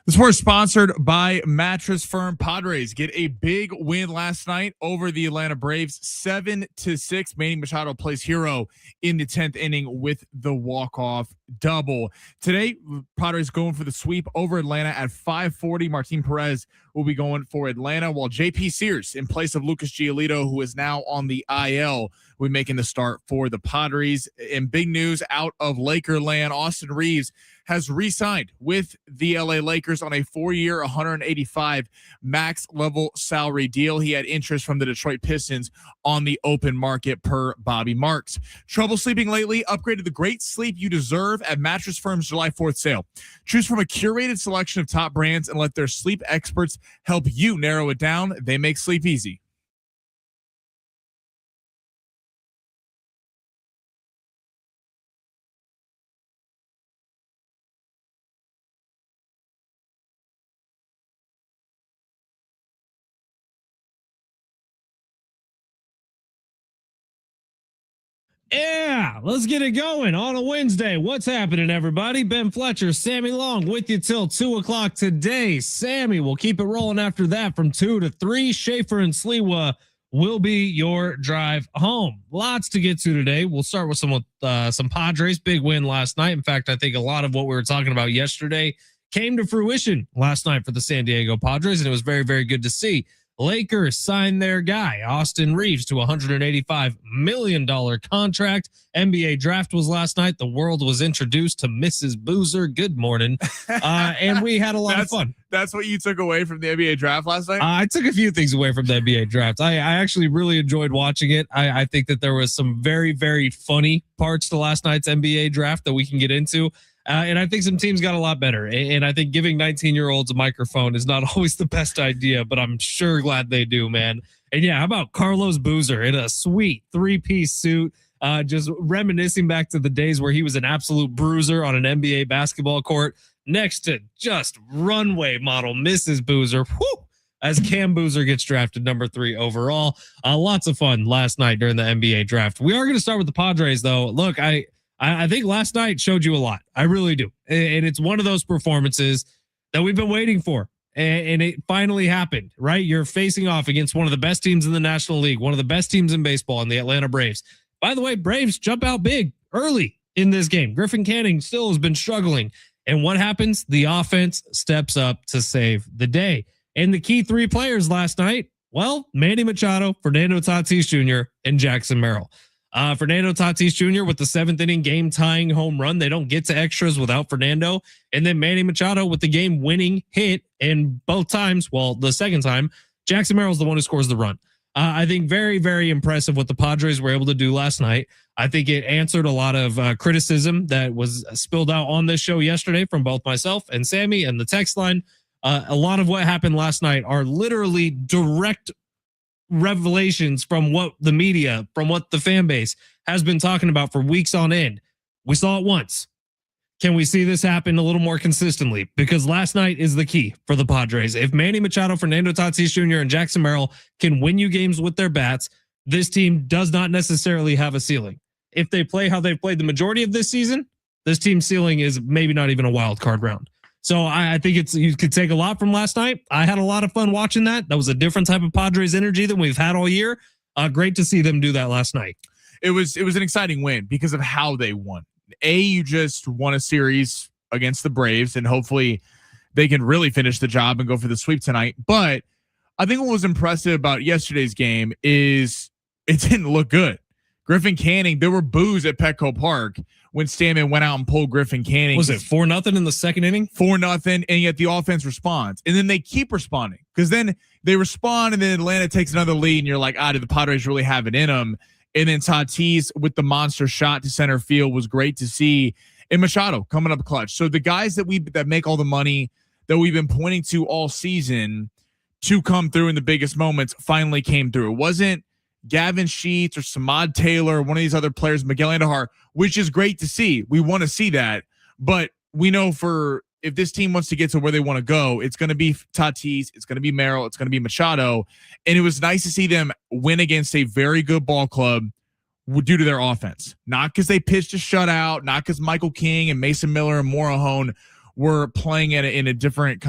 This was sponsored by Mattress Firm. Padres get a big win last night over the Atlanta Braves, 7-6. Manny Machado plays hero in the 10th inning with the walk-off double. Today, Padres going for the sweep over Atlanta at 5:40. Martin Perez will be going for Atlanta, while JP Sears, in place of Lucas Giolito, who is now on the IL, will be making the start for the Padres. And big news out of Lakerland, Austin Reeves has re-signed with the LA Lakers on a 4-year, 185 max level salary deal. He had interest from the Detroit Pistons on the open market per Bobby Marks. Trouble sleeping lately? Upgrade to the great sleep you deserve at Mattress Firm's July 4th sale. Choose from a curated selection of top brands and let their sleep experts help you narrow it down. They make sleep easy. Yeah, let's get it going on a Wednesday. What's happening, everybody? Ben Fletcher, Sammy Long with you till 2 o'clock today. Sammy will keep it rolling after that from 2 to 3. Schaefer and Sliwa will be your drive home. Lots to get to today. We'll start with some Padres. Big win last night. In fact, I think a lot of what we were talking about yesterday came to fruition last night for the San Diego Padres, and it was very, very good to see. Lakers signed their guy, Austin Reeves, to a $185 million contract. NBA draft was last night. The world was introduced to Mrs. Boozer. Good morning. And we had a lot of fun. That's what you took away from the NBA draft last night? I took a few things away from the NBA draft. I actually really enjoyed watching it. I think that there was some very, very funny parts to last night's NBA draft that we can get into. And I think some teams got a lot better. And I think giving 19-year-olds a microphone is not always the best idea, but I'm sure glad they do, man. And yeah, how about Carlos Boozer in a sweet 3-piece suit, just reminiscing back to the days where he was an absolute bruiser on an NBA basketball court next to just runway model Mrs. Boozer. Whew, as Cam Boozer gets drafted number 3 overall. Lots of fun last night during the NBA draft. We are going to start with the Padres, though. Look, I think last night showed you a lot. I really do. And it's one of those performances that we've been waiting for. And it finally happened, right? You're facing off against one of the best teams in the National League, one of the best teams in baseball, in the Atlanta Braves. By the way, Braves jump out big early in this game. Griffin Canning still has been struggling. And what happens? The offense steps up to save the day. And the key 3 players last night, well, Manny Machado, Fernando Tatis Jr., and Jackson Merrill. Fernando Tatis Jr. with the 7th inning game tying home run. They don't get to extras without Fernando. And then Manny Machado with the game winning hit. And both times, well, the second time, Jackson Merrill's the one who scores the run. I think very, very impressive what the Padres were able to do last night. I think it answered a lot of criticism that was spilled out on this show yesterday from both myself and Sammy and the text line. A lot of what happened last night are literally direct revelations from what the media, from what the fan base has been talking about for weeks on end. We saw it once. Can we see this happen a little more consistently? Because last night is the key for the Padres. If Manny Machado, Fernando Tatis Jr., and Jackson Merrill can win you games with their bats, this team does not necessarily have a ceiling. If they play how they've played the majority of this season, this team's ceiling is maybe not even a wild card round. So I think you could take a lot from last night. I had a lot of fun watching that. That was a different type of Padres energy than we've had all year. Great to see them do that last night. It was an exciting win because of how they won. You just won a series against the Braves, and hopefully they can really finish the job and go for the sweep tonight. But I think what was impressive about yesterday's game is it didn't look good. Griffin Canning, there were boos at Petco Park when Stanman went out and pulled Griffin Canning. Was it 4-0 in the second inning? 4-0, and yet the offense responds. And then they keep responding because then they respond, and then Atlanta takes another lead, and you're like, did the Padres really have it in them? And then Tatis with the monster shot to center field was great to see. And Machado coming up clutch. So the guys that make all the money that we've been pointing to all season to come through in the biggest moments finally came through. It wasn't Gavin Sheets or Samad Taylor, or one of these other players, Miguel Andujar, which is great to see. We want to see that, but we know if this team wants to get to where they want to go, it's going to be Tatis, it's going to be Merrill, it's going to be Machado, and it was nice to see them win against a very good ball club due to their offense. Not because they pitched a shutout, not because Michael King and Mason Miller and Morahone were playing in a different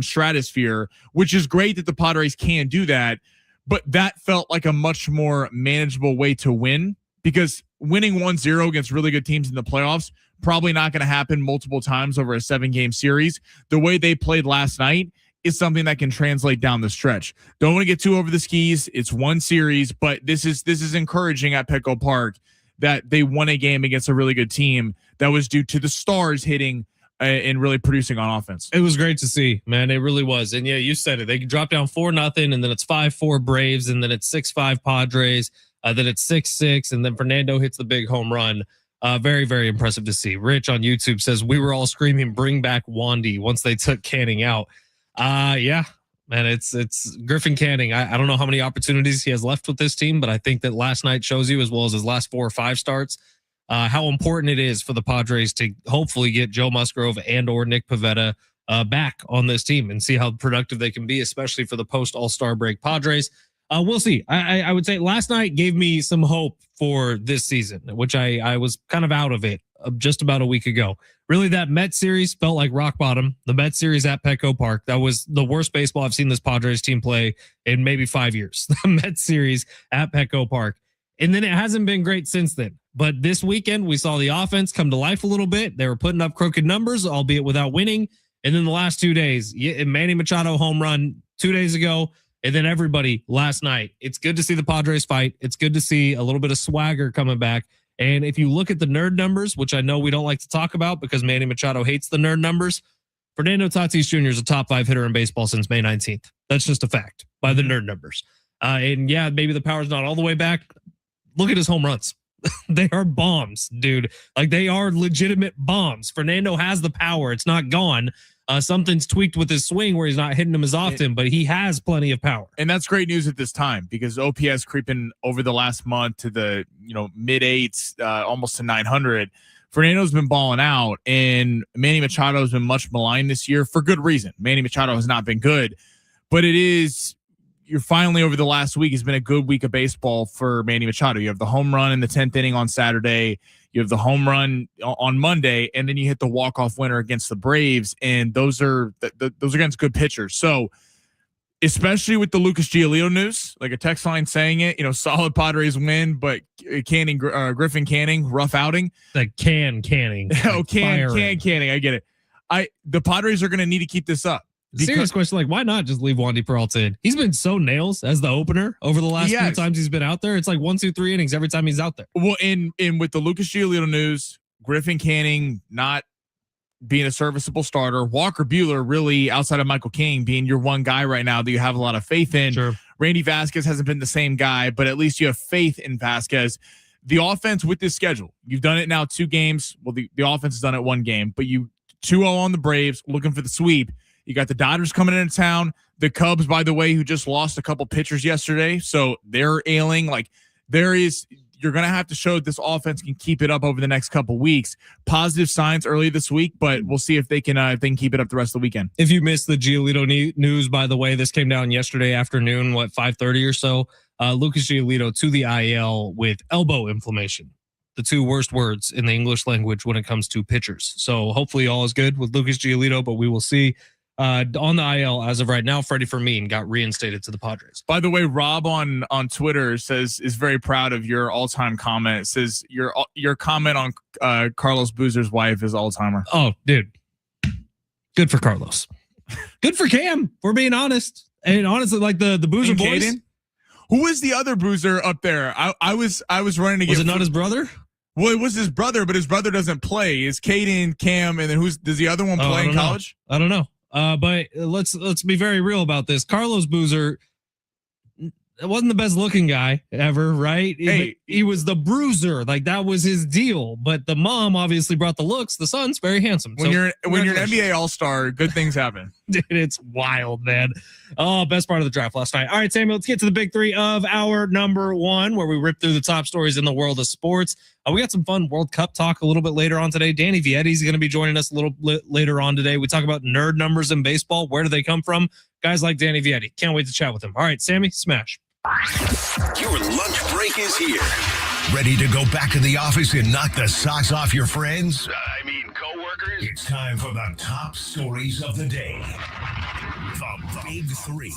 stratosphere, which is great that the Padres can do that. But that felt like a much more manageable way to win, because winning 1-0 against really good teams in the playoffs, probably not going to happen multiple times over a 7-game series. The way they played last night is something that can translate down the stretch. Don't want to get too over the skis. It's one series, but this is encouraging at Petco Park that they won a game against a really good team that was due to the stars hitting and really producing on offense. It was great to see, man. It really was. And yeah, you said it. They dropped down 4-0, and then it's 5-4 Braves, and then it's 6-5 Padres, then it's 6-6, and then Fernando hits the big home run. Very, very impressive to see. Rich on YouTube says, we were all screaming, bring back Wandy once they took Canning out. Yeah, man, it's Griffin Canning. I don't know how many opportunities he has left with this team, but I think that last night shows you, as well as his last 4 or 5 starts, how important it is for the Padres to hopefully get Joe Musgrove and or Nick Pivetta back on this team and see how productive they can be, especially for the post All-Star break Padres. We'll see. I would say last night gave me some hope for this season, which I was kind of out of it just about a week ago. Really, that Mets series felt like rock bottom. The Mets series at Petco Park, that was the worst baseball I've seen this Padres team play in maybe 5 years. The Mets series at Petco Park. And then it hasn't been great since then. But this weekend, we saw the offense come to life a little bit. They were putting up crooked numbers, albeit without winning. And then the last 2 days, Manny Machado home run 2 days ago, and then everybody last night. It's good to see the Padres fight. It's good to see a little bit of swagger coming back. And if you look at the nerd numbers, which I know we don't like to talk about because Manny Machado hates the nerd numbers, Fernando Tatis Jr. is a top 5 hitter in baseball since May 19th. That's just a fact by the nerd numbers. And yeah, maybe the power's not all the way back. Look at his home runs. They are bombs, dude. Like, they are legitimate bombs. Fernando has the power. It's not gone. Something's tweaked with his swing where he's not hitting them as often, but he has plenty of power. And that's great news at this time, because OPS creeping over the last month to the mid 8s, almost to 900. Fernando's been balling out, and Manny Machado has been much maligned this year for good reason. Manny Machado has not been good, but you're finally, over the last week, has been a good week of baseball for Manny Machado. You have the home run in the 10th inning on Saturday. You have the home run on Monday, and then you hit the walk-off winner against the Braves, and those are against good pitchers. So, especially with the Lucas Giolito news, like a text line saying it, solid Padres win, but Griffin Canning, rough outing. Like Canning. Oh, Canning. I get it. The Padres are going to need to keep this up. Serious question, like, why not just leave Wandy Peralta in? He's been so nails as the opener over the last few times he's been out there. It's like 1, 2, 3 innings every time he's out there. Well, in with the Lucas Giolito news, Griffin Canning not being a serviceable starter, Walker Buehler really, outside of Michael King, being your one guy right now that you have a lot of faith in. Sure. Randy Vasquez hasn't been the same guy, but at least you have faith in Vasquez. The offense with this schedule, you've done it now 2 games. Well, the offense has done it 1 game, but you 2-0 on the Braves, looking for the sweep. You got the Dodgers coming into town. The Cubs, by the way, who just lost a couple pitchers yesterday, so they're ailing. Like, you're going to have to show that this offense can keep it up over the next couple weeks. Positive signs early this week, but we'll see if they can keep it up the rest of the weekend. If you missed the Giolito news, by the way, this came down yesterday afternoon, 5:30 or so. Lucas Giolito to the IL with elbow inflammation. The 2 worst words in the English language when it comes to pitchers. So hopefully all is good with Lucas Giolito, but we will see. On the IL as of right now, Freddie Fermin got reinstated to the Padres. By the way, Rob on Twitter is very proud of your all-time comment. It says your comment on Carlos Boozer's wife is all-timer. Oh, dude. Good for Carlos. Good for Cam, for being honest. And honestly, like the Boozer boys. Caden? Who was the other Boozer up there? I was running to get. Was it not his brother? Well, it was his brother, but his brother doesn't play. Is Caden, Cam, and then does the other one play in college? I don't know. But let's be very real about this. Carlos Boozer wasn't the best looking guy ever, right? Hey, he was the bruiser, like that was his deal. But the mom obviously brought the looks. The son's very handsome. When you're an NBA All-Star, good things happen. Dude, it's wild, man. Oh, best part of the draft last night. All right, Samuel, let's get to the big 3 of our number 1, where we rip through the top stories in the world of sports. We got some fun World Cup talk a little bit later on today. Danny Vietti's going to be joining us a little bit later on today. We talk about nerd numbers in baseball. Where do they come from? Guys like Danny Vietti. Can't wait to chat with him. All right, Sammy, smash. Your lunch break is here. Ready to go back to the office and knock the socks off your friends? Coworkers? It's time for the top stories of the day. The Big Three.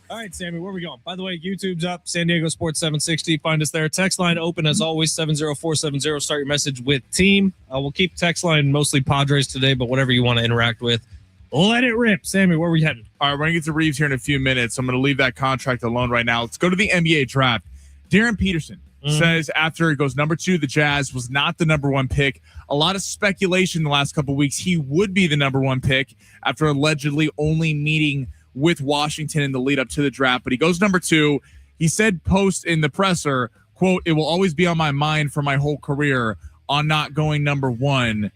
All right, Sammy, where are we going? By the way, YouTube's up, San Diego Sports 760. Find us there. Text line open as always, 70470. Start your message with team. We'll keep text line mostly Padres today, but whatever you want to interact with, let it rip. Sammy, where are we heading? All right, we're going to get to Reeves here in a few minutes. I'm going to leave that contract alone right now. Let's go to the NBA draft. Darren Peterson says after he goes number 2, the Jazz was not the number 1 pick. A lot of speculation the last couple of weeks. He would be the number 1 pick after allegedly only meeting with Washington in the lead up to the draft, but he goes number 2. He said post in the presser, quote, "It will always be on my mind for my whole career on not going number 1.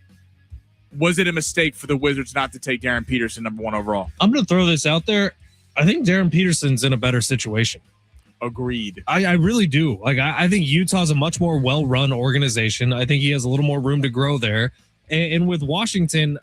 Was it a mistake for the Wizards not to take Darren Peterson number 1 overall? I'm going to throw this out there. I think Darren Peterson's in a better situation. Agreed. I really do. Like, I think Utah's a much more well-run organization. I think he has a little more room to grow there. And with Washington,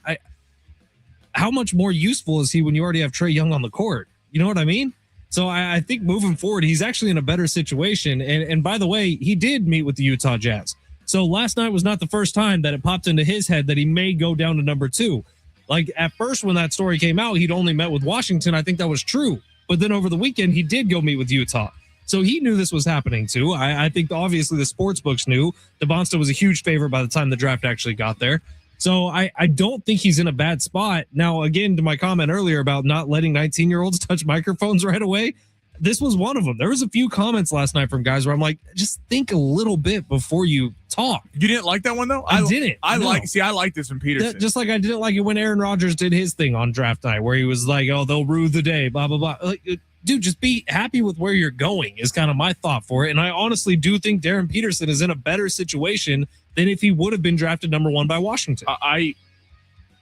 how much more useful is he when you already have Trae Young on the court? You know what I mean? So I think moving forward, he's actually in a better situation. And by the way, he did meet with the Utah Jazz. So last night was not the first time that it popped into his head that he may go down to number 2. Like at first when that story came out, he'd only met with Washington. I think that was true. But then over the weekend, he did go meet with Utah. So he knew this was happening too. I think obviously the sports books knew. DeBonsta was a huge favorite by the time the draft actually got there. So I don't think he's in a bad spot. Now, again, to my comment earlier about not letting 19-year-olds touch microphones right away, this was one of them. There was a few comments last night from guys where I'm like, just think a little bit before you talk. You didn't like that one, though? I didn't. I like this from Peterson. Just like I didn't like it when Aaron Rodgers did his thing on draft night where he was like, oh, they'll rue the day, blah, blah, blah. Like, dude, just be happy with where you're going is kind of my thought for it. And I honestly do think Darren Peterson is in a better situation than if he would have been drafted number 1 by Washington. I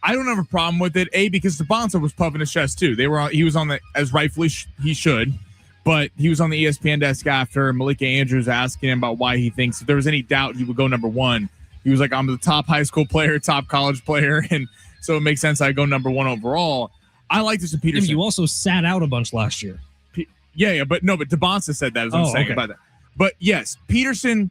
don't have a problem with it. Because DeBonsta was puffing his chest too. He was on the, as rightfully he should, but he was on the ESPN desk after Malika Andrews asking him about why he thinks if there was any doubt he would go number 1. He was like, I'm the top high school player, top college player, and so it makes sense I go number 1 overall. I like this in Peterson. You also sat out a bunch last year. But DeBonsta said that. Is what I'm saying about that. But yes, Peterson.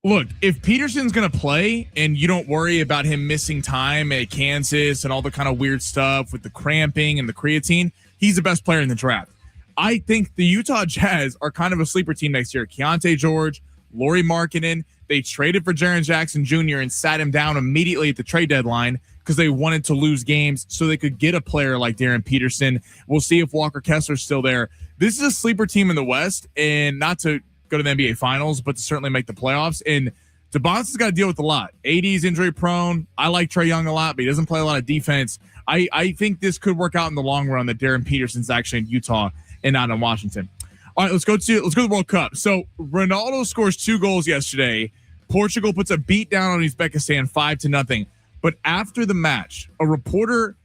Look, if Peterson's going to play and you don't worry about him missing time at Kansas and all the kind of weird stuff with the cramping and the creatine, he's the best player in the draft. I think the Utah Jazz are kind of a sleeper team next year. Keontae George, Lauri Markkanen, they traded for Jaren Jackson Jr. and sat him down immediately at the trade deadline because they wanted to lose games so they could get a player like Darren Peterson. We'll see if Walker Kessler's still there. This is a sleeper team in the West, and not to go to the NBA Finals, but to certainly make the playoffs. And DeBonsta's got to deal with a lot. AD's injury prone. I like Trae Young a lot, but he doesn't play a lot of defense. I think this could work out in the long run that Darren Peterson's actually in Utah and not in Washington. All right, let's go to the World Cup. So Ronaldo scores 2 goals yesterday. Portugal puts a beat down on Uzbekistan 5-0. But after the match, a reporter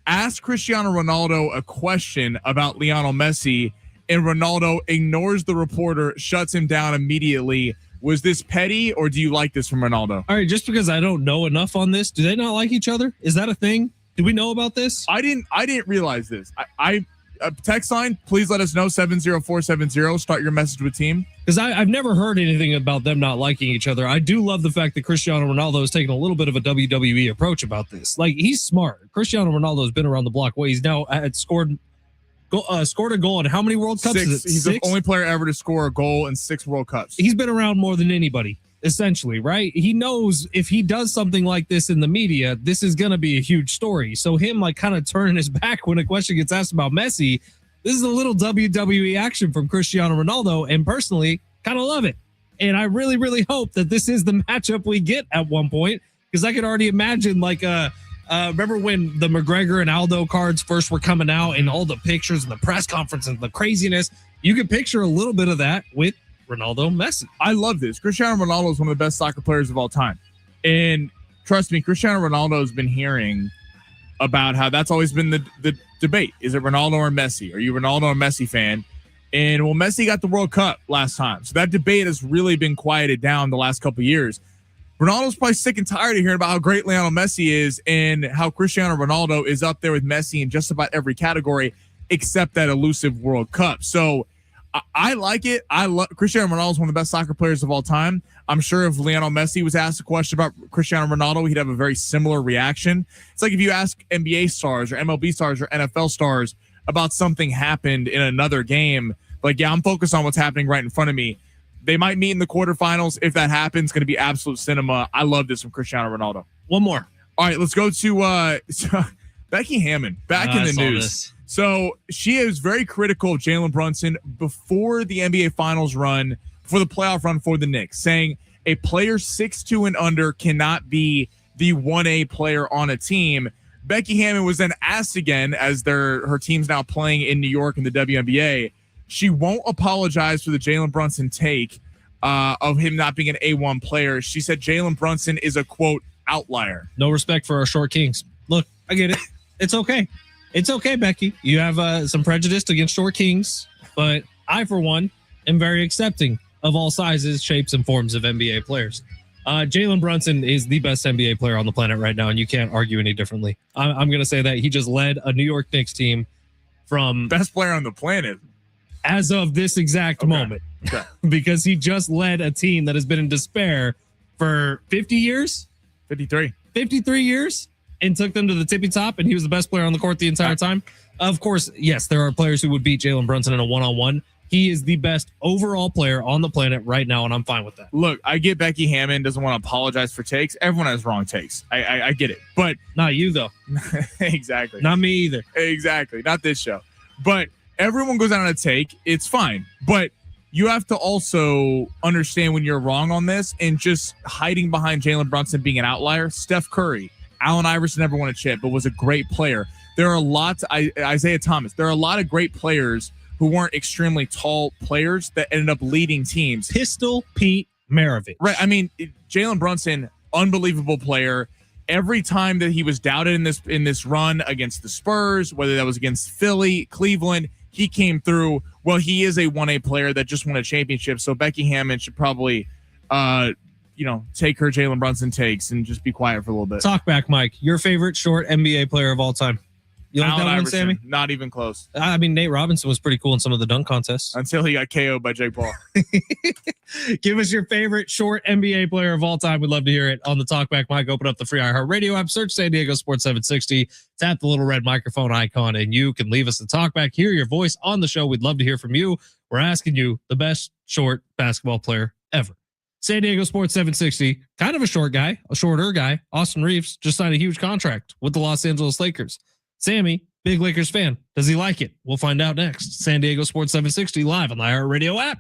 asked Cristiano Ronaldo a question about Lionel Messi, and Ronaldo ignores the reporter, shuts him down immediately. Was this petty, or do you like this from Ronaldo? All right, just because I don't know enough on this, do they not like each other? Is that a thing? Do we know about this? I didn't realize this. Text line, please let us know, 70470. Start your message with team. Because I've never heard anything about them not liking each other. I do love the fact that Cristiano Ronaldo is taking a little bit of a WWE approach about this. Like, he's smart. Cristiano Ronaldo has been around the block. Well, he's now scored a goal in how many World Cups? 6. Is it? He's 6? the only player ever to score a goal in 6 World Cups. He's been around more than anybody, essentially, right? He knows if he does something like this in the media, this is going to be a huge story. So him like kind of turning his back when a question gets asked about Messi, this is a little WWE action from Cristiano Ronaldo, and personally, kind of love it. And I really, really hope that this is the matchup we get at one point, because I could already imagine like remember when the McGregor and Aldo cards first were coming out and all the pictures and the press conference and the craziness? You could picture a little bit of that with Ronaldo Messi. I love this. Cristiano Ronaldo is one of the best soccer players of all time. And trust me, Cristiano Ronaldo has been hearing about how that's always been the debate. Is it Ronaldo or Messi? Are you a Ronaldo or Messi fan? And well, Messi got the World Cup last time. So that debate has really been quieted down the last couple of years. Ronaldo's probably sick and tired of hearing about how great Lionel Messi is and how Cristiano Ronaldo is up there with Messi in just about every category except that elusive World Cup. So I like it. I love Cristiano Ronaldo is one of the best soccer players of all time. I'm sure if Lionel Messi was asked a question about Cristiano Ronaldo, he'd have a very similar reaction. It's like if you ask NBA stars or MLB stars or NFL stars about something happened in another game, like, yeah, I'm focused on what's happening right in front of me. They might meet in the quarterfinals. If that happens, it's going to be absolute cinema. I love this from Cristiano Ronaldo. One more. All right, let's go to Becky Hammon back in the news. This. So she is very critical of Jalen Brunson before the NBA Finals run, for the playoff run for the Knicks, saying a player 6'2" and under cannot be the 1A player on a team. Becky Hammon was then asked again, as her team's now playing in New York in the WNBA. She won't apologize for the Jalen Brunson take of him not being an A1 player. She said Jalen Brunson is a, quote, outlier. No respect for our short kings. Look, I get it. It's okay. It's okay, Becky. You have some prejudice against short kings, but I, for one, am very accepting of all sizes, shapes, and forms of NBA players. Jalen Brunson is the best NBA player on the planet right now, and you can't argue any differently. I'm going to say that he just led a New York Knicks team from best player on the planet as of this exact moment, because he just led a team that has been in despair for 50 years, 53 years, and took them to the tippy top, and he was the best player on the court the entire time. Of course, yes, there are players who would beat Jalen Brunson in a one-on-one. He is the best overall player on the planet right now, and I'm fine with that. Look, I get Becky Hammon doesn't want to apologize for takes. Everyone has wrong takes. I get it. But not you, though. Exactly. Not me either. Exactly. Not this show. But everyone goes out on a take. It's fine. But you have to also understand when you're wrong on this, and just hiding behind Jalen Brunson being an outlier. Steph Curry, Allen Iverson never won a chip, but was a great player. There are lots, Isaiah Thomas, there are a lot of great players who weren't extremely tall players that ended up leading teams. Pistol Pete Maravich. Right. I mean, Jalen Brunson, unbelievable player. Every time that he was doubted in this run against the Spurs, whether that was against Philly, Cleveland, he came through. Well, he is a 1A player that just won a championship. So Becky Hammon should probably, take her Jalen Brunson takes and just be quiet for a little bit. Talk back, Mike. Your favorite short NBA player of all time? You like Allen that one, Iverson, Sammy? Not even close. I mean, Nate Robinson was pretty cool in some of the dunk contests. Until he got KO'd by Jake Paul. Give us your favorite short NBA player of all time. We'd love to hear it on the Talkback Mike. Open up the free iHeartRadio app, search San Diego Sports 760, tap the little red microphone icon, and you can leave us a talkback, hear your voice on the show. We'd love to hear from you. We're asking you the best short basketball player ever. San Diego Sports 760, kind of a shorter guy. Austin Reeves just signed a huge contract with the Los Angeles Lakers. Sammy, big Lakers fan. Does he like it? We'll find out next. San Diego Sports 760 live on the iHeartRadio app.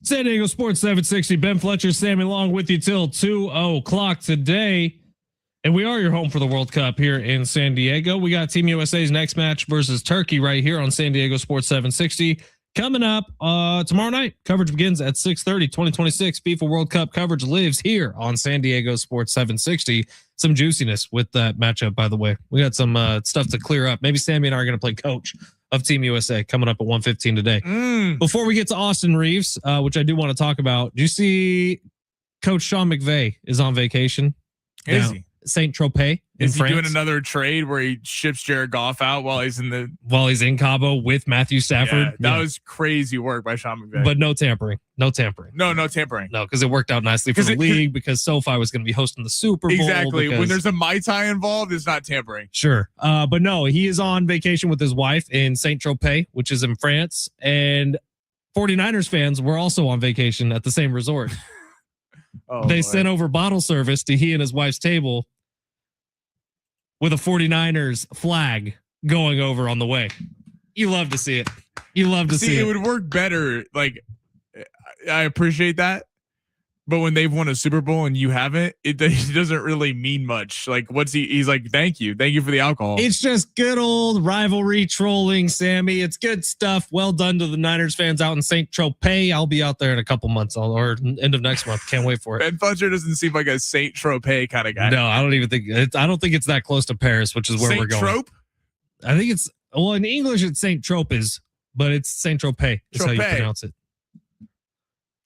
San Diego Sports 760. Ben Fletcher, Sammy Long with you till 2:00 today. And we are your home for the World Cup here in San Diego. We got Team USA's next match versus Turkey right here on San Diego Sports 760. Coming up tomorrow night. Coverage begins at 6:30. 2026 FIFA World Cup coverage lives here on San Diego Sports 760. Some juiciness with that matchup, by the way. We got some stuff to clear up. Maybe Sammy and I are going to play coach of Team USA coming up at 1:15 today. Before we get to Austin Reeves, which I do want to talk about, do you see Coach Sean McVay is on vacation? Is he? Saint Tropez in France. Is he doing another trade where he ships Jared Goff out while he's in Cabo with Matthew Stafford? Yeah, that was crazy work by Sean McVay. But no tampering. No tampering. No, because it worked out nicely for the league because SoFi was going to be hosting the Super Bowl. Exactly. When there's a Mai Tai involved, it's not tampering. Sure. But no, he is on vacation with his wife in Saint Tropez, which is in France. And 49ers fans were also on vacation at the same resort. They sent over bottle service to he and his wife's table with a 49ers flag going over on the way. You love to see it. You love to see it. It would work better. Like, I appreciate that. But when they've won a Super Bowl and you haven't, it doesn't really mean much. Like, he's like, thank you for the alcohol. It's just good old rivalry trolling, Sammy. It's good stuff. Well done to the Niners fans out in Saint Tropez. I'll be out there in a couple months or end of next month. Can't wait for it. Ben Fletcher doesn't seem like a Saint Tropez kind of guy. No, I don't think it's that close to Paris, which is where we're going. Trope? I think it's, well, in English it's Saint Tropez, but it's Saint Tropez is how you pronounce it.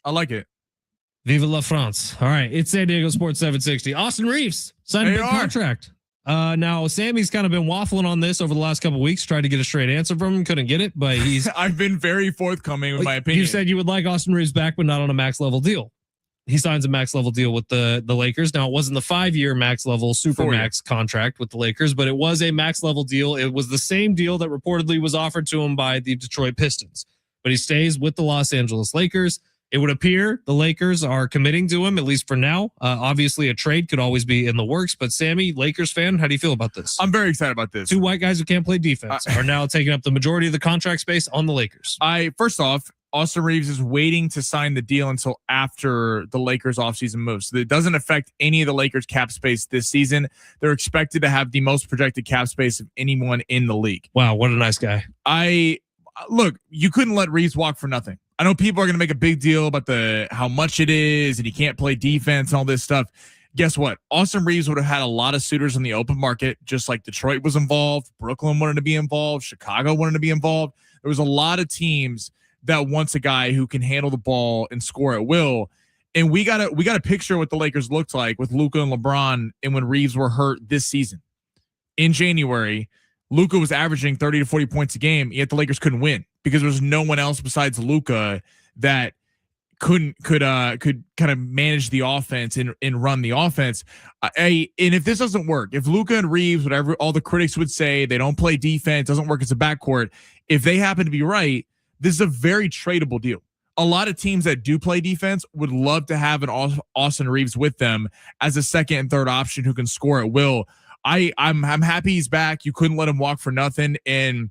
I like it. Viva la France. All right. It's San Diego Sports 760. Austin Reeves signed a big contract. Now, Sammy's kind of been waffling on this over the last couple of weeks, tried to get a straight answer from him, couldn't get it, but he's... I've been very forthcoming with my opinion. You said you would like Austin Reeves back, but not on a max level deal. He signs a max level deal with the Lakers. Now, it wasn't the 5-year max level super max contract with the Lakers, but it was a max level deal. It was the same deal that reportedly was offered to him by the Detroit Pistons, but he stays with the Los Angeles Lakers. It would appear the Lakers are committing to him, at least for now. Obviously, a trade could always be in the works. But Sammy, Lakers fan, how do you feel about this? I'm very excited about this. Two white guys who can't play defense are now taking up the majority of the contract space on the Lakers. First off, Austin Reeves is waiting to sign the deal until after the Lakers offseason moves. So it doesn't affect any of the Lakers cap space this season. They're expected to have the most projected cap space of anyone in the league. Wow, what a nice guy. Look, you couldn't let Reeves walk for nothing. I know people are going to make a big deal about how much it is and he can't play defense and all this stuff. Guess what? Austin Reeves would have had a lot of suitors in the open market, just like Detroit was involved. Brooklyn wanted to be involved. Chicago wanted to be involved. There was a lot of teams that wants a guy who can handle the ball and score at will. And we got a picture of what the Lakers looked like with Luka and LeBron and when Reeves were hurt this season. In January, Luka was averaging 30 to 40 points a game, yet the Lakers couldn't win because there was no one else besides Luka that could kind of manage the offense and run the offense. And if this doesn't work, if Luka and Reeves, whatever all the critics would say, they don't play defense, doesn't work as a backcourt, if they happen to be right, this is a very tradable deal. A lot of teams that do play defense would love to have an Austin Reeves with them as a second and third option who can score at will. I'm happy he's back. You couldn't let him walk for nothing. And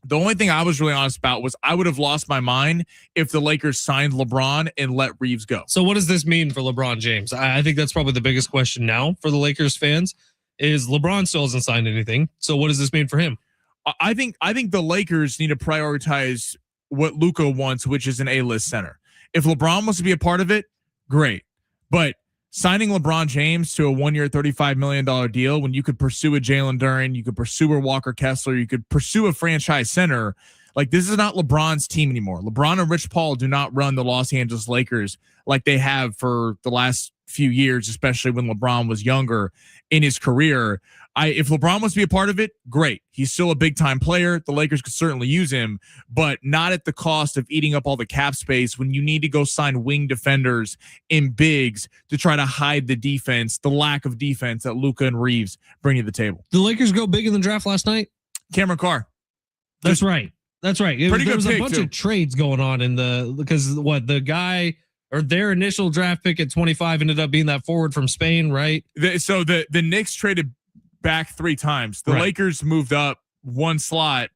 the only thing I was really honest about was I would have lost my mind if the Lakers signed LeBron and let Reeves go. So what does this mean for LeBron James? I think that's probably the biggest question now for the Lakers fans is LeBron still hasn't signed anything. So what does this mean for him? I think the Lakers need to prioritize what Luka wants, which is an A-list center. If LeBron wants to be a part of it, great. But signing LeBron James to a 1-year, $35 million deal when you could pursue a Jalen Duren, you could pursue a Walker Kessler, you could pursue a franchise center. Like, this is not LeBron's team anymore. LeBron and Rich Paul do not run the Los Angeles Lakers like they have for the last few years, especially when LeBron was younger in his career. If LeBron wants to be a part of it, great. He's still a big-time player. The Lakers could certainly use him, but not at the cost of eating up all the cap space when you need to go sign wing defenders in bigs to try to hide the defense, the lack of defense that Luka and Reeves bring to the table. The Lakers go big in the draft last night? Cameron Carr. That's right. That's right. There was a bunch of trades going on because the guy or their initial draft pick at 25 ended up being that forward from Spain, right? So the Knicks traded back 3 times. The Lakers moved up one slot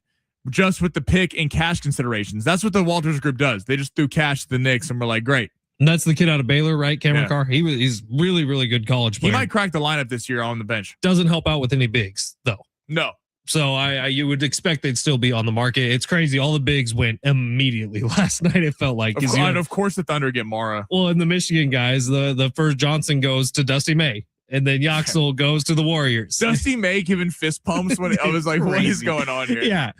just with the pick and cash considerations. That's what the Walters group does. They just threw cash to the Knicks and we're like, great. And that's the kid out of Baylor, right? Cameron Carr. He's really, really good college player. He might crack the lineup this year on the bench. Doesn't help out with any bigs though. No. So you would expect they'd still be on the market. It's crazy. All the bigs went immediately last night. It felt like, of course the Thunder get Mara. Well, and the Michigan guys, the first Johnson goes to Dusty May, and then Yaxel goes to the Warriors. Dusty May giving fist pumps when I was like, crazy. What is going on here? Yeah.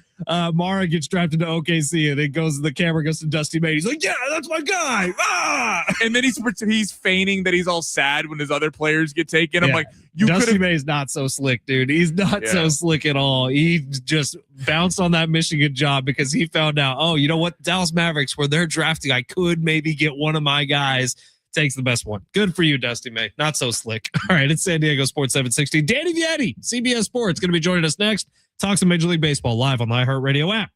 Mara gets drafted to OKC, and it goes. The camera goes to Dusty May. He's like, "Yeah, that's my guy." Ah! And then he's feigning that he's all sad when his other players get taken. I'm like, Dusty May's not so slick, dude. He's not so slick at all. He just bounced on that Michigan job because he found out, oh, you know what? Dallas Mavericks, where they're drafting, I could maybe get one of my guys. Takes the best one. Good for you, Dusty May. Not so slick. All right, it's San Diego Sports 760. Danny Vietti, CBS Sports, going to be joining us next. Talk some Major League Baseball live on the iHeartRadio app.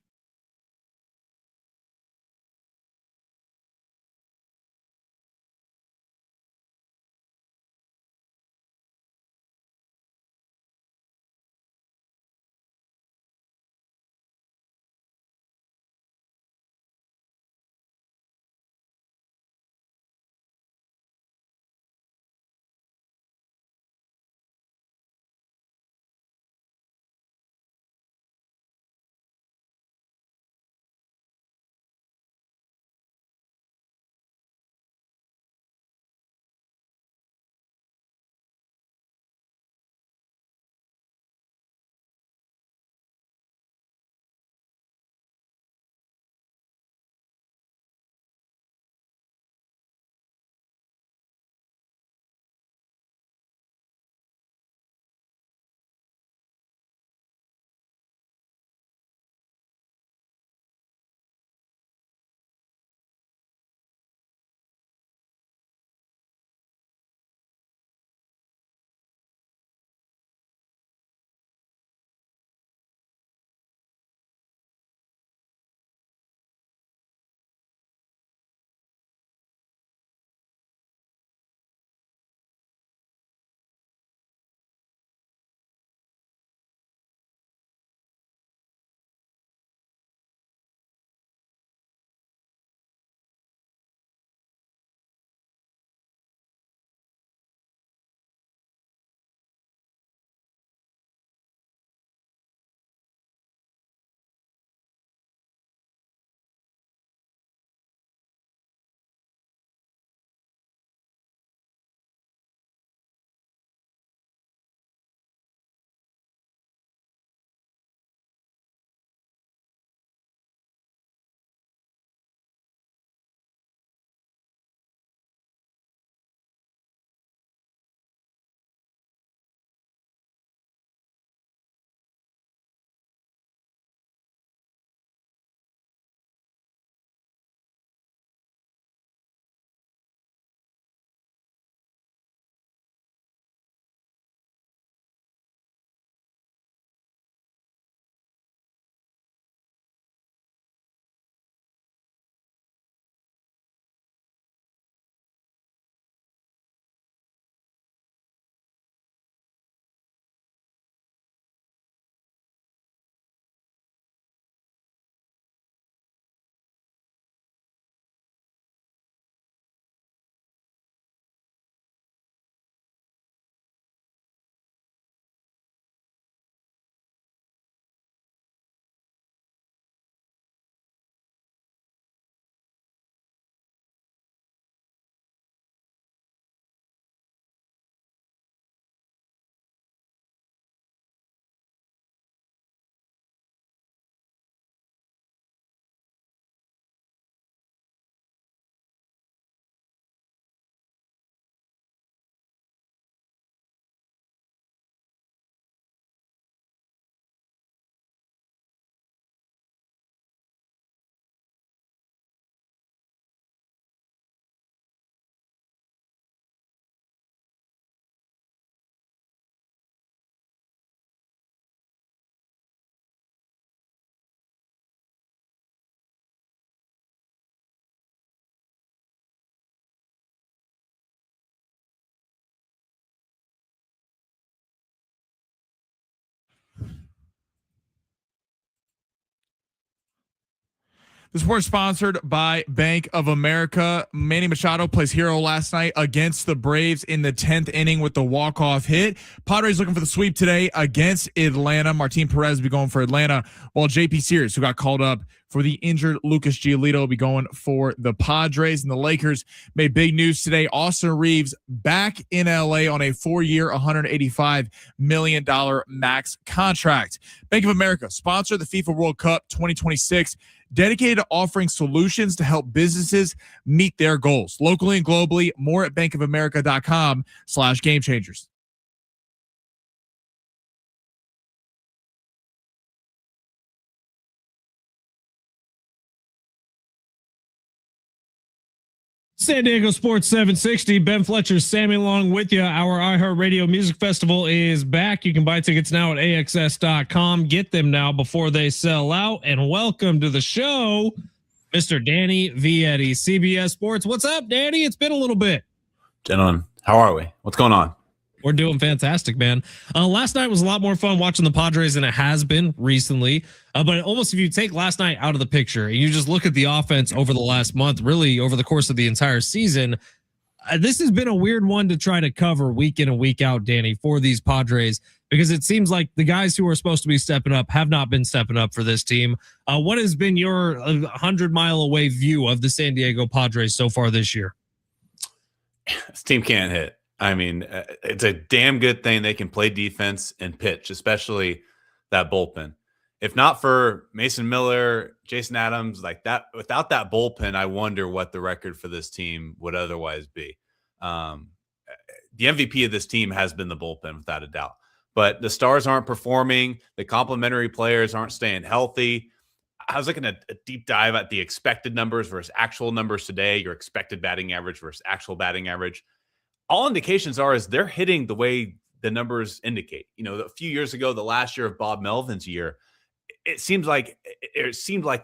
The sport sponsored by Bank of America. Manny Machado plays hero last night against the Braves in the 10th inning with the walk-off hit. Padres looking for the sweep today against Atlanta. Martin Perez will be going for Atlanta, while JP Sears, who got called up for the injured Lucas Giolito, will be going for the Padres. And the Lakers made big news today. Austin Reeves back in LA on a 4-year, $185 million max contract. Bank of America sponsored the FIFA World Cup 2026, dedicated to offering solutions to help businesses meet their goals locally and globally. More at bankofamerica.com/game changers. San Diego Sports 760, Ben Fletcher, Sammy along with you. Our iHeartRadio Music Festival is back. You can buy tickets now at AXS.com. Get them now before they sell out. And welcome to the show, Mr. Danny Vietti, CBS Sports. What's up, Danny? It's been a little bit. Gentlemen, how are we? What's going on? We're doing fantastic, man. Last night was a lot more fun watching the Padres than it has been recently. But almost if you take last night out of the picture and you just look at the offense over the last month, really over the course of the entire season, this has been a weird one to try to cover week in and week out, Danny, for these Padres, because it seems like the guys who are supposed to be stepping up have not been stepping up for this team. What has been your 100-mile away view of the San Diego Padres so far this year? This team can't hit. I mean, it's a damn good thing they can play defense and pitch, especially that bullpen. If not for Mason Miller, Jason Adams, like that, without that bullpen, I wonder what the record for this team would otherwise be. The MVP of this team has been the bullpen, without a doubt. But the stars aren't performing. The complementary players aren't staying healthy. I was looking at a deep dive at the expected numbers versus actual numbers today, your expected batting average versus actual batting average. All indications are is they're hitting the way the numbers indicate. You know, a few years ago, the last year of Bob Melvin's year, it seemed like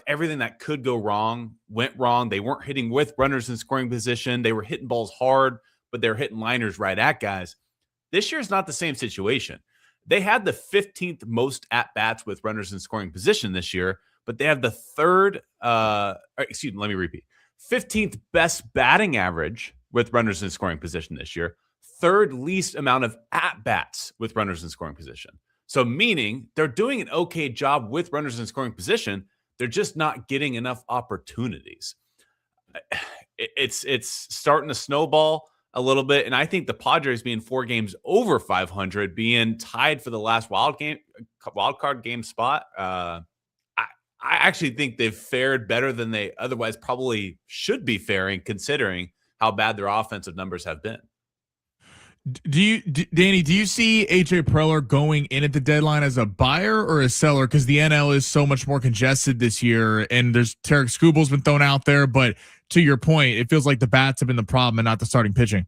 everything that could go wrong went wrong. They weren't hitting with runners in scoring position. They were hitting balls hard, but they were hitting liners right at guys. This year is not the same situation. They had the 15th most at-bats with runners in scoring position this year, but they have the 15th best batting average with runners in scoring position this year, third least amount of at-bats with runners in scoring position. So meaning they're doing an okay job with runners in scoring position. They're just not getting enough opportunities. It's starting to snowball a little bit. And I think the Padres being 4 games over 500, being tied for the last wild card game spot, I actually think they've fared better than they otherwise probably should be faring, considering how bad their offensive numbers have been. Danny, do you see AJ Preller going in at the deadline as a buyer or a seller? Because the NL is so much more congested this year, and there's Tarek Skubal's been thrown out there. But to your point, it feels like the bats have been the problem and not the starting pitching.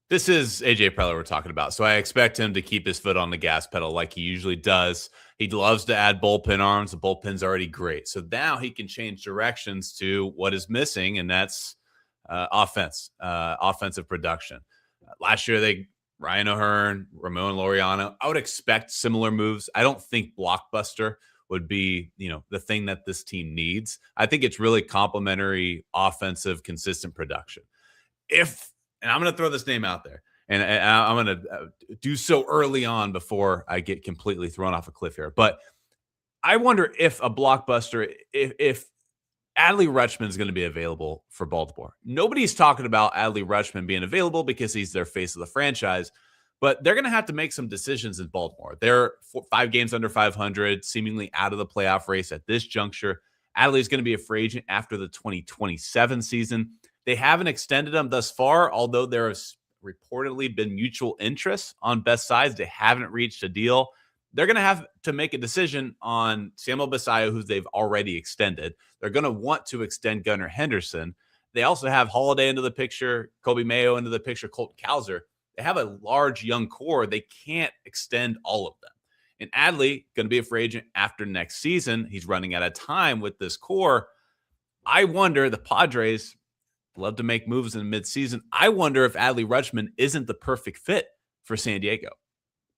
This is AJ Preller we're talking about, so I expect him to keep his foot on the gas pedal like he usually does. He loves to add bullpen arms. The bullpen's already great, so now he can change directions to what is missing, and that's offensive production. Last year, Ryan O'Hearn, Ramon Laureano. I would expect similar moves. I don't think blockbuster would be, the thing that this team needs. I think it's really complementary, offensive, consistent production. And I'm going to throw this name out there, and I'm going to do so early on before I get completely thrown off a cliff here. But I wonder if a blockbuster, if Adley Rutschman is going to be available for Baltimore. Nobody's talking about Adley Rutschman being available because he's their face of the franchise, but they're going to have to make some decisions in Baltimore. They're 5 games under 500, seemingly out of the playoff race at this juncture. Adley is going to be a free agent after the 2027 season. They haven't extended him thus far, although there has reportedly been mutual interest on both sides. They haven't reached a deal. They're going to have to make a decision on Samuel Basallo, who they've already extended. They're going to want to extend Gunnar Henderson. They also have Holiday into the picture, Kobe Mayo into the picture, Colton Cowser. They have a large young core. They can't extend all of them. And Adley, going to be a free agent after next season. He's running out of time with this core. I wonder, the Padres love to make moves in midseason. I wonder if Adley Rutschman isn't the perfect fit for San Diego.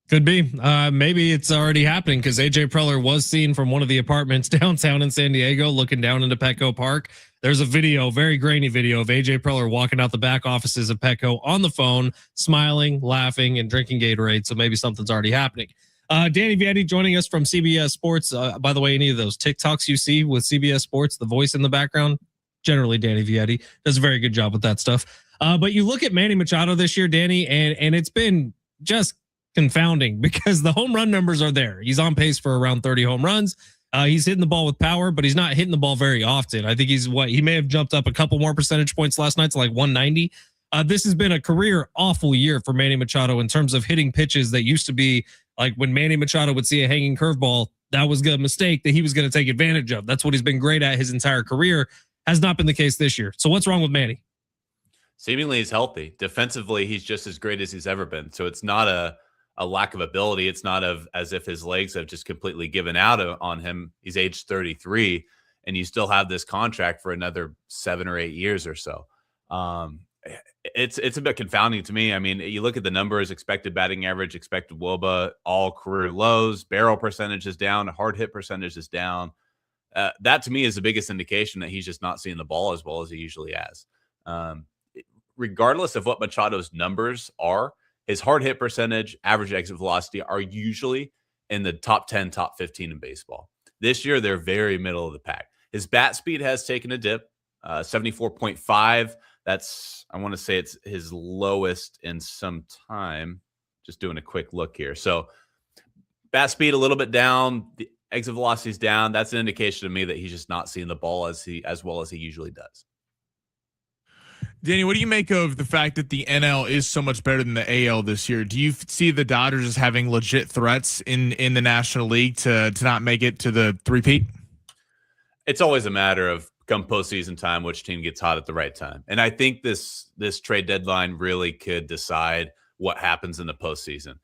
Could be. Maybe it's already happening because AJ Preller was seen from one of the apartments downtown in San Diego looking down into Petco Park. There's a video, very grainy video of AJ Preller walking out the back offices of Petco on the phone, smiling, laughing, and drinking Gatorade. So maybe something's already happening. Danny Vietti joining us from CBS Sports. By the way, any of those TikToks you see with CBS Sports, the voice in the background, generally Danny Vietti does a very good job with that stuff. But you look at Manny Machado this year, Danny, and it's been just confounding because the home run numbers are there. He's on pace for around 30 home runs. He's hitting the ball with power, but he's not hitting the ball very often. I think he may have jumped up a couple more percentage points last night to like 190. This has been a career awful year for Manny Machado in terms of hitting pitches that used to be like when Manny Machado would see a hanging curveball, that was a mistake that he was going to take advantage of. That's what he's been great at his entire career. Has not been the case this year. So what's wrong with Manny? Seemingly he's healthy. Defensively, he's just as great as he's ever been. So it's not a lack of ability. It's not as if his legs have just completely given out on him. He's age 33, and you still have this contract for another 7 or 8 years or so. It's a bit confounding to me. I mean, you look at the numbers: expected batting average, expected WOBA, all career lows. Barrel percentage is down. Hard hit percentage is down. That to me is the biggest indication that he's just not seeing the ball as well as he usually has. Regardless of what Machado's numbers are, his hard hit percentage, average exit velocity are usually in the top 10, top 15 in baseball. This year, they're very middle of the pack. His bat speed has taken a dip, 74.5. That's, I want to say it's his lowest in some time. Just doing a quick look here. So bat speed a little bit down. The exit velocity is down. That's an indication to me that he's just not seeing the ball as well as he usually does. Danny, what do you make of the fact that the NL is so much better than the AL this year? Do you see the Dodgers as having legit threats in the National League to not make it to the three-peat? It's always a matter of come postseason time, which team gets hot at the right time. And I think this trade deadline really could decide what happens in the postseason.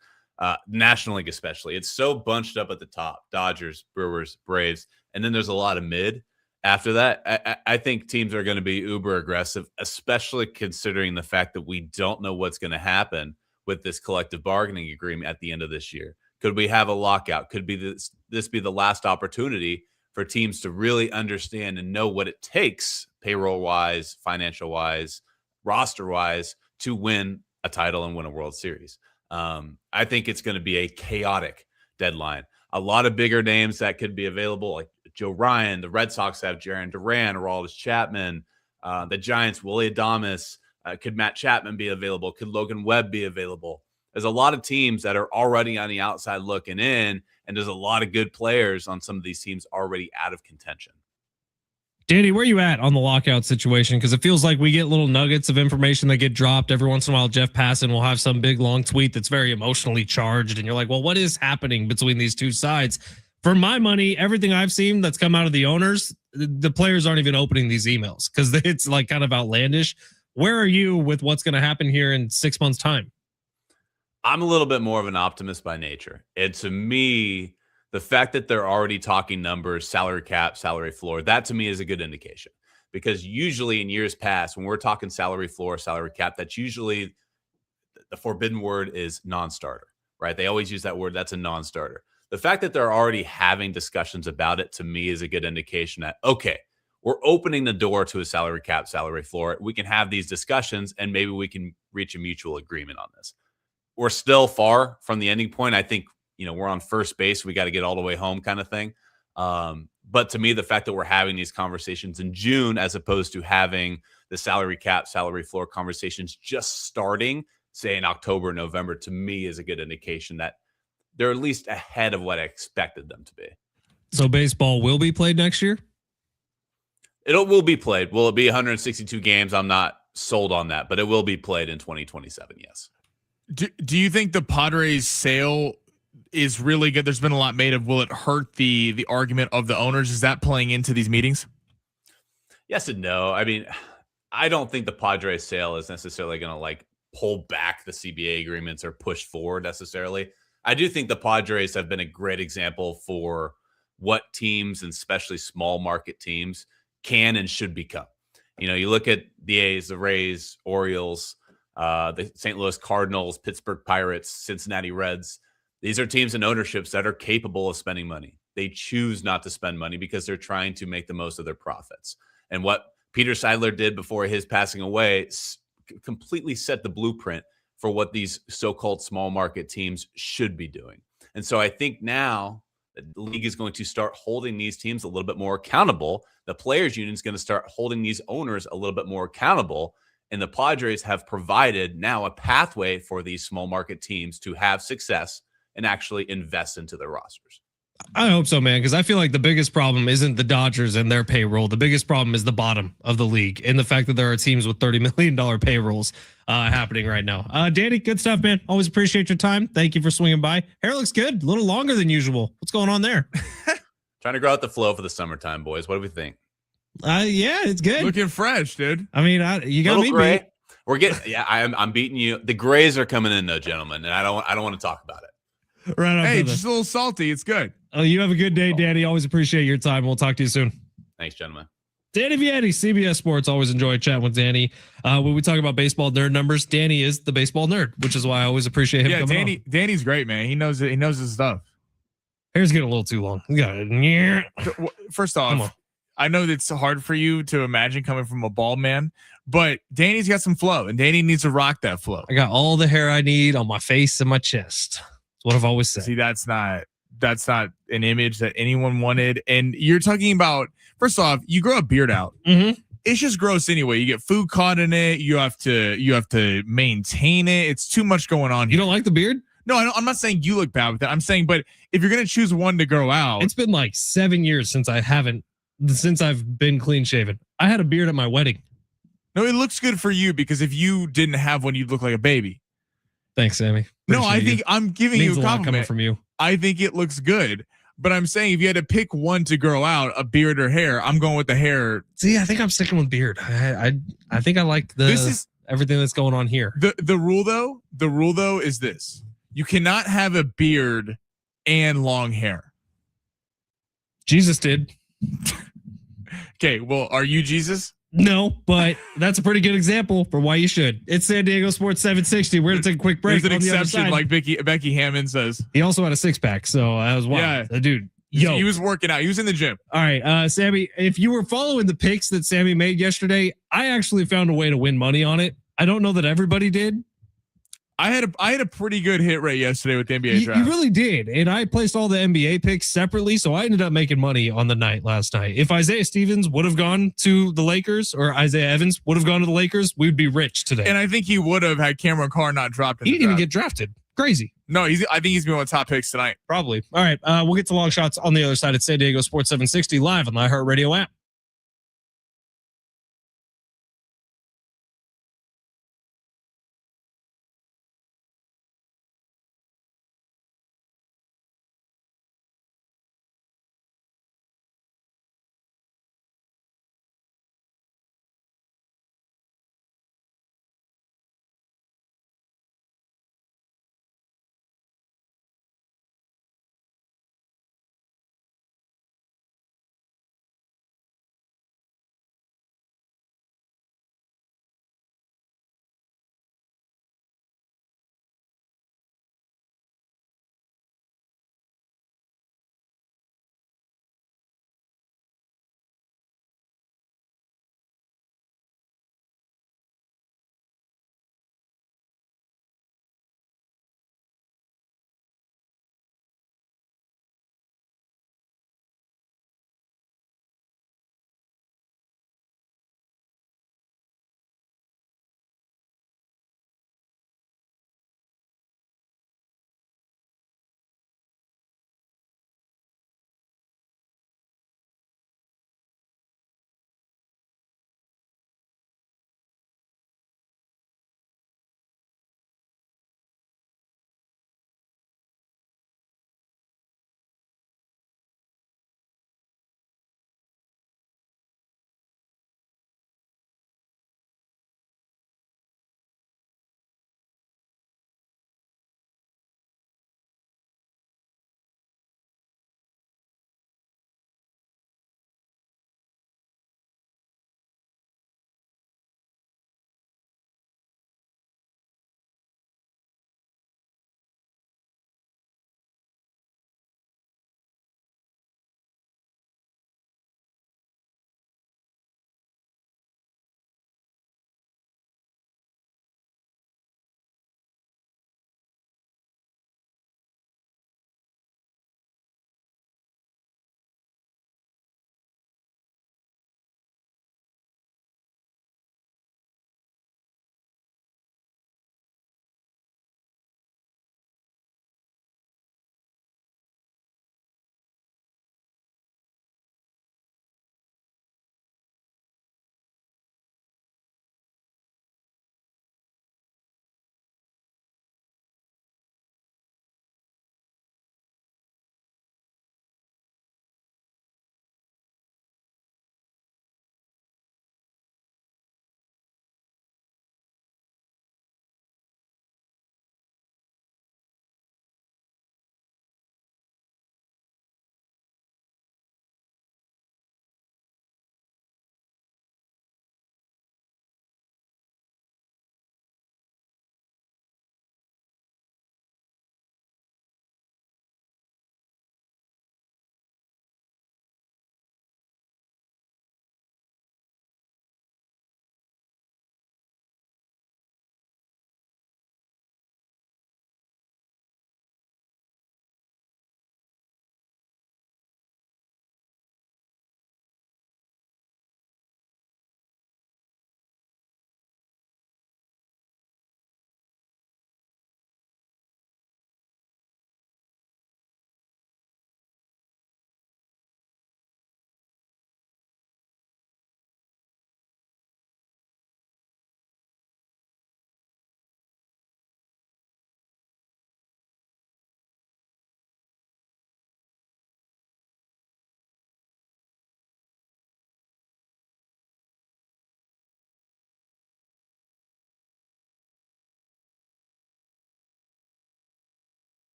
National League especially. It's so bunched up at the top. Dodgers, Brewers, Braves, and then there's a lot of mid. After that, I think teams are going to be uber aggressive, especially considering the fact that we don't know what's going to happen with this collective bargaining agreement at the end of this year. Could we have a lockout? Could this be the last opportunity for teams to really understand and know what it takes payroll-wise, financial-wise, roster-wise to win a title and win a World Series? I think it's going to be a chaotic deadline. A lot of bigger names that could be available, like Joe Ryan. The Red Sox have Jarren Duran, Aroldis Chapman. The Giants, Willie Adames. Could Matt Chapman be available? Could Logan Webb be available? There's a lot of teams that are already on the outside looking in, and there's a lot of good players on some of these teams already out of contention. Danny, where are you at on the lockout situation? Because it feels like we get little nuggets of information that get dropped every once in a while. Jeff Passan will have some big long tweet that's very emotionally charged, and you're like, well, what is happening between these two sides? For my money, everything I've seen that's come out of the owners, the players aren't even opening these emails because it's like kind of outlandish. Where are you with what's going to happen here in 6 months' time? I'm a little bit more of an optimist by nature. And to me, the fact that they're already talking numbers, salary cap, salary floor, that to me is a good indication. Because usually in years past, when we're talking salary floor, salary cap, that's usually the forbidden word is non-starter, right? They always use that word. That's a non-starter. The fact that they're already having discussions about it to me is a good indication that, okay, we're opening the door to a salary cap, salary floor. We can have these discussions and maybe we can reach a mutual agreement on this. We're still far from the ending point. I think, we're on first base. We got to get all the way home kind of thing. But to me, the fact that we're having these conversations in June, as opposed to having the salary cap, salary floor conversations just starting, say in October, November, to me is a good indication that they're at least ahead of what I expected them to be. So baseball will be played next year? It will be played. Will it be 162 games? I'm not sold on that, but it will be played in 2027, yes. Do you think the Padres sale is really good? There's been a lot made of, will it hurt the argument of the owners? Is that playing into these meetings? Yes and no. I mean, I don't think the Padres sale is necessarily going to pull back the CBA agreements or push forward necessarily. I do think the Padres have been a great example for what teams, and especially small market teams, can and should become. You look at the A's, the Rays, Orioles, the St. Louis Cardinals, Pittsburgh Pirates, Cincinnati Reds. These are teams and ownerships that are capable of spending money. They choose not to spend money because they're trying to make the most of their profits. And what Peter Seidler did before his passing away completely set the blueprint for what these so-called small market teams should be doing. And so I think now the league is going to start holding these teams a little bit more accountable. The players union is going to start holding these owners a little bit more accountable. And the Padres have provided now a pathway for these small market teams to have success and actually invest into their rosters. I hope so, man, because I feel like the biggest problem isn't the Dodgers and their payroll. The biggest problem is the bottom of the league and the fact that there are teams with $30 million payrolls happening right now. Danny, good stuff, man. Always appreciate your time. Thank you for swinging by. Hair looks good. A little longer than usual. What's going on there? Trying to grow out the flow for the summertime, boys. What do we think? Yeah, it's good. Looking fresh, dude. I mean, you got me beat. We're getting, yeah, I'm beating you. The grays are coming in though, gentlemen, and I don't want to talk about it. Right on. Hey, just a little salty. It's good. Oh, you have a good day, Danny. Always appreciate your time. We'll talk to you soon. Thanks, gentlemen. Danny Vietti, CBS Sports. Always enjoy chatting with Danny. When we talk about baseball nerd numbers, Danny is the baseball nerd, which is why I always appreciate him. Yeah, Danny's great, man. He knows it. He knows his stuff. Hair's getting a little too long. You got it. First off, I know that it's hard for you to imagine coming from a bald man, but Danny's got some flow, and Danny needs to rock that flow. I got all the hair I need on my face and my chest. That's what I've always said. See, that's not an image that anyone wanted. And you're talking about, first off, you grow a beard out. Mm-hmm. It's just gross anyway. You get food caught in it. You have to maintain it. It's too much going on. You don't like the beard? No, I'm not saying you look bad with that. I'm saying, but if you're gonna choose one to grow out, it's been like 7 years since I've been clean shaven. I had a beard at my wedding. No, it looks good for you because if you didn't have one, you'd look like a baby. Thanks, Sammy. No, I think I'm giving you a compliment coming from you. I think it looks good, but I'm saying if you had to pick one to grow out, a beard or hair, I'm going with the hair. See, I think I'm sticking with beard. I think I like everything that's going on here. The rule though is this: you cannot have a beard and long hair. Jesus did. Okay, well, are you Jesus? No, but that's a pretty good example for why you should. It's San Diego Sports 760. We're going to take a quick break. There's an exception, like Becky Hammond says. He also had a six-pack, so that was wild. Yeah. The dude, he was working out. He was in the gym. All right, Sammy, if you were following the picks that Sammy made yesterday, I actually found a way to win money on it. I don't know that everybody did. I had a pretty good hit rate yesterday with the NBA draft. You really did. And I placed all the NBA picks separately, so I ended up making money on the night last night. If Isaiah Stevens would have gone to the Lakers or Isaiah Evans would have gone to the Lakers, we'd be rich today. And I think he would have had Cameron Carr not dropped. He didn't even get drafted. Crazy. No, I think he's been one of the top picks tonight. Probably. All right. We'll get to long shots on the other side at San Diego Sports 760 live on the iHeartRadio app.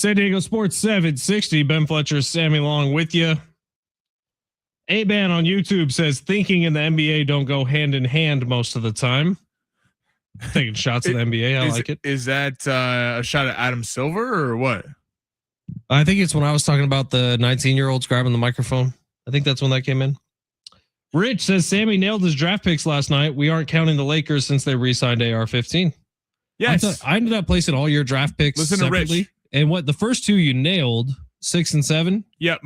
San Diego Sports 760. Ben Fletcher, Sammy Long with you. A-Ban on YouTube says thinking and the NBA don't go hand in hand most of the time. Taking shots at the NBA. I like it. Is that a shot at Adam Silver or what? I think it's when I was talking about the 19-year-olds grabbing the microphone. I think that's when that came in. Rich says Sammy nailed his draft picks last night. We aren't counting the Lakers since they re-signed AR-15. Yes. I ended up placing all your draft picks separately. To Rich. And what the first two you nailed, 6 and 7? Yep.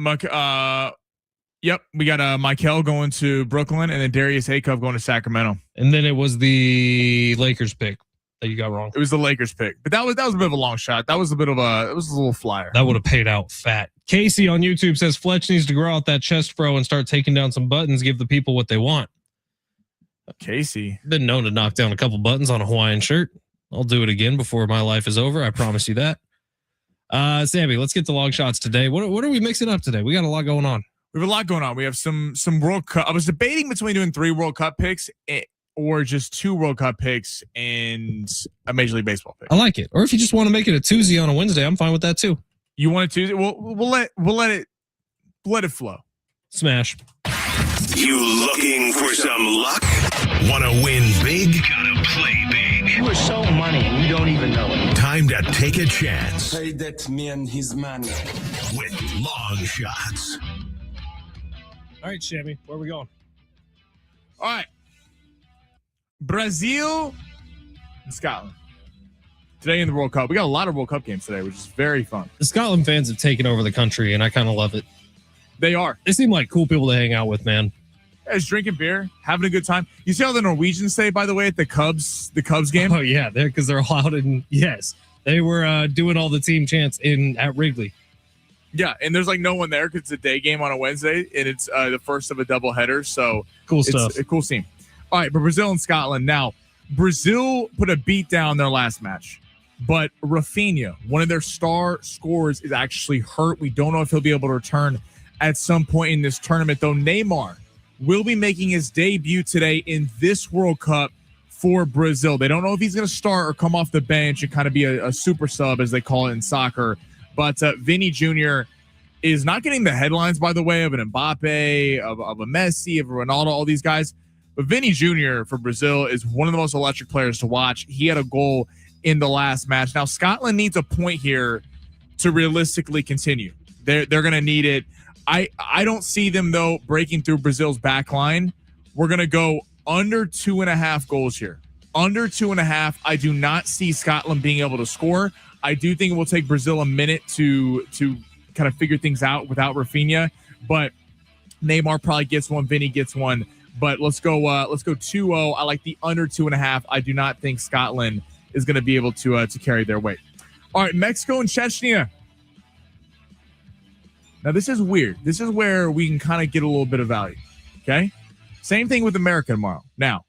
Yep. We got Michael going to Brooklyn and then Darius Akov going to Sacramento. And then it was the Lakers pick that you got wrong. It was the Lakers pick, but that was a bit of a long shot. It was a little flyer. That would have paid out fat. Casey on YouTube says Fletch needs to grow out that chest fro and start taking down some buttons, give the people what they want. Casey. Been known to knock down a couple buttons on a Hawaiian shirt. I'll do it again before my life is over. I promise you that. Sammy, let's get to long shots today. What are we mixing up today? We got a lot going on. We have a lot going on. We have some World Cup. I was debating between doing 3 World Cup picks or just 2 World Cup picks and a Major League Baseball pick. I like it. Or if you just want to make it a Tuesday on a Wednesday, I'm fine with that too. You want a Tuesday? We'll let it flow. Smash. You looking for some luck? Want to win big? Gotta play big. You are so money and you don't even know it. Time to take a chance Pay that man his money. with long shots. All right, Shammy, where are we going? All right. Brazil and Scotland. Today in the World Cup. We got a lot of World Cup games today, which is very fun. The Scotland fans have taken over the country, and I kind of love it. They are. They seem like cool people to hang out with, man. Just drinking beer, having a good time. You see how the Norwegians say, by the way, at the Cubs game? Oh, yeah, because they're allowed in. Yes, they were doing all the team chants at Wrigley. Yeah, and there's like no one there because it's a day game on a Wednesday, and it's the first of a doubleheader. So cool stuff. It's a cool scene. All right, but Brazil and Scotland. Now, Brazil put a beat down their last match, but Rafinha, one of their star scorers, is actually hurt. We don't know if he'll be able to return at some point in this tournament, though. Neymar will be making his debut today in this World Cup for Brazil. They don't know if he's going to start or come off the bench and kind of be a super sub, as they call it in soccer. But Vinny Jr. is not getting the headlines, by the way, of an Mbappe, of a Messi, of a Ronaldo, all these guys. But Vinny Jr. for Brazil is one of the most electric players to watch. He had a goal in the last match. Now, Scotland needs a point here to realistically continue. They're going to need it. I don't see them, though, breaking through Brazil's back line. We're going to go under 2.5 goals here. Under 2.5. I do not see Scotland being able to score. I do think it will take Brazil a minute to kind of figure things out without Rafinha, but Neymar probably gets one. Vinny gets one, but let's go 2-0. I like the under 2.5. I do not think Scotland is going to be able to carry their weight. All right, Mexico and Chechnya. Now this is weird. This is where we can kind of get a little bit of value. Okay, same thing with America tomorrow. Now,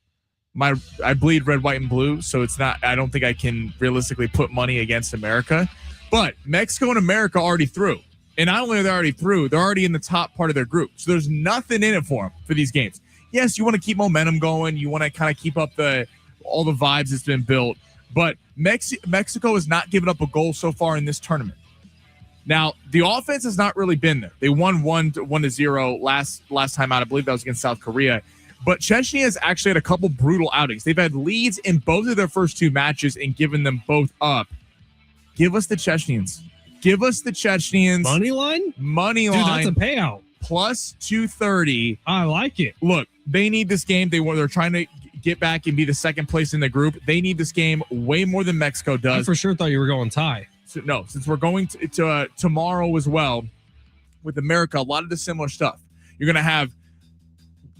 I bleed red, white, and blue, so it's not. I don't think I can realistically put money against America. But Mexico and America already through, and not only are they already through, they're already in the top part of their group. So there's nothing in it for them for these games. Yes, you want to keep momentum going. You want to kind of keep up all the vibes that's been built. But Mexico has not given up a goal so far in this tournament. Now, the offense has not really been there. They won 1-0 last time out. I believe that was against South Korea. But Chechnya has actually had a couple brutal outings. They've had leads in both of their first 2 matches and given them both up. Give us the Chechnyans. Give us the Chechnyans. Money line? Money Dude, line. that's a payout. Plus 230. I like it. Look, they need this game. They're trying to get back and be the second place in the group. They need this game way more than Mexico does. I for sure thought you were going tie. So, no, since we're going to tomorrow as well with America, a lot of the similar stuff. You're going to have,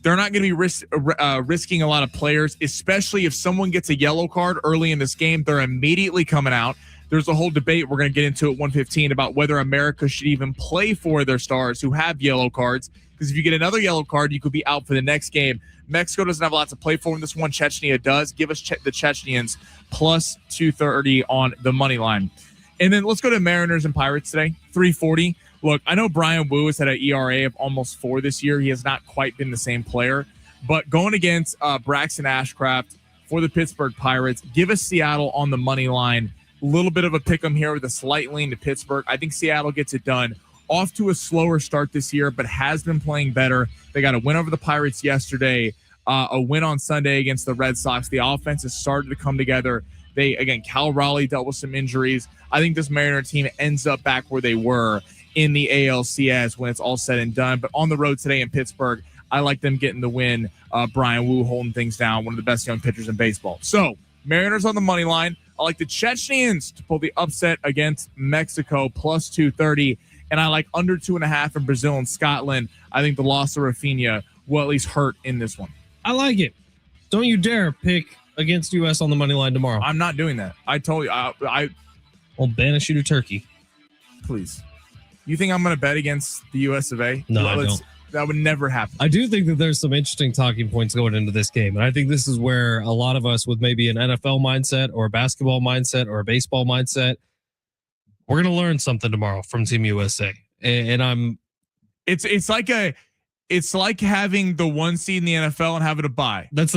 they're not going to be risking a lot of players, especially if someone gets a yellow card early in this game. They're immediately coming out. There's a whole debate we're going to get into at 1:15 about whether America should even play for their stars who have yellow cards. Because if you get another yellow card, you could be out for the next game. Mexico doesn't have a lot to play for in this one. Chechnya does. Give us the Chechnyans plus 230 on the money line. And then let's go to Mariners and Pirates today. 340. Look, I know Brian Wu has had an ERA of almost 4 this year. He has not quite been the same player. But going against Braxton Ashcraft for the Pittsburgh Pirates, give us Seattle on the money line. A little bit of a pick 'em here with a slight lean to Pittsburgh. I think Seattle gets it done. Off to a slower start this year, but has been playing better. They got a win over the Pirates yesterday, a win on Sunday against the Red Sox. The offense has started to come together. Cal Raleigh dealt with some injuries. I think this Mariner team ends up back where they were in the ALCS when it's all said and done. But on the road today in Pittsburgh, I like them getting the win. Brian Wu holding things down, one of the best young pitchers in baseball. So, Mariners on the money line. I like the Chechnyans to pull the upset against Mexico, plus 230. And I like under 2.5 in Brazil and Scotland. I think the loss of Rafinha will at least hurt in this one. I like it. Don't you dare pick against U.S. on the money line tomorrow. I'm not doing that. I told you. I'll banish you to Turkey. Please. You think I'm going to bet against the U.S. of A? No, I don't. That would never happen. I do think that there's some interesting talking points going into this game. And I think this is where a lot of us with maybe an NFL mindset or a basketball mindset or a baseball mindset, we're going to learn something tomorrow from Team USA. And it's like having the 1 seed in the NFL and having a bye. That's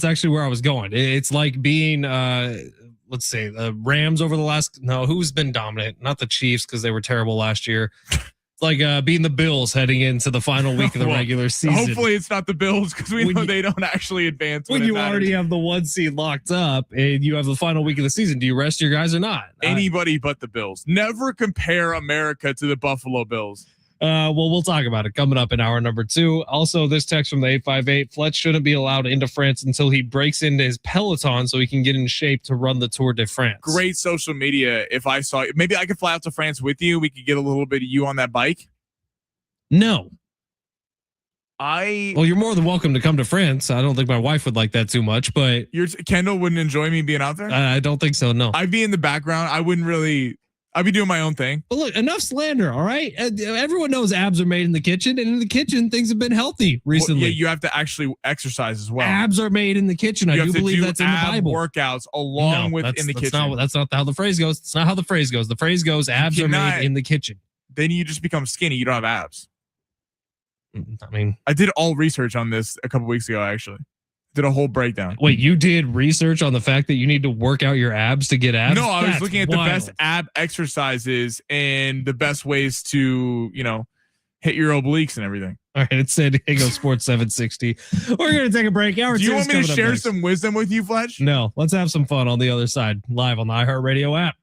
actually where I was going. It's like being, let's say the Rams over who's been dominant? Not the Chiefs, because they were terrible last year. It's like being the Bills heading into the final week of the regular season. Hopefully it's not the Bills, because we know they don't actually advance. When you already have the 1 seed locked up and you have the final week of the season, do you rest your guys or not? Anybody but the Bills. Never compare America to the Buffalo Bills. Well, we'll talk about it coming up in hour number 2. Also, this text from the 858, Fletch shouldn't be allowed into France until he breaks into his Peloton so he can get in shape to run the Tour de France. Great social media. If I saw you, maybe I could fly out to France with you. We could get a little bit of you on that bike. No. Well, you're more than welcome to come to France. I don't think my wife would like that too much, but Kendall wouldn't enjoy me being out there. I don't think so. No, I'd be in the background. I'd be doing my own thing. But look, enough slander. All right. Everyone knows abs are made in the kitchen, and in the kitchen, things have been healthy recently. Well, yeah, you have to actually exercise as well. Abs are made in the kitchen. I do believe that's in the Bible. Workouts along with in the kitchen. That's not how the phrase goes. It's not how the phrase goes. The phrase goes, abs are made in the kitchen. Then you just become skinny. You don't have abs. I mean, I did all research on this a couple weeks ago, actually. Did a whole breakdown. Wait, you did research on the fact that you need to work out your abs to get abs? No, I was looking at the best ab exercises and the best ways to, hit your obliques and everything. All right, it's San Diego Sports 760. We're going to take a break. Do you want me to share some wisdom with you, Fletch? No, let's have some fun on the other side. Live on the iHeartRadio app.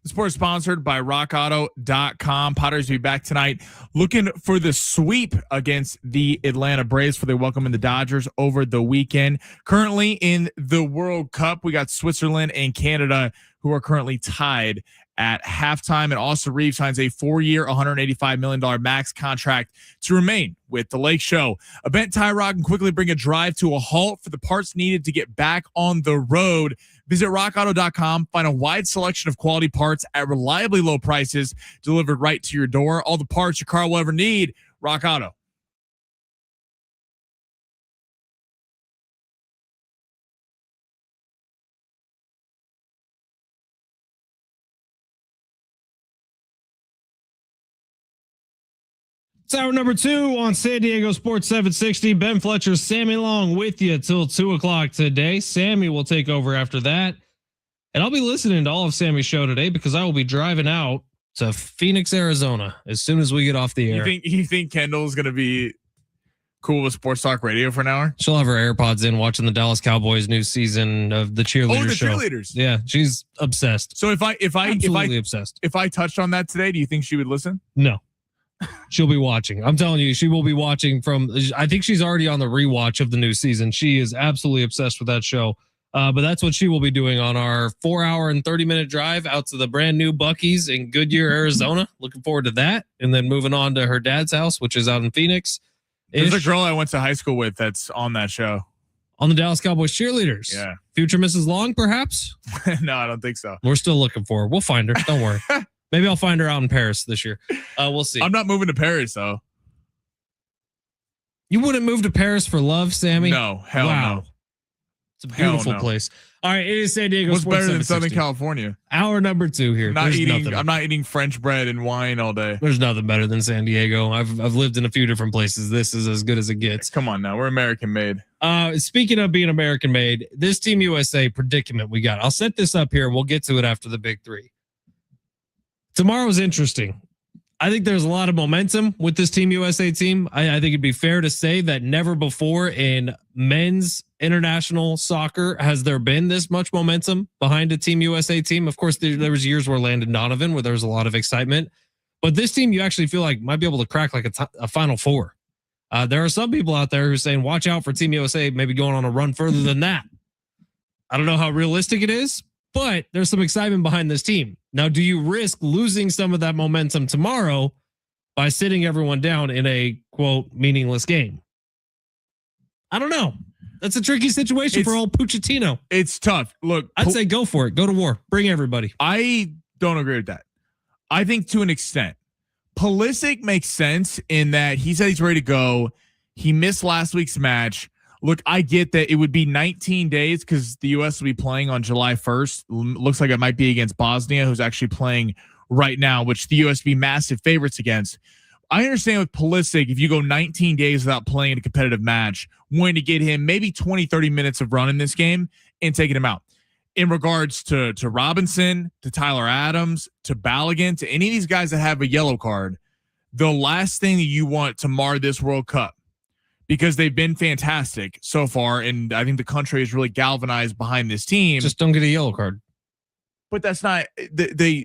Sports sponsored by rockauto.com. Padres will be back tonight looking for the sweep against the Atlanta Braves for they welcome in the Dodgers over the weekend. Currently in the World Cup, we got Switzerland and Canada who are currently tied at halftime. And Austin Reeves signs a 4-year, $185 million max contract to remain with the Lake Show. Event Tyrod can quickly bring a drive to a halt for the parts needed to get back on the road. Visit rockauto.com, find a wide selection of quality parts at reliably low prices delivered right to your door. All the parts your car will ever need. Rock Auto. It's hour number 2 on San Diego Sports 760. Ben Fletcher, Sammy Long with you till 2 o'clock today. Sammy will take over after that. And I'll be listening to all of Sammy's show today because I will be driving out to Phoenix, Arizona as soon as we get off the air. You think Kendall's going to be cool with Sports Talk Radio for an hour? She'll have her AirPods in watching the Dallas Cowboys new season of the cheerleader show. Cheerleaders. Yeah, she's obsessed. So if I obsessed. If I touched on that today, do you think she would listen? No. She'll be watching. I'm telling you, she will be watching I think she's already on the rewatch of the new season. She is absolutely obsessed with that show. But that's what she will be doing on our 4-hour and 30-minute drive out to the brand new Buc-ee's in Goodyear, Arizona. Looking forward to that. And then moving on to her dad's house, which is out in Phoenix. There's a girl I went to high school with that's on that show. On the Dallas Cowboys cheerleaders. Yeah. Future Mrs. Long, perhaps? No, I don't think so. We're still looking for her. We'll find her. Don't worry. Maybe I'll find her out in Paris this year. We'll see. I'm not moving to Paris, though. You wouldn't move to Paris for love, Sammy? No. Hell no. It's a beautiful place. All right, it is San Diego. What's Sports better than 760. Southern California? Hour number 2 here. I'm not eating French bread and wine all day. There's nothing better than San Diego. I've lived in a few different places. This is as good as it gets. Come on now, we're American made. Speaking of being American made, this Team USA predicament we got. I'll set this up here and we'll get to it after the big 3. Tomorrow's interesting. I think there's a lot of momentum with this Team USA team. I think it'd be fair to say that never before in men's international soccer has there been this much momentum behind a Team USA team. Of course, there was years where Landon Donovan, where there was a lot of excitement, but this team you actually feel like might be able to crack like a Final Four. There are some people out there who are saying, watch out for Team USA, maybe going on a run further than that. I don't know how realistic it is, but there's some excitement behind this team. Now, do you risk losing some of that momentum tomorrow by sitting everyone down in a, quote, meaningless game? I don't know. That's a tricky situation for old Pochettino. It's tough. Look, I'd say go for it. Go to war. Bring everybody. I don't agree with that. I think to an extent. Pulisic makes sense in that he said he's ready to go. He missed last week's match. Look, I get that it would be 19 days because the U.S. will be playing on July 1st. Looks like it might be against Bosnia, who's actually playing right now, which the U.S. would be massive favorites against. I understand with Pulisic, if you go 19 days without playing a competitive match, wanting to get him maybe 20, 30 minutes of run in this game and taking him out. In regards to Robinson, to Tyler Adams, to Balogun, to any of these guys that have a yellow card, the last thing that you want to mar this World Cup, because they've been fantastic so far, and I think the country is really galvanized behind this team. Just don't get a yellow card. But that's not they're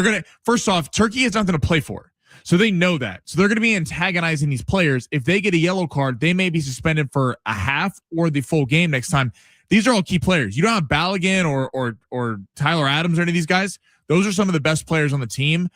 gonna. First off, Turkey has nothing to play for, so they know that. So they're gonna be antagonizing these players. If they get a yellow card, they may be suspended for a half or the full game next time. These are all key players. You don't have Balogun or Tyler Adams or any of these guys. Those are some of the best players on the team.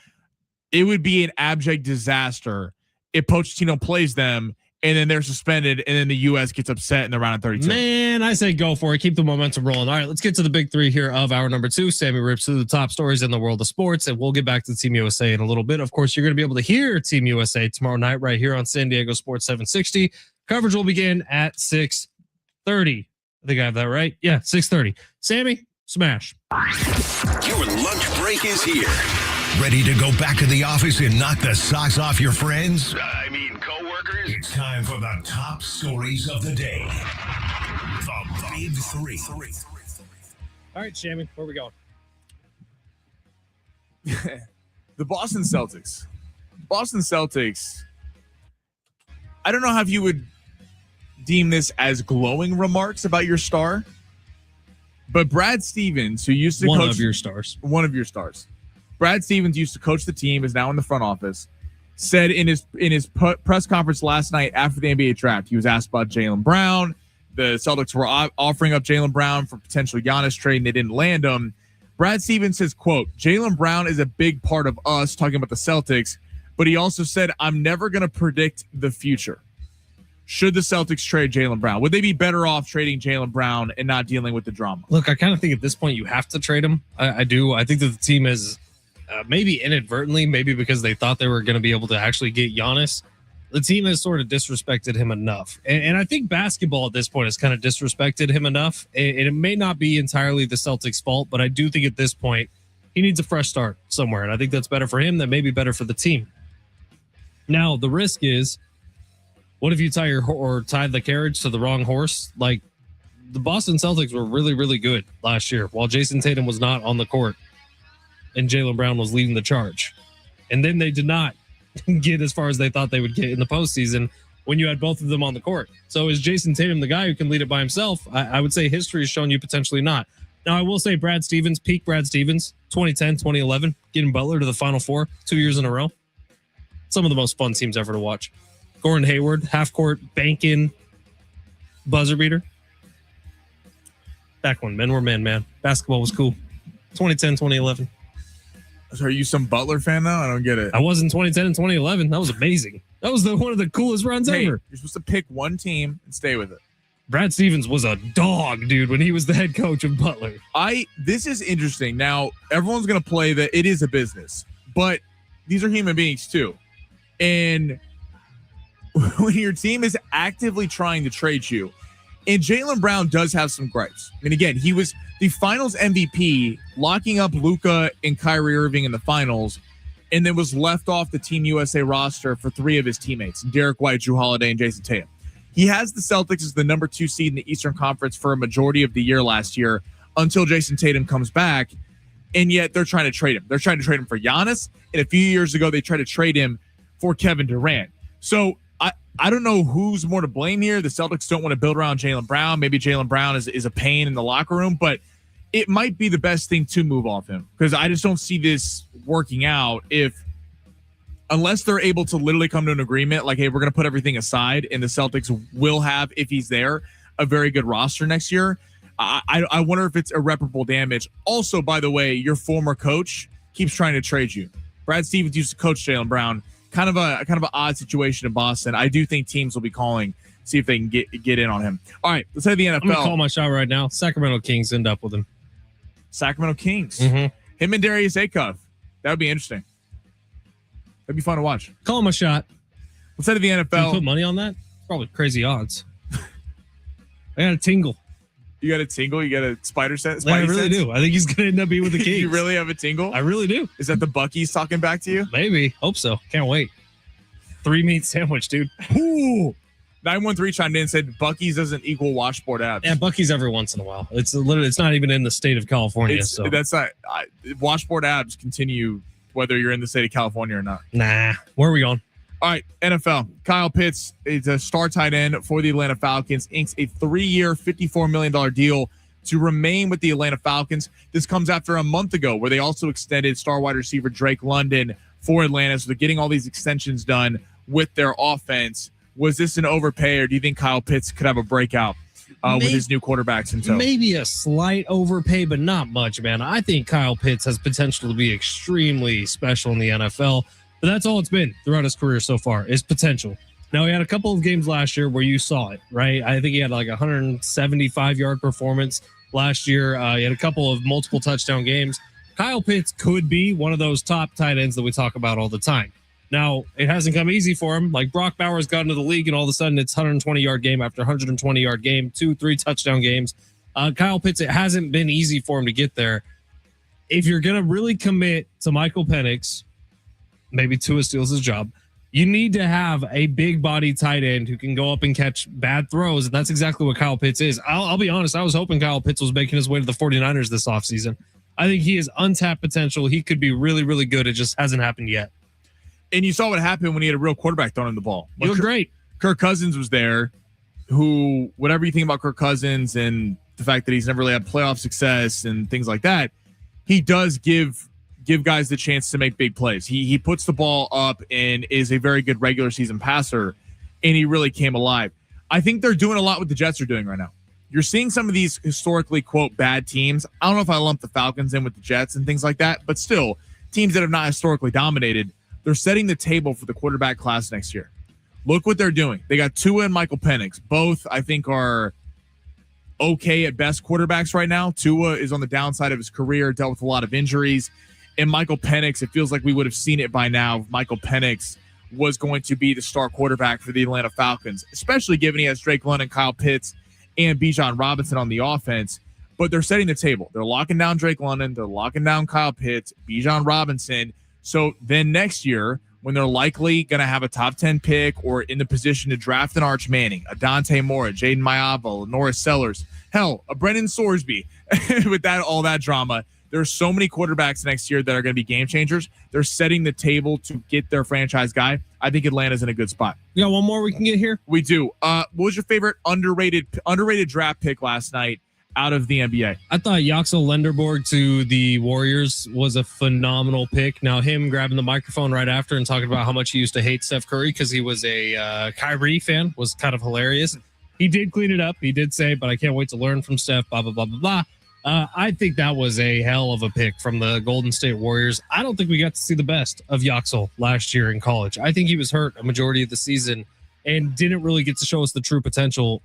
It would be an abject disaster if Pochettino plays them and then they're suspended, and then the U.S. gets upset in the round of 32. Man, I say go for it. Keep the momentum rolling. All right, let's get to the big 3 here of hour number 2. Sammy rips through the top stories in the world of sports, and we'll get back to Team USA in a little bit. Of course, you're going to be able to hear Team USA tomorrow night right here on San Diego Sports 760. Coverage will begin at 6:30. I think I have that right. Yeah, 6:30. Sammy, smash. Your lunch break is here. Ready to go back to the office and knock the socks off your friends? Coworkers? It's time for the top stories of the day. The Big 3. All right, Sammy, where are we going? The Boston Celtics. I don't know how you would deem this as glowing remarks about your star, but Brad Stevens, who used to coach one of your stars, Brad Stevens used to coach the team, is now in the front office, said in his press conference last night after the NBA draft, he was asked about Jaylen Brown. The Celtics were offering up Jaylen Brown for potential Giannis trade, and they didn't land him. Brad Stevens says, quote, Jaylen Brown is a big part of us, talking about the Celtics, but he also said, I'm never going to predict the future. Should the Celtics trade Jaylen Brown? Would they be better off trading Jaylen Brown and not dealing with the drama? Look, I kind of think at this point you have to trade him. I do. I think that the team is maybe inadvertently, maybe because they thought they were going to be able to actually get Giannis. The team has sort of disrespected him enough. And I think basketball at this point has kind of disrespected him enough. And it may not be entirely the Celtics' fault, but I do think at this point he needs a fresh start somewhere. And I think that's better for him. That may be better for the team. Now, the risk is, what if you tie the carriage to the wrong horse? Like, the Boston Celtics were really, really good last year while Jason Tatum was not on the court and Jaylen Brown was leading the charge. And then they did not get as far as they thought they would get in the postseason when you had both of them on the court. So is Jason Tatum the guy who can lead it by himself? I would say history has shown you potentially not. Now, I will say peak Brad Stevens, 2010, 2011, getting Butler to the Final Four 2 years in a row. Some of the most fun teams ever to watch. Gordon Hayward, half court, banking, buzzer beater. Back when men were men, man. Basketball was cool. 2010, 2011. So are you some Butler fan now? I don't get it. I was in 2010 and 2011. That was amazing. That was one of the coolest runs ever. You're supposed to pick one team and stay with it. Brad Stevens was a dog, dude, when he was the head coach of Butler. This is interesting. Now, everyone's going to play that it is a business, but these are human beings too. And when your team is actively trying to trade you, and Jaylen Brown does have some gripes. I mean, again, he was the finals MVP, locking up Luka and Kyrie Irving in the finals, and then was left off the Team USA roster for three of his teammates, Derek White, Jrue Holiday, and Jason Tatum. He has the Celtics as the number 2 seed in the Eastern Conference for a majority of the year last year until Jason Tatum comes back, and yet they're trying to trade him. They're trying to trade him for Giannis, and a few years ago they tried to trade him for Kevin Durant. So I don't know who's more to blame here. The Celtics don't want to build around Jaylen Brown. Maybe Jaylen Brown is a pain in the locker room, but it might be the best thing to move off him because I just don't see this working out unless they're able to literally come to an agreement like, hey, we're going to put everything aside and the Celtics will have, if he's there, a very good roster next year. I wonder if it's irreparable damage. Also, by the way, your former coach keeps trying to trade you. Brad Stevens used to coach Jaylen Brown. Kind of an odd situation in Boston. I do think teams will be calling, see if they can get in on him. All right, let's head to the NFL. I'm going to call my shot right now. Sacramento Kings end up with him. Sacramento Kings. Mm-hmm. Him and Darius Akov. That would be interesting. That'd be fun to watch. Call my shot. Let's head to the NFL. Can you put money on that? Probably crazy odds. I got a tingle. You got a tingle? You got a spider sense? I really do. I think he's going to end up being with the Kings. You really have a tingle? I really do. Is that the Buc-ee's talking back to you? Maybe. Hope so. Can't wait. 3-meat sandwich, dude. Ooh. 913 chimed in and said Buc-ee's doesn't equal washboard abs. Yeah, Buc-ee's every once in a while. It's literally, it's not even in the state of California. That's not washboard abs continue whether you're in the state of California or not. Nah. Where are we going? All right, NFL. Kyle Pitts is a star tight end for the Atlanta Falcons, inks a 3-year, $54 million deal to remain with the Atlanta Falcons. This comes after a month ago where they also extended star wide receiver Drake London for Atlanta. So they're getting all these extensions done with their offense. Was this an overpay, or do you think Kyle Pitts could have a breakout with his new quarterbacks in tow? Maybe a slight overpay, but not much, man. I think Kyle Pitts has potential to be extremely special in the NFL. But that's all it's been throughout his career so far is potential. Now, he had a couple of games last year where you saw it, right? I think he had like a 175-yard performance last year. He had a couple of multiple touchdown games. Kyle Pitts could be one of those top tight ends that we talk about all the time. Now, it hasn't come easy for him. Like Brock Bowers got into the league, and all of a sudden it's 120-yard game after 120-yard game, 2-3 touchdown games. Kyle Pitts, it hasn't been easy for him to get there. If you're going to really commit to Michael Penix, maybe Tua steals his job, you need to have a big body tight end who can go up and catch bad throws. And that's exactly what Kyle Pitts is. I'll be honest. I was hoping Kyle Pitts was making his way to the 49ers this offseason. I think he has untapped potential. He could be really, really good. It just hasn't happened yet. And you saw what happened when he had a real quarterback throwing him the ball. He looked great. Kirk Cousins was there, who, whatever you think about Kirk Cousins and the fact that he's never really had playoff success and things like that, he does give give guys the chance to make big plays. He puts the ball up and is a very good regular season passer, and he really came alive. I think they're doing a lot what the Jets are doing right now. You're seeing some of these historically, quote, bad teams. I don't know if I lump the Falcons in with the Jets and things like that, but still, teams that have not historically dominated, they're setting the table for the quarterback class next year. Look what they're doing. They got Tua and Michael Penix. Both, I think, are okay at best quarterbacks right now. Tua is on the downside of his career, dealt with a lot of injuries. And Michael Penix, it feels like we would have seen it by now. Michael Penix was going to be the star quarterback for the Atlanta Falcons, especially given he has Drake London, Kyle Pitts, and Bijan Robinson on the offense. But they're setting the table. They're locking down Drake London. They're locking down Kyle Pitts, Bijan Robinson. So then next year, when they're likely going to have a top 10 pick or in the position to draft an Arch Manning, a Dante Moore, a Jaden Mayava, a Norris Sellers, hell, a Brennan Sorsby, with that all that drama, there's so many quarterbacks next year that are going to be game changers. They're setting the table to get their franchise guy. I think Atlanta's in a good spot. You got one more we can get here? We do. What was your favorite underrated draft pick last night out of the NBA? I thought Yaxel Lenderborg to the Warriors was a phenomenal pick. Now, him grabbing the microphone right after and talking about how much he used to hate Steph Curry because he was a Kyrie fan was kind of hilarious. He did clean it up. He did say, but I can't wait to learn from Steph, blah, blah, blah, blah, blah. I think that was a hell of a pick from the Golden State Warriors. I don't think we got to see the best of Yaxel last year in college. I think he was hurt a majority of the season and didn't really get to show us the true potential.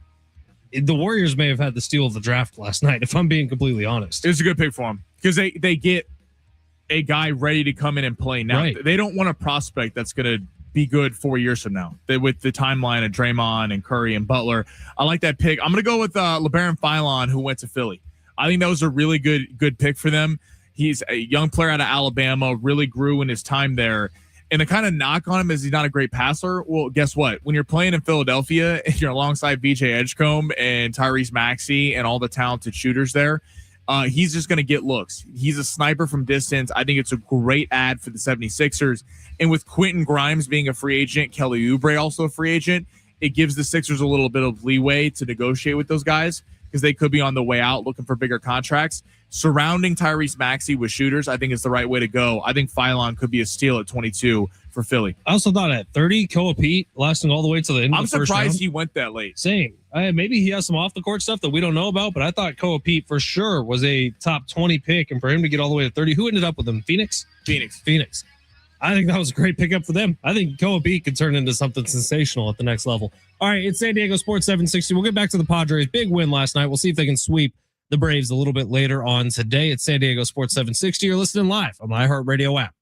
The Warriors may have had the steal of the draft last night, if I'm being completely honest. It was a good pick for him because they get a guy ready to come in and play now. Right. They don't want a prospect that's going to be good 4 years from now. With the timeline of Draymond and Curry and Butler, I like that pick. I'm going to go with LeBaron Philon, who went to Philly. I think that was a really good pick for them. He's a young player out of Alabama, really grew in his time there. And the kind of knock on him is he's not a great passer. Well, guess what? When you're playing in Philadelphia and you're alongside BJ Edgecombe and Tyrese Maxey and all the talented shooters there, he's just going to get looks. He's a sniper from distance. I think it's a great ad for the 76ers. And with Quentin Grimes being a free agent, Kelly Oubre also a free agent, it gives the Sixers a little bit of leeway to negotiate with those guys because they could be on the way out looking for bigger contracts. Surrounding Tyrese Maxey with shooters, I think is the right way to go. I think Philon could be a steal at 22 for Philly. I also thought at 30, Koa Pete lasting all the way to the end of the first round. I'm surprised he went that late. Same. Maybe he has some off the court stuff that we don't know about, but I thought Koa Pete for sure was a top 20 pick, and for him to get all the way to 30, who ended up with him? Phoenix. I think that was a great pickup for them. I think Koa Pete could turn into something sensational at the next level. All right, it's San Diego Sports 760. We'll get back to the Padres. Big win last night. We'll see if they can sweep the Braves a little bit later on today. It's San Diego Sports 760. You're listening live on the iHeartRadio app.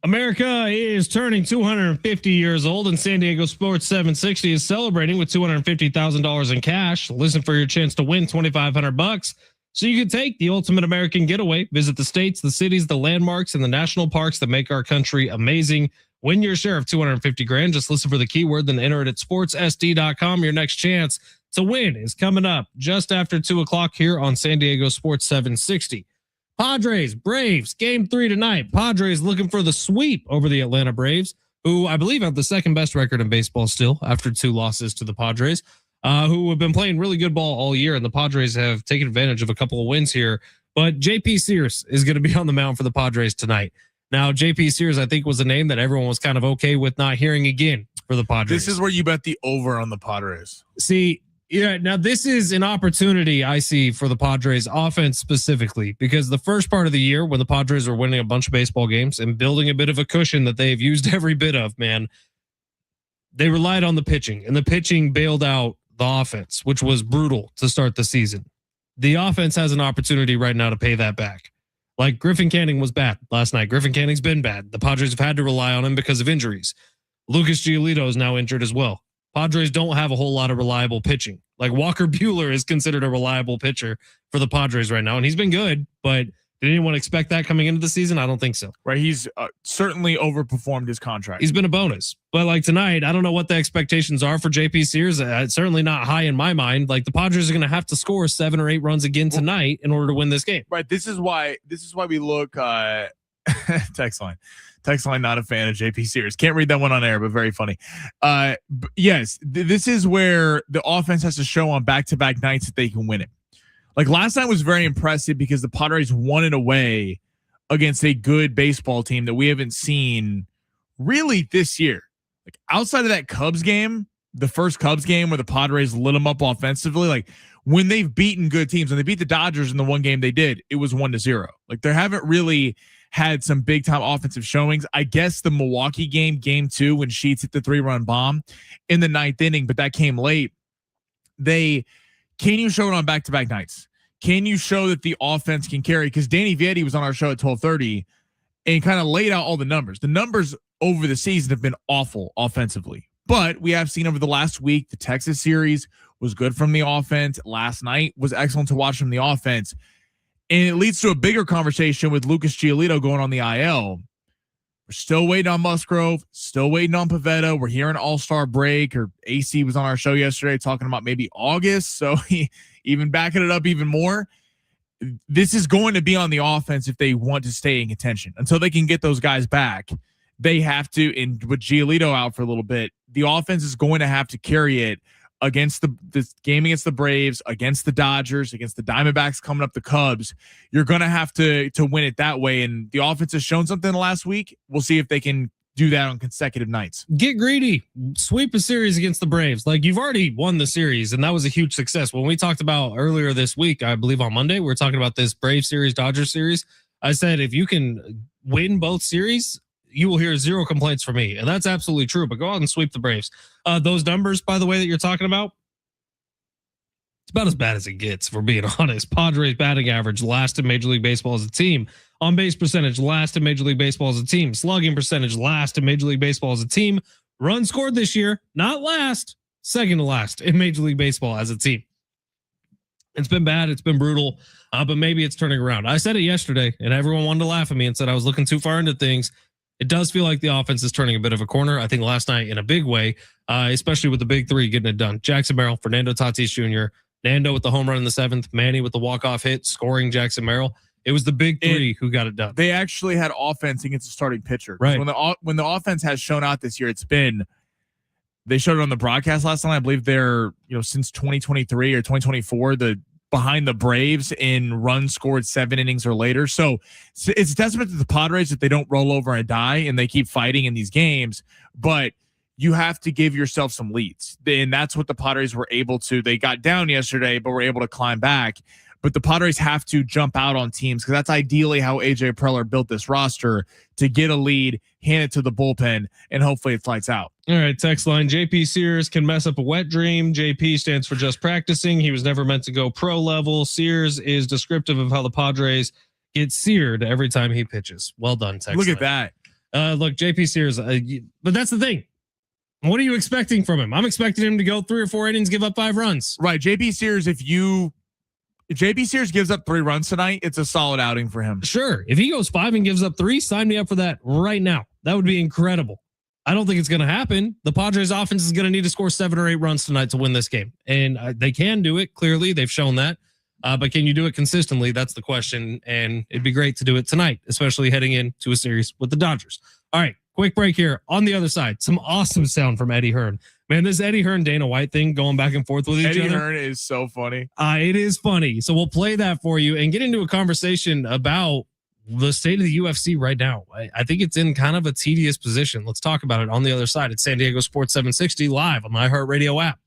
America is turning 250 years old, and San Diego Sports 760 is celebrating with $250,000 in cash. Listen for your chance to win $2,500 so you can take the ultimate American getaway. Visit the states, the cities, the landmarks, and the national parks that make our country amazing. Win your share of 250 grand. Just listen for the keyword, then enter it at sportssd.com. Your next chance to win is coming up just after 2:00 here on San Diego Sports 760. Padres, Braves, game 3 tonight. Padres looking for the sweep over the Atlanta Braves, who I believe have the second best record in baseball still after 2 losses to the Padres, who have been playing really good ball all year. And the Padres have taken advantage of a couple of wins here. But JP Sears is going to be on the mound for the Padres tonight. Now, JP Sears, I think, was a name that everyone was kind of okay with not hearing again for the Padres. This is where you bet the over on the Padres. See, yeah, now this is an opportunity I see for the Padres offense specifically, because the first part of the year when the Padres were winning a bunch of baseball games and building a bit of a cushion that they've used every bit of, man, they relied on the pitching, and the pitching bailed out the offense, which was brutal to start the season. The offense has an opportunity right now to pay that back. Like Griffin Canning was bad last night. Griffin Canning's been bad. The Padres have had to rely on him because of injuries. Lucas Giolito is now injured as well. Padres don't have a whole lot of reliable pitching. Like Walker Buehler is considered a reliable pitcher for the Padres right now, and he's been good, but did anyone expect that coming into the season? I don't think so. Right. He's certainly overperformed his contract. He's been a bonus, but like tonight, I don't know what the expectations are for JP Sears. It's certainly not high in my mind. Like the Padres are going to have to score 7 or 8 runs again tonight in order to win this game. Right. This is why we look text line. Text line, not a fan of JP Sears. Can't read that one on air, but very funny. Yes, this is where the offense has to show on back-to-back nights that they can win it. Like last night was very impressive because the Padres won it away against a good baseball team that we haven't seen really this year. Like outside of that Cubs game, the first Cubs game where the Padres lit them up offensively, like when they've beaten good teams, when they beat the Dodgers in the one game they did, it was 1-0. Like they haven't really had some big time offensive showings. I guess the Milwaukee game 2, when Sheets hit the 3-run bomb in the 9th inning, but that came late. Can you show it on back-to-back nights? Can you show that the offense can carry? Because Danny Vietti was on our show at 12:30 and kind of laid out all the numbers. The numbers over the season have been awful offensively, but we have seen over the last week, the Texas series was good from the offense. Last night was excellent to watch from the offense. And it leads to a bigger conversation with Lucas Giolito going on the IL. We're still waiting on Musgrove, still waiting on Pivetta. We're hearing All-Star break, or AC was on our show yesterday talking about maybe August. So he even backing it up even more. This is going to be on the offense if they want to stay in contention. Until they can get those guys back, they have to, and with Giolito out for a little bit, the offense is going to have to carry it against this game against the Braves, against the Dodgers, against the Diamondbacks coming up, the Cubs. You're going to have to win it that way. And the offense has shown something last week. We'll see if they can do that on consecutive nights. Get greedy, sweep a series against the Braves. Like you've already won the series, and that was a huge success. When we talked about earlier this week, I believe on Monday, we were talking about this Brave series, Dodger series. I said, if you can win both series, you will hear 0 complaints from me. And that's absolutely true, but go out and sweep the Braves. Those numbers, by the way, that you're talking about, it's about as bad as it gets, if we're being honest. Padres batting average, last in Major League Baseball as a team. On base percentage, last in Major League Baseball as a team. Slugging percentage, last in Major League Baseball as a team. Runs scored this year, not last, second to last in Major League Baseball as a team. It's been bad. It's been brutal, but maybe it's turning around. I said it yesterday, and everyone wanted to laugh at me and said I was looking too far into things. It does feel like the offense is turning a bit of a corner. I think last night in a big way, especially with the big 3 getting it done. Jackson Merrill, Fernando Tatis Jr., Nando with the home run in the 7th, Manny with the walk-off hit, scoring Jackson Merrill. It was the big 3 who got it done. They actually had offense against a starting pitcher. Right. When the offense has shown out this year, they showed it on the broadcast last night. I believe they're, since 2023 or 2024, behind the Braves in runs scored 7 innings or later. So it's a testament to the Padres that they don't roll over and die and they keep fighting in these games, but you have to give yourself some leads. And that's what the Padres were able to. They got down yesterday, but were able to climb back. But the Padres have to jump out on teams because that's ideally how AJ Preller built this roster, to get a lead, hand it to the bullpen, and hopefully it lights out. All right, text line. JP Sears can mess up a wet dream. JP stands for just practicing. He was never meant to go pro level. Sears is descriptive of how the Padres get seared every time he pitches. Well done, text Look line. at that. Look, JP Sears, but that's the thing. What are you expecting from him? I'm expecting him to go 3 or 4 innings, give up 5 runs. Right. JP Sears, if JP Sears gives up 3 runs tonight, it's a solid outing for him. Sure. If he goes 5 and gives up 3, sign me up for that right now. That would be incredible. I don't think it's going to happen. The Padres offense is going to need to score 7 or 8 runs tonight to win this game. And they can do it. Clearly, they've shown that. But can you do it consistently? That's the question. And it'd be great to do it tonight, especially heading into a series with the Dodgers. All right. Quick break here. On the other side, some awesome sound from Eddie Hearn. Man, this Eddie Hearn, Dana White thing going back and forth with each other. Eddie Hearn is so funny. It is funny. So we'll play that for you and get into a conversation about the state of the UFC right now. I think it's in kind of a tedious position. Let's talk about it on the other side. It's San Diego Sports 760 live on the iHeartRadio app.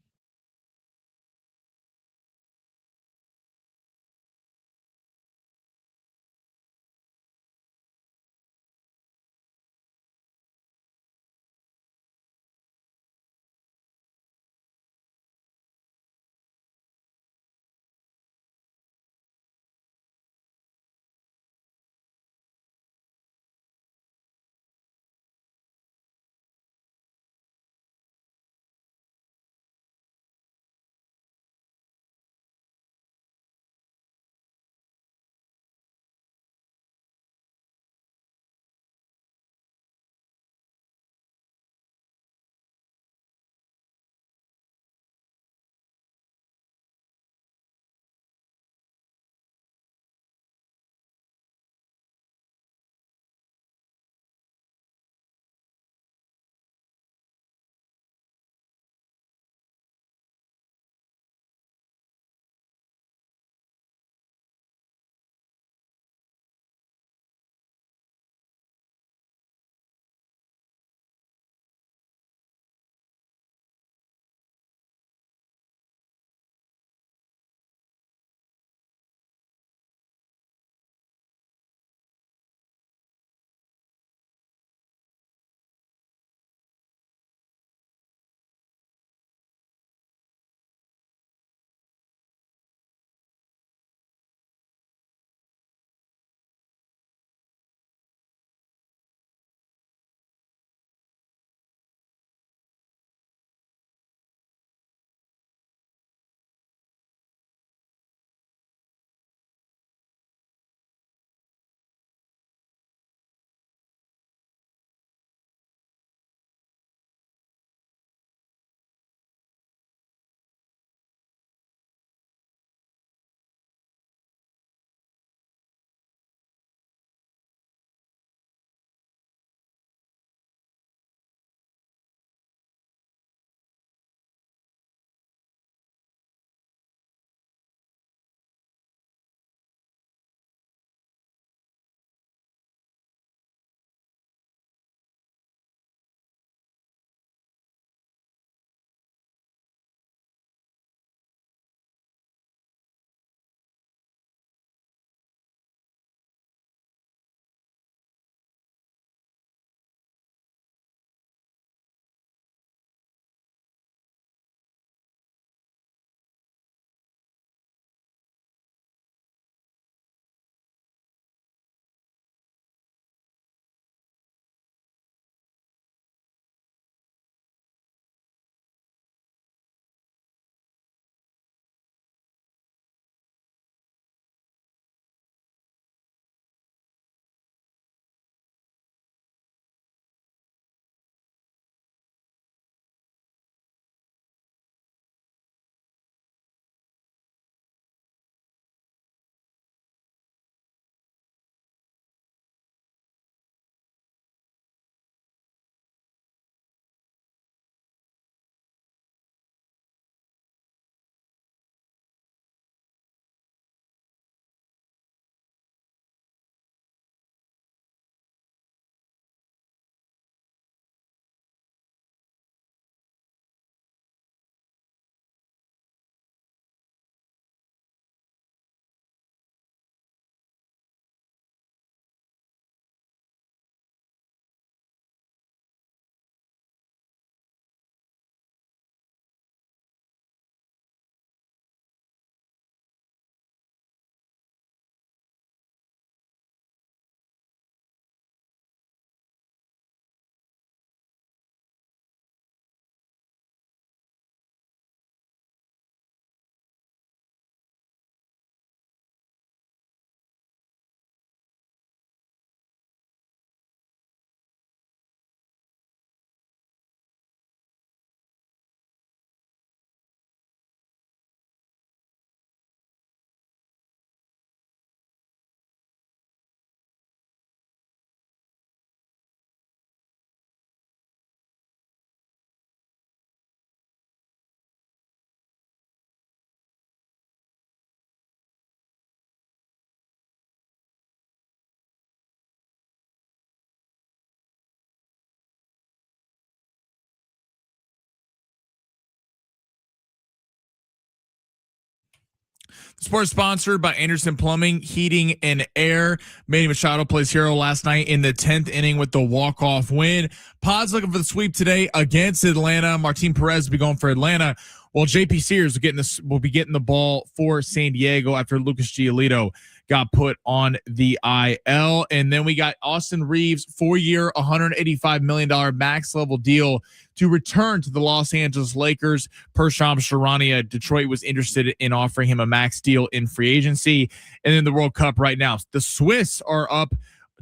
Sports sponsored by Anderson Plumbing, Heating, and Air. Manny Machado plays hero last night in the 10th inning with the walk-off win. Pods looking for the sweep today against Atlanta. Martin Perez will be going for Atlanta, while JP Sears will be getting the ball for San Diego after Lucas Giolito got put on the IL. And then we got Austin Reeves, 4-year, $185 million max level deal to return to the Los Angeles Lakers. Per Shams Charania, Detroit was interested in offering him a max deal in free agency. And then the World Cup right now, the Swiss are up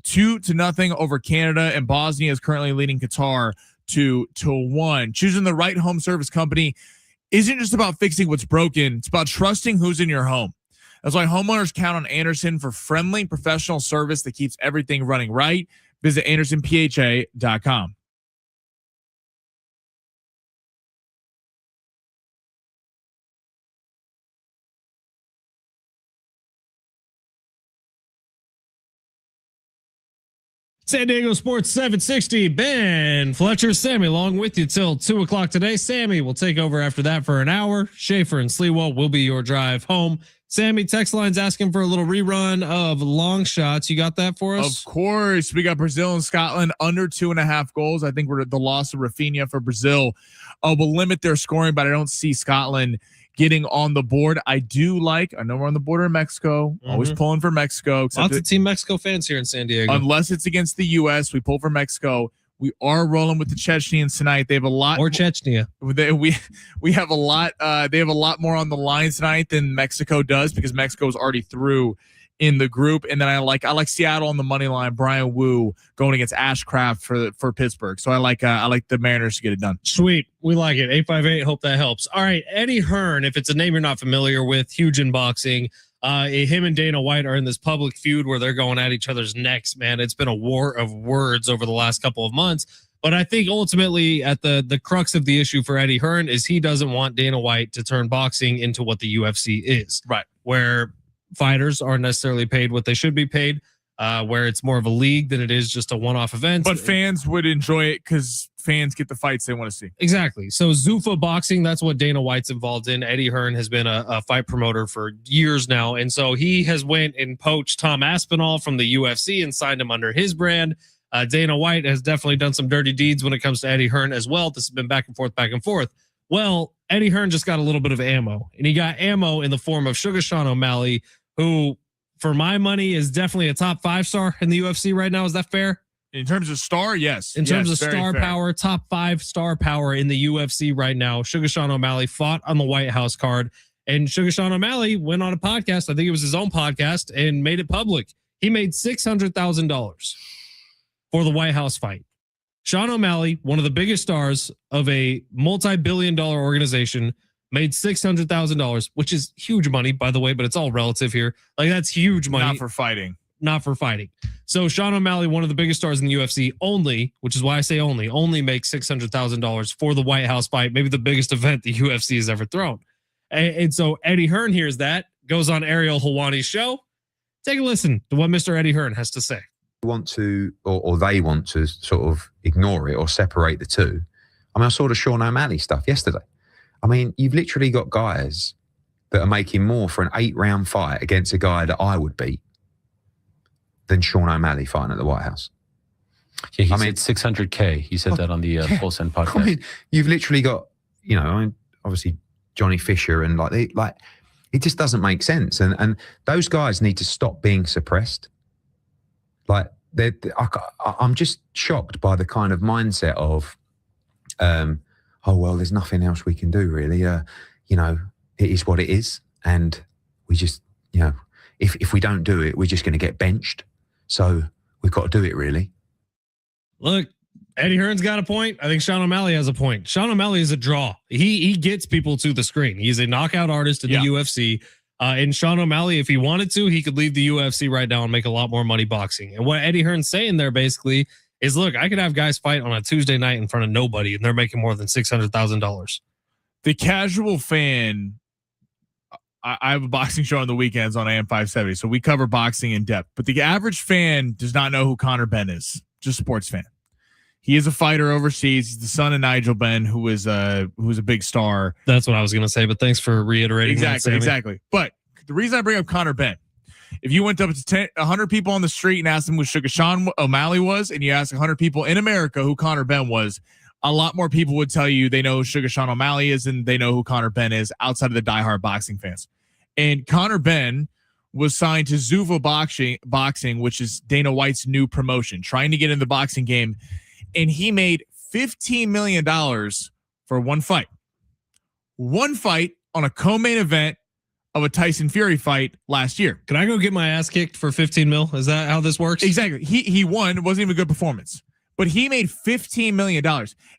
2-0 over Canada, and Bosnia is currently leading Qatar 2-1. Choosing the right home service company isn't just about fixing what's broken. It's about trusting who's in your home. That's why homeowners count on Anderson for friendly, professional service that keeps everything running right. Visit AndersonPHA.com. San Diego Sports 760, Ben Fletcher, Sammy along with you till 2 o'clock today. Sammy will take over after that for an hour. Schaefer and Sliwa will be your drive home. Sammy, text line's asking for a little rerun of long shots. You got that for us? Of course. We got Brazil and Scotland under 2.5 goals. I think the loss of Rafinha for Brazil will limit their scoring, but I don't see Scotland getting on the board. I know we're on the border of Mexico, always pulling for Mexico. Lots of Team Mexico fans here in San Diego. Unless it's against the U.S., we pull for Mexico. We are rolling with the Chechnyans tonight. They have a lot or Chechnya. We have a lot. They have a lot more on the line tonight than Mexico does because Mexico is already through in the group. And then I like Seattle on the money line. Brian Wu going against Ashcraft for Pittsburgh. So I like the Mariners to get it done. Sweet, we like it. 858. Hope that helps. All right, Eddie Hearn. If it's a name you're not familiar with, huge in boxing. Him and Dana White are in this public feud where they're going at each other's necks, man. It's been a war of words over the last couple of months. But I think ultimately at the crux of the issue for Eddie Hearn is he doesn't want Dana White to turn boxing into what the UFC is. Right. Where fighters aren't necessarily paid what they should be paid, where it's more of a league than it is just a one-off event. But fans would enjoy it because fans get the fights they want to see. Exactly. So Zuffa Boxing, that's what Dana White's involved in. Eddie Hearn has been a fight promoter for years now. And so he has went and poached Tom Aspinall from the UFC and signed him under his brand. Dana White has definitely done some dirty deeds when it comes to Eddie Hearn as well. This has been back and forth. Well, Eddie Hearn just got a little bit of ammo, and he got ammo in the form of Sugar Sean O'Malley, who, for my money, is definitely a top 5 star in the UFC right now. Is that fair? In terms of star, yes. In terms of star power, top 5 star power in the UFC right now. Sugar Sean O'Malley fought on the White House card, and Sugar Sean O'Malley went on a podcast. I think it was his own podcast, and made it public. He made $600,000 for the White House fight. Sean O'Malley, one of the biggest stars of a multi-billion-dollar organization, made $600,000, which is huge money, by the way, but it's all relative here. Like, that's huge money. Not for fighting. So Sean O'Malley, one of the biggest stars in the UFC, which is why I say only makes $600,000 for the White House fight, maybe the biggest event the UFC has ever thrown. And so Eddie Hearn hears that, goes on Ariel Helwani's show. Take a listen to what Mr. Eddie Hearn has to say. Want to, or they want to sort of ignore it or separate the two. I mean, I saw the Sean O'Malley stuff yesterday. I mean, you've literally got guys that are making more for an 8-round fight against a guy that I would beat than Sean O'Malley fighting at the White House. Yeah, he said 600K. He said that on the Pulse End podcast. I mean, you've literally got, obviously Johnny Fisher and it just doesn't make sense. And those guys need to stop being suppressed. I'm just shocked by the kind of mindset of, oh, well, there's nothing else we can do, really. It is what it is. And we just, if we don't do it, we're just going to get benched. So we've got to do it, really. Look, Eddie Hearn's got a point. I think Sean O'Malley has a point. Sean O'Malley is a draw. He gets people to the screen. He's a knockout artist in the UFC. And Sean O'Malley, if he wanted to, he could leave the UFC right now and make a lot more money boxing. And what Eddie Hearn's saying there basically is, look, I could have guys fight on a Tuesday night in front of nobody, and they're making more than $600,000. The casual fan, I have a boxing show on the weekends on AM 570, so we cover boxing in depth. But the average fan does not know who Conor Benn is, just sports fan. He is a fighter overseas. He's the son of Nigel Benn, who is a big star. That's what I was going to say, but thanks for reiterating. Exactly. But The reason I bring up Connor Benn, if you went up to 100 people on the street and asked them who Sugar Sean O'Malley was, and you asked 100 people in America who Connor Benn was, a lot more people would tell you they know who Sugar Sean O'Malley is and they know who Connor Benn is outside of the diehard boxing fans. And Connor Benn was signed to Zuffa Boxing, which is Dana White's new promotion, trying to get in the boxing game. And he made $15 million for one fight. One fight on a co-main event of a Tyson Fury fight last year. Can I go get my ass kicked for 15 mil? Is that how this works? Exactly. He won. It wasn't even a good performance, but he made $15 million.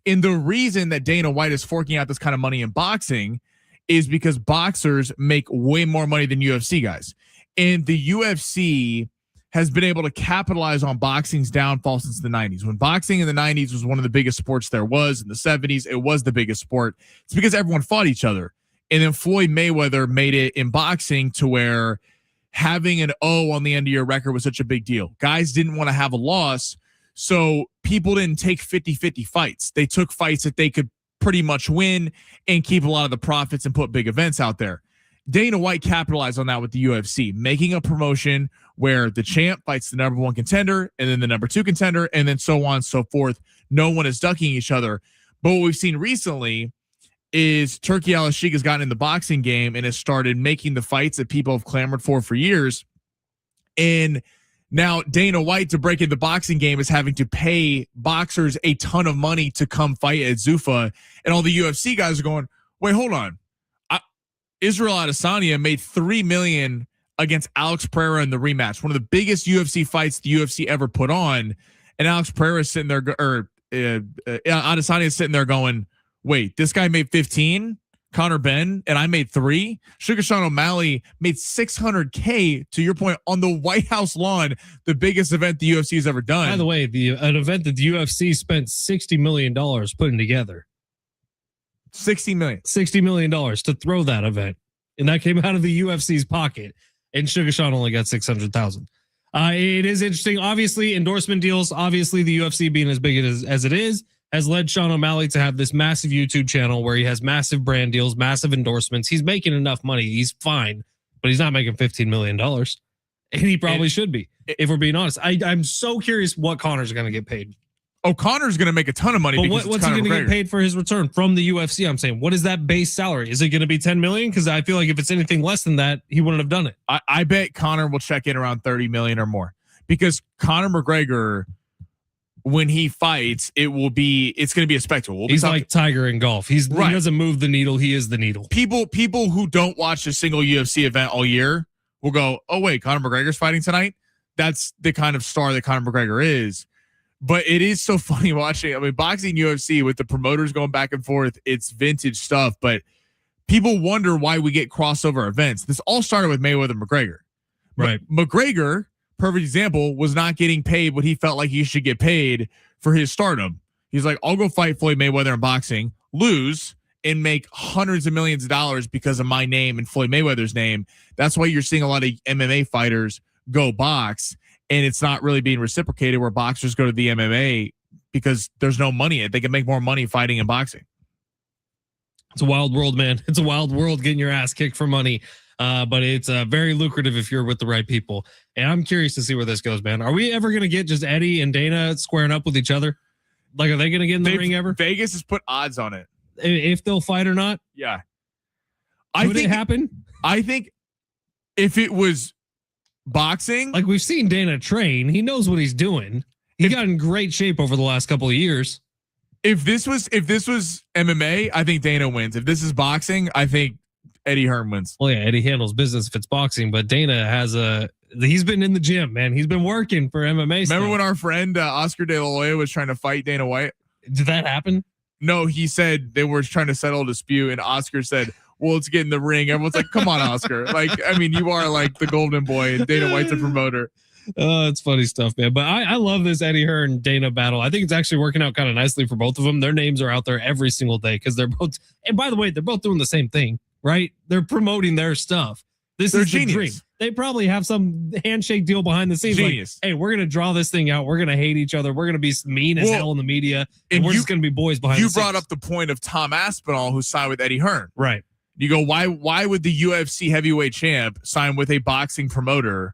And the reason that Dana White is forking out this kind of money in boxing is because boxers make way more money than UFC guys. And the UFC has been able to capitalize on boxing's downfall since the 90s. When boxing in the 90s was one of the biggest sports there was, in the 70s, it was the biggest sport. It's because everyone fought each other. And then Floyd Mayweather made it in boxing to where having an O on the end of your record was such a big deal. Guys didn't want to have a loss, so people didn't take 50-50 fights. They took fights that they could pretty much win and keep a lot of the profits and put big events out there. Dana White capitalized on that with the UFC, making a promotion where the champ fights the number one contender and then the number two contender and then so on and so forth. No one is ducking each other. But what we've seen recently is Turki Al-Sheikh has gotten in the boxing game and has started making the fights that people have clamored for years. And now Dana White, to break in the boxing game, is having to pay boxers a ton of money to come fight at Zuffa. And all the UFC guys are going, wait, hold on. Israel Adesanya made $3 million against Alex Pereira in the rematch, one of the biggest UFC fights the UFC ever put on. And Alex Pereira is sitting there, Adesanya is sitting there going, wait, this guy made 15, Connor Benn, and I made 3. Sugar Sean O'Malley made $600K, to your point, on the White House lawn, the biggest event the UFC has ever done. By the way, an event that the UFC spent $60 million putting together. $60 million to throw that event, and that came out of the UFC's pocket. And Sugar Sean only got 600,000. It is interesting. Obviously, endorsement deals. Obviously, the UFC being as big as it is has led Sean O'Malley to have this massive YouTube channel where he has massive brand deals, massive endorsements. He's making enough money. He's fine, but he's not making $15 million, and he probably should be. If we're being honest, I'm so curious what Connor's going to get paid. Oh, Connor's going to make a ton of money. But what's he going to get paid for his return from the UFC? I'm saying, what is that base salary? Is it going to be $10 million? Because I feel like if it's anything less than that, he wouldn't have done it. I bet Connor will check in around 30 million or more, because Conor McGregor, when he fights, it's going to be a spectacle. He's like Tiger in golf. He doesn't move the needle. He is the needle. People who don't watch a single UFC event all year will go, oh wait, Conor McGregor's fighting tonight. That's the kind of star that Conor McGregor is. But it is so funny watching. I mean, boxing UFC with the promoters going back and forth, it's vintage stuff. But people wonder why we get crossover events. This all started with Mayweather McGregor. Right. McGregor, perfect example, was not getting paid what he felt like he should get paid for his stardom. He's like, I'll go fight Floyd Mayweather in boxing, lose, and make hundreds of millions of dollars because of my name and Floyd Mayweather's name. That's why you're seeing a lot of MMA fighters go box. And it's not really being reciprocated where boxers go to the MMA because there's no money in it. They can make more money fighting and boxing. It's a wild world, man. It's a wild world getting your ass kicked for money. But it's very lucrative if you're with the right people. And I'm curious to see where this goes, man. Are we ever going to get just Eddie and Dana squaring up with each other? Like, are they going to get in the ring ever? Vegas has put odds on it. If they'll fight or not? Yeah. Could it happen? I think if it was boxing, like, we've seen Dana train, he knows what he's doing. He got in great shape over the last couple of years. If this was MMA, I think Dana wins. If this is boxing, I think Eddie Hearn wins. Well, yeah, Eddie handles business if it's boxing, but Dana he's been in the gym, man. He's been working for MMA. Remember when our friend Oscar De La Hoya was trying to fight Dana White? Did that happen? No, he said they were trying to settle a dispute, and Oscar said, well, let's get in the ring. Everyone's like, come on, Oscar. Like, I mean, you are like the golden boy, and Dana White's a promoter. Oh, it's funny stuff, man. But I love this Eddie Hearn Dana battle. I think it's actually working out kind of nicely for both of them. Their names are out there every single day because they're both, and by the way, they're both doing the same thing, right? They're promoting their stuff. This is the dream. They probably have some handshake deal behind the scenes. Genius. Like, hey, we're going to draw this thing out. We're going to hate each other. We're going to be mean as hell in the media. And we're just going to be boys behind the scenes. You brought up the point of Tom Aspinall, who signed with Eddie Hearn. Right. You go, why would the UFC heavyweight champ sign with a boxing promoter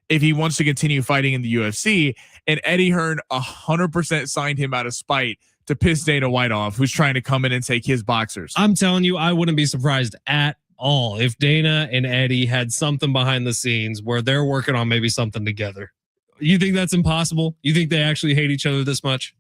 if he wants to continue fighting in the UFC? And Eddie Hearn 100% signed him out of spite to piss Dana White off, who's trying to come in and take his boxers. I'm telling you, I wouldn't be surprised at all if Dana and Eddie had something behind the scenes where they're working on maybe something together. You think that's impossible? You think they actually hate each other this much?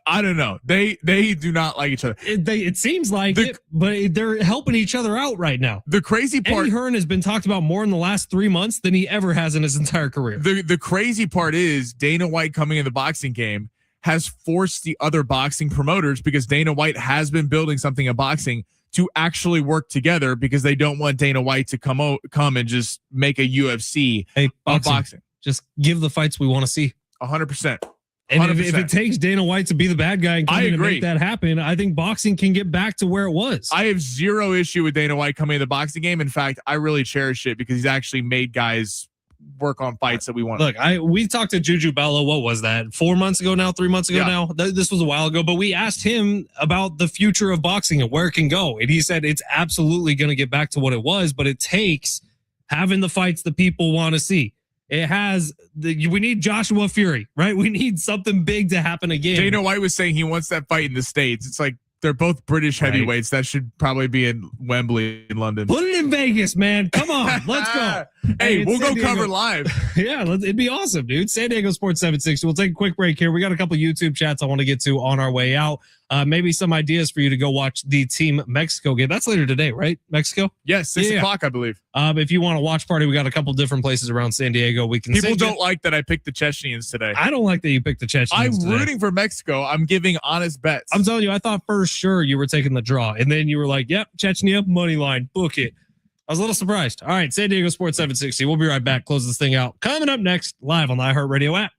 I don't know. They do not like each other. It seems like it, but they're helping each other out right now. The crazy part, Eddie Hearn has been talked about more in the last 3 months than he ever has in his entire career. The crazy part is Dana White coming in the boxing game has forced the other boxing promoters, because Dana White has been building something in boxing, to actually work together, because they don't want Dana White to come and just make a UFC of boxing. Just give the fights we want to see. 100%. And if it takes Dana White to be the bad guy and come in and make that happen, I think boxing can get back to where it was. I have zero issue with Dana White coming in the boxing game. In fact, I really cherish it because he's actually made guys work on fights that we want. Look, we talked to Juju Bello. What was that? 4 months ago now? 3 months ago now? This was a while ago, but we asked him about the future of boxing and where it can go. And he said it's absolutely going to get back to what it was, but it takes having the fights that people want to see. We need Joshua Fury, right? We need something big to happen again. Dana White was saying he wants that fight in the States. It's like, they're both British heavyweights. That should probably be in Wembley in London. Put it in Vegas, man. Come on. Let's go. Hey, we'll go cover live. Yeah, it'd be awesome, dude. San Diego Sports 760. We'll take a quick break here. We got a couple YouTube chats I want to get to on our way out. Maybe some ideas for you to go watch the Team Mexico game. That's later today, right? Mexico? Yes, 6 o'clock, I believe. If you want to watch party, we got a couple different places around San Diego. We can. People don't like that I picked the Chechens today. I don't like that you picked the Chechens. I'm rooting for Mexico. I'm giving honest bets. I'm telling you, I thought for sure you were taking the draw, and then you were like, "Yep, Chechnya money line, book it." I was a little surprised. All right, San Diego Sports 760. We'll be right back. Close this thing out. Coming up next, live on the iHeartRadio app.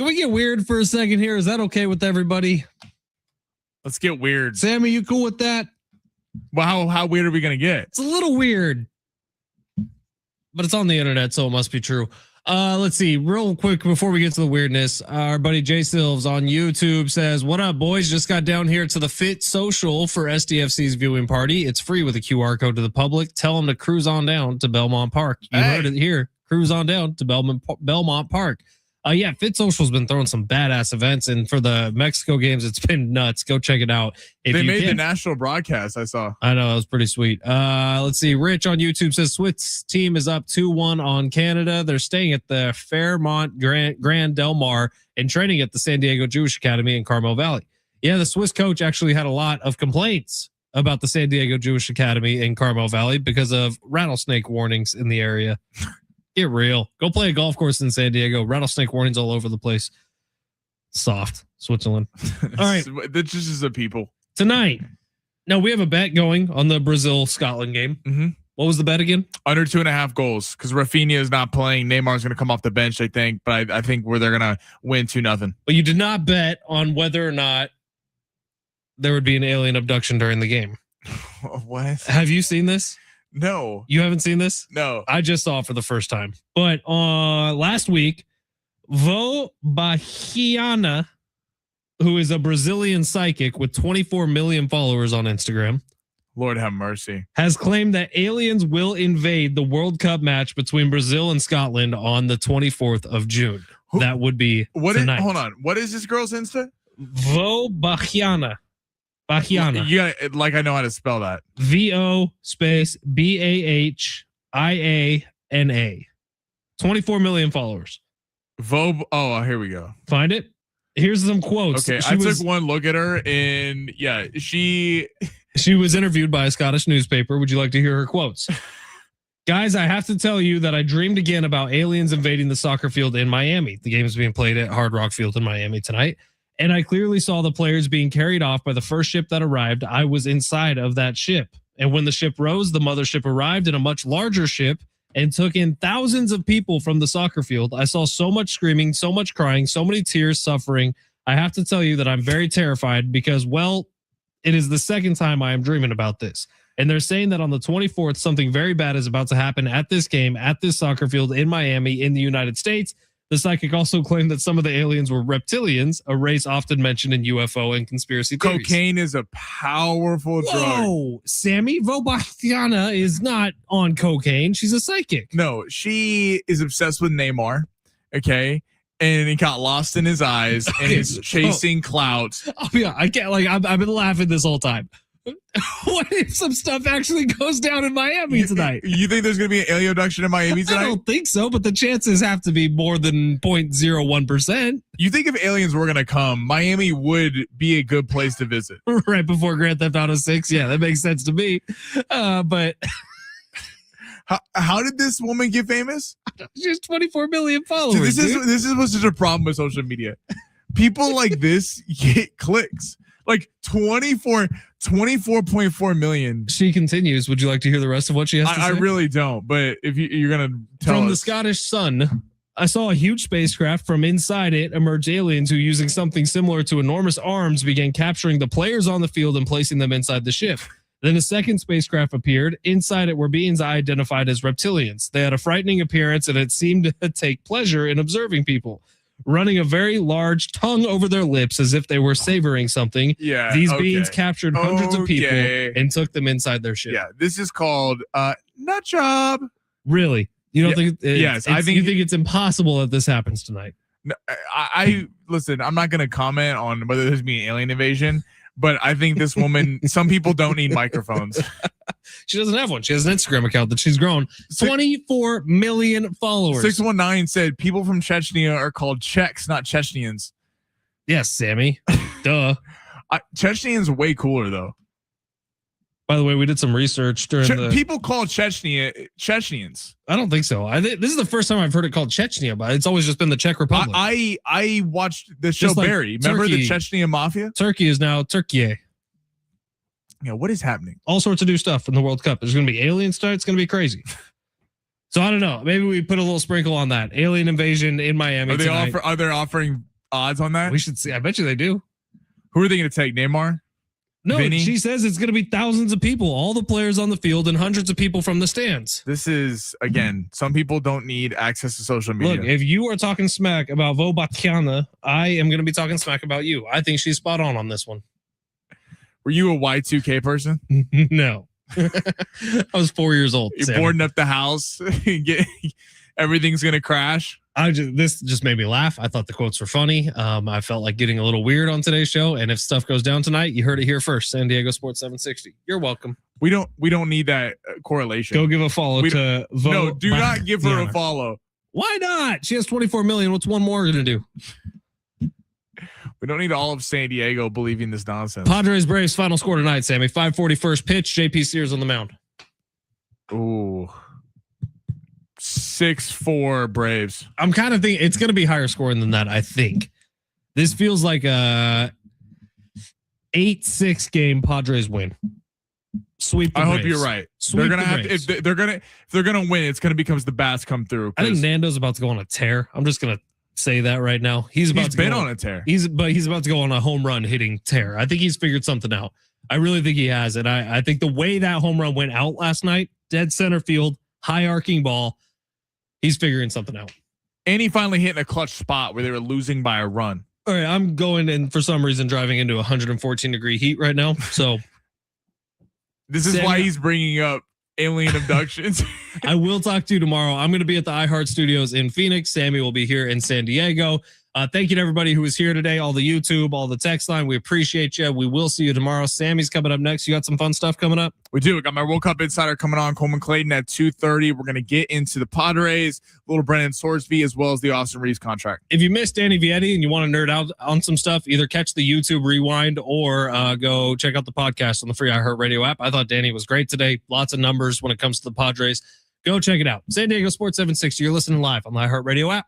Can we get weird for a second here? Is that okay with everybody? Let's get weird. Sammy, you cool with that? Well, how weird are we gonna get? It's a little weird, but it's on the internet, so it must be true. Let's see, real quick before we get to the weirdness. Our buddy Jay Silves on YouTube says, "What up, boys? Just got down here to the Fit Social for SDFC's viewing party. It's free with a QR code to the public. Tell them to cruise on down to Belmont Park. You heard it here. Cruise on down to Belmont Park." Yeah, Fit Social's been throwing some badass events, and for the Mexico games, it's been nuts. Go check it out. If they you made can. the national broadcast. I saw. I know, it was pretty sweet. Let's see. Rich on YouTube says Swiss team is up 2-1 on Canada. They're staying at the Fairmont Grand Del Mar and training at the San Diego Jewish Academy in Carmel Valley. Yeah, the Swiss coach actually had a lot of complaints about the San Diego Jewish Academy in Carmel Valley because of rattlesnake warnings in the area. Get real. Go play a golf course in San Diego. Rattlesnake warnings all over the place. Soft. Switzerland. All right. That's just the people. Tonight. Now we have a bet going on the Brazil-Scotland game. Mm-hmm. What was the bet again? Under 2.5 goals because Rafinha is not playing. Neymar's going to come off the bench, I think. But I think they're going to win 2-0. But you did not bet on whether or not there would be an alien abduction during the game. What? Have you seen this? No. You haven't seen this? No. I just saw it for the first time. But last week, Vo Bahiana, who is a Brazilian psychic with 24 million followers on Instagram, Lord have mercy, has claimed that aliens will invade the World Cup match between Brazil and Scotland on the 24th of June. That would be tonight. Hold on. What is this girl's Insta? Vo Bahiana. Bahiana. Yeah, like I know how to spell that. VO space BAHIANA. 24 million followers. Oh, here we go. Find it. Here's some quotes. Okay, I took one look at her, and yeah, she was interviewed by a Scottish newspaper. Would you like to hear her quotes? Guys, I have to tell you that I dreamed again about aliens invading the soccer field in Miami. The game is being played at Hard Rock Field in Miami tonight. And I clearly saw the players being carried off by the first ship that arrived. I was inside of that ship. And when the ship rose, the mothership arrived in a much larger ship and took in thousands of people from the soccer field. I saw so much screaming, so much crying, so many tears, suffering. I have to tell you that I'm very terrified because, well, it is the second time I am dreaming about this. And they're saying that on the 24th, something very bad is about to happen at this game, at this soccer field in Miami, in the United States. The psychic also claimed that some of the aliens were reptilians, a race often mentioned in UFO and conspiracy theories. Cocaine is a powerful drug. Whoa, Sammy, Vobastiana is not on cocaine. She's a psychic. No, she is obsessed with Neymar. Okay. And he got lost in his eyes and is chasing clout. Oh, yeah, I can't, like, I've been laughing this whole time. What if some stuff actually goes down in Miami tonight? You think there's going to be an alien abduction in Miami tonight? I don't think so, but the chances have to be more than 0.01%. You think if aliens were going to come, Miami would be a good place to visit? Right before Grand Theft Auto 6. Yeah, that makes sense to me. But how did this woman get famous? She has 24 million followers. This is what's such a problem with social media. People like this get clicks. Like 24.4 million. She continues. Would you like to hear the rest of what she has to say? I really don't, but if you're going to tell From us. the Scottish Sun, I saw a huge spacecraft. From inside it emerged aliens who, using something similar to enormous arms, began capturing the players on the field and placing them inside the ship. Then a second spacecraft appeared. Inside it were beings I identified as reptilians. They had a frightening appearance and it seemed to take pleasure in observing people, running a very large tongue over their lips as if they were savoring something. Yeah, these beings captured hundreds of people and took them inside their ship. Yeah, this is called nut job. Really? You don't think? Yes, I think you think it's impossible that this happens tonight. No, I listen. I'm not going to comment on whether there's be an alien invasion, but I think this woman. Some people don't need microphones. She doesn't have one. She has an Instagram account that she's grown 24 million followers. 619 said people from Chechnya are called Czechs, not Chechnyans. Yes, Sammy. Duh. Chechnyans way cooler though. By the way, we did some research during people call Chechnyans. I don't think so. This is the first time I've heard it called Chechnya, but it's always just been the Czech Republic. I watched the show like Barry. Remember Turkey. the Chechnya Mafia? Turkey is now Turkey. Yeah, what is happening? All sorts of new stuff in the World Cup. There's going to be aliens tonight. It's going to be crazy. So I don't know. Maybe we put a little sprinkle on that. Alien invasion in Miami. Are they offering odds on that? We should see. I bet you they do. Who are they going to take? Neymar? No, Vinny? she says it's going to be thousands of people, all the players on the field, and hundreds of people from the stands. This is, again, some people don't need access to social media. Look, if you are talking smack about Vo Batiana, I am going to be talking smack about you. I think she's spot on this one. Were you a Y2K person? No. I was 4 years old. You're Sammy. boarding up the house. Everything's going to crash. This just made me laugh. I thought the quotes were funny. I felt like getting a little weird on today's show. And if stuff goes down tonight, you heard it here first. San Diego Sports 760. You're welcome. We don't need that correlation. Go give a follow to Vo. No, do not give her a follow. Why not? She has 24 million. What's one more going to do? We don't need all of San Diego believing this nonsense. Padres Braves final score tonight, Sammy. 5:40 first pitch. JP Sears on the mound. Ooh. 6-4 Braves. I'm kind of thinking it's going to be higher scoring than that. I think this feels like a 8-6 game. Padres win. Sweep. The I Braves. hope you're right. Sweep they're gonna the have Braves. if they're gonna win. It's gonna become the bats come through. I think Nando's about to go on a tear. I'm just going to say that right now. He's been on a tear. He's about to go on a home run hitting tear. I think he's figured something out. I really think he has. And I think the way that home run went out last night, dead center field, high arcing ball, he's figuring something out. And he finally hit in a clutch spot where they were losing by a run. All right. I'm going and for some reason driving into 114-degree heat right now. So this is why he's bringing up alien abductions. I will talk to you tomorrow. I'm going to be at the iHeart Studios in Phoenix. Sammy will be here in San Diego. Thank you to everybody who was here today, all the YouTube, all the text line. We appreciate you. We will see you tomorrow. Sammy's coming up next. You got some fun stuff coming up? We do. We got my World Cup Insider coming on, Coleman Clayton at 2:30. We're going to get into the Padres, little Brennan Sorsby, as well as the Austin Reeves contract. If you missed Danny Vietti and you want to nerd out on some stuff, either catch the YouTube rewind or go check out the podcast on the free iHeartRadio app. I thought Danny was great today. Lots of numbers when it comes to the Padres. Go check it out. San Diego Sports 760. You're listening live on the iHeartRadio app.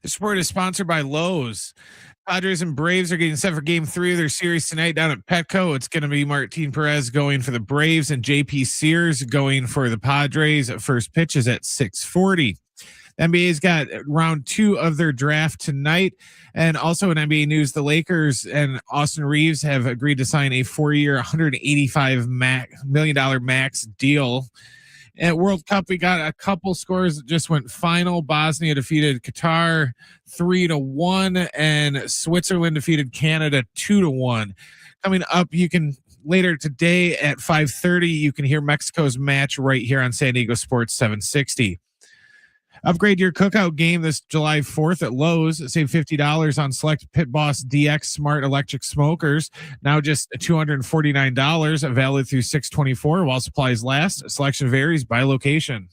The sport is sponsored by Lowe's. Padres and Braves are getting set for game 3 of their series tonight down at Petco. It's going to be Martin Perez going for the Braves and JP Sears going for the Padres. First pitch is at 6:40. The NBA's got round 2 of their draft tonight. And also in NBA news, the Lakers and Austin Reeves have agreed to sign a 4-year, $185 million max deal. At World Cup, we got a couple scores that just went final. Bosnia defeated Qatar 3-1, and Switzerland defeated Canada 2-1. Coming up, you can later today at 5:30, you can hear Mexico's match right here on San Diego Sports 760. Upgrade your cookout game this July 4th at Lowe's. Save $50 on select Pit Boss DX Smart Electric Smokers. Now just $249. Valid through 6/24 while supplies last. Selection varies by location.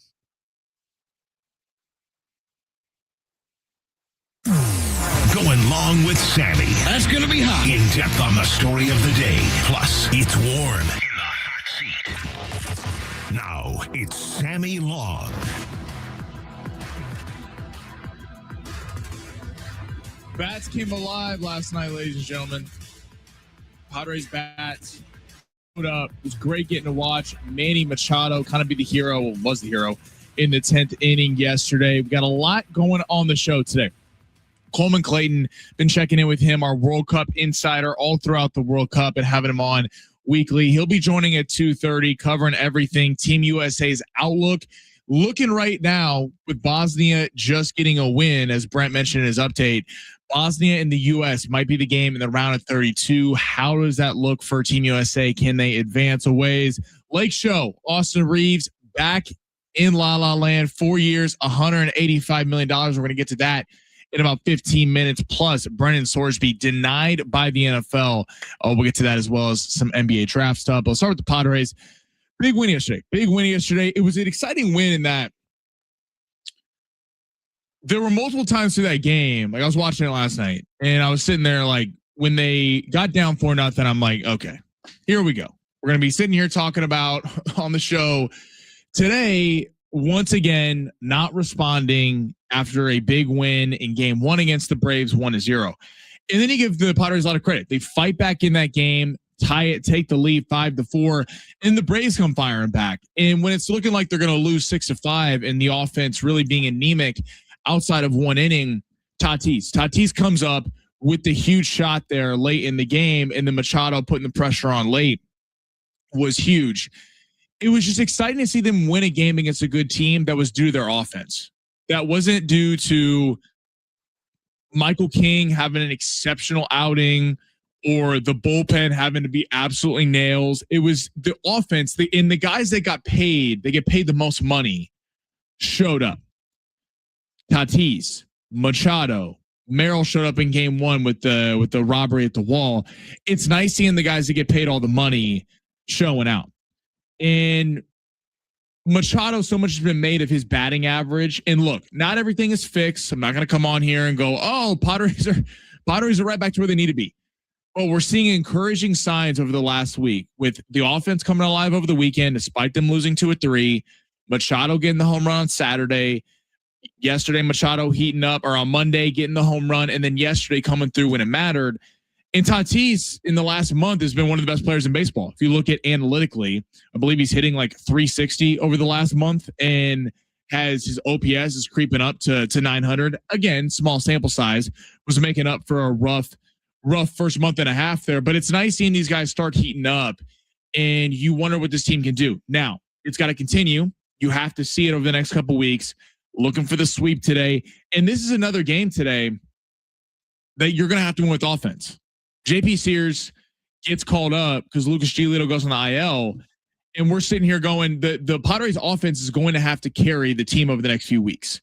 Going long with Sammy. That's going to be hot. In depth on the story of the day. Plus, it's warm in the hot seat. Now, it's Sammy Long. Bats came alive last night, ladies and gentlemen. Padres bats put up. It was great getting to watch Manny Machado kind of be the hero, well, was the hero in the 10th inning yesterday. We got a lot going on the show today. Coleman Clayton, been checking in with him, our World Cup insider all throughout the World Cup and having him on weekly. He'll be joining at 2:30, covering everything. Team USA's outlook. Looking right now with Bosnia just getting a win, as Brent mentioned in his update. Bosnia and the U.S. might be the game in the round of 32. How does that look for Team USA? Can they advance a ways? Lake Show, Austin Reeves back in La La Land, 4 years, $185 million. We're going to get to that in about 15 minutes. Plus, Brennan Sorsby denied by the NFL. Oh, we'll get to that as well as some NBA draft stuff. I'll start with the Padres. Big win yesterday. It was an exciting win in that there were multiple times through that game. Like I was watching it last night and I was sitting there like when they got down 4-0, I'm like, okay, here we go. We're going to be sitting here talking about on the show today, once again, not responding after a big win in game 1 against the Braves 1-0. And then you give the Padres a lot of credit. They fight back in that game, tie it, take the lead 5-4, and the Braves come firing back. And when it's looking like they're going to lose 6-5 and the offense really being anemic outside of one inning, Tatis comes up with the huge shot there late in the game, and then Machado putting the pressure on late was huge. It was just exciting to see them win a game against a good team that was due to their offense. That wasn't due to Michael King having an exceptional outing or the bullpen having to be absolutely nails. It was the offense, and the guys that got paid, they get paid the most money, showed up. Tatis, Machado, Merrill showed up in game 1 with the robbery at the wall. It's nice seeing the guys that get paid all the money showing out. And Machado, so much has been made of his batting average. And look, not everything is fixed. I'm not going to come on here and go, oh, Padres are right back to where they need to be. But we're seeing encouraging signs over the last week with the offense coming alive over the weekend, despite them losing 2-3. Machado getting the home run on Saturday. Yesterday, Machado heating up, or on Monday getting the home run, and then yesterday coming through when it mattered. And Tatis in the last month has been one of the best players in baseball. If you look at analytically, I believe he's hitting like 360 over the last month and has his OPS is creeping up to 900. Again, small sample size, was making up for a rough first month and a half there. But it's nice seeing these guys start heating up, and you wonder what this team can do. Now, it's got to continue. You have to see it over the next couple of weeks. Looking for the sweep today. And this is another game today that you're going to have to win with offense. JP Sears gets called up because Lucas Giolito goes on the IL. And we're sitting here going, the Padres offense is going to have to carry the team over the next few weeks.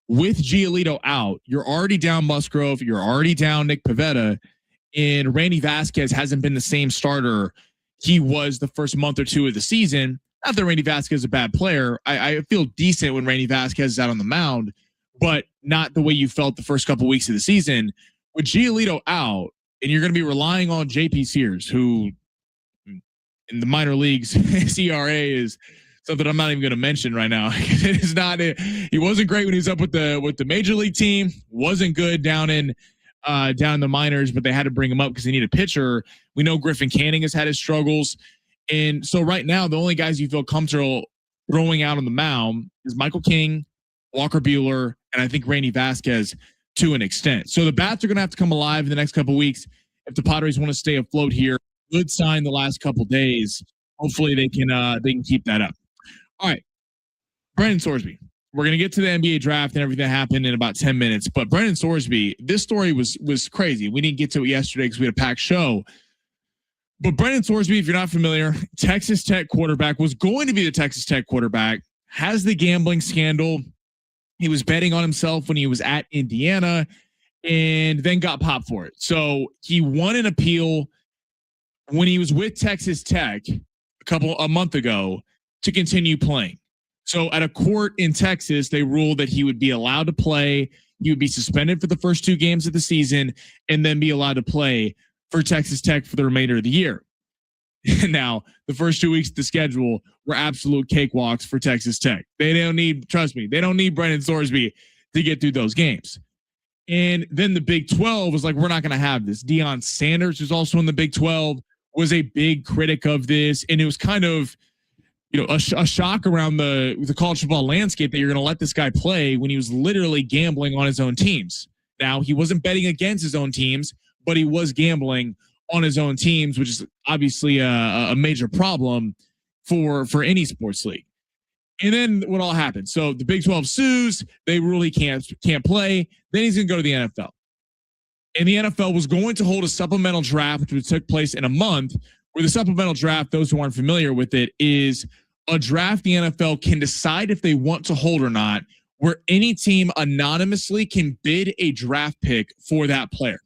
With Giolito out, you're already down Musgrove. You're already down Nick Pivetta. And Randy Vasquez hasn't been the same starter he was the first month or two of the season. Not that Randy Vasquez is a bad player. I feel decent when Randy Vasquez is out on the mound, but not the way you felt the first couple of weeks of the season. With Giolito out, and you're going to be relying on JP Sears, who in the minor leagues, his ERA is something I'm not even going to mention right now. It is not. He wasn't great when he was up with the major league team. Wasn't good down in the minors, but they had to bring him up because they need a pitcher. We know Griffin Canning has had his struggles, and so right now the only guys you feel comfortable throwing out on the mound is Michael King, Walker Buehler, and I think Randy Vasquez to an extent. So the bats are going to have to come alive in the next couple of weeks if the Padres want to stay afloat here. Good sign the last couple of days. Hopefully they can keep that up. All right, Brendan Sorsby. We're going to get to the NBA draft and everything that happened in about 10 minutes. But Brendan Sorsby, this story was crazy. We didn't get to it yesterday because we had a packed show. But Brendan Sorsby, if you're not familiar, Texas Tech quarterback, was going to be the Texas Tech quarterback, has the gambling scandal. He was betting on himself when he was at Indiana and then got popped for it. So he won an appeal when he was with Texas Tech a month ago to continue playing. So at a court in Texas, they ruled that he would be allowed to play. He would be suspended for the first 2 games of the season and then be allowed to play for Texas Tech for the remainder of the year. Now, the first 2 weeks of the schedule were absolute cakewalks for Texas Tech. They don't need, trust me, they don't need Brendan Sorsby to get through those games. And then the Big 12 was like, we're not going to have this. Deion Sanders, who's also in the Big 12, was a big critic of this. And it was kind of, a shock around the college football landscape that you're going to let this guy play when he was literally gambling on his own teams. Now, he wasn't betting against his own teams, but he was gambling on his own teams, which is obviously a major problem for any sports league. And then what all happened? So the Big 12 sues. They rule he can't play. Then he's going to go to the NFL. And the NFL was going to hold a supplemental draft, which took place in a month, where the supplemental draft, those who aren't familiar with it, is a draft the NFL can decide if they want to hold or not, where any team anonymously can bid a draft pick for that player.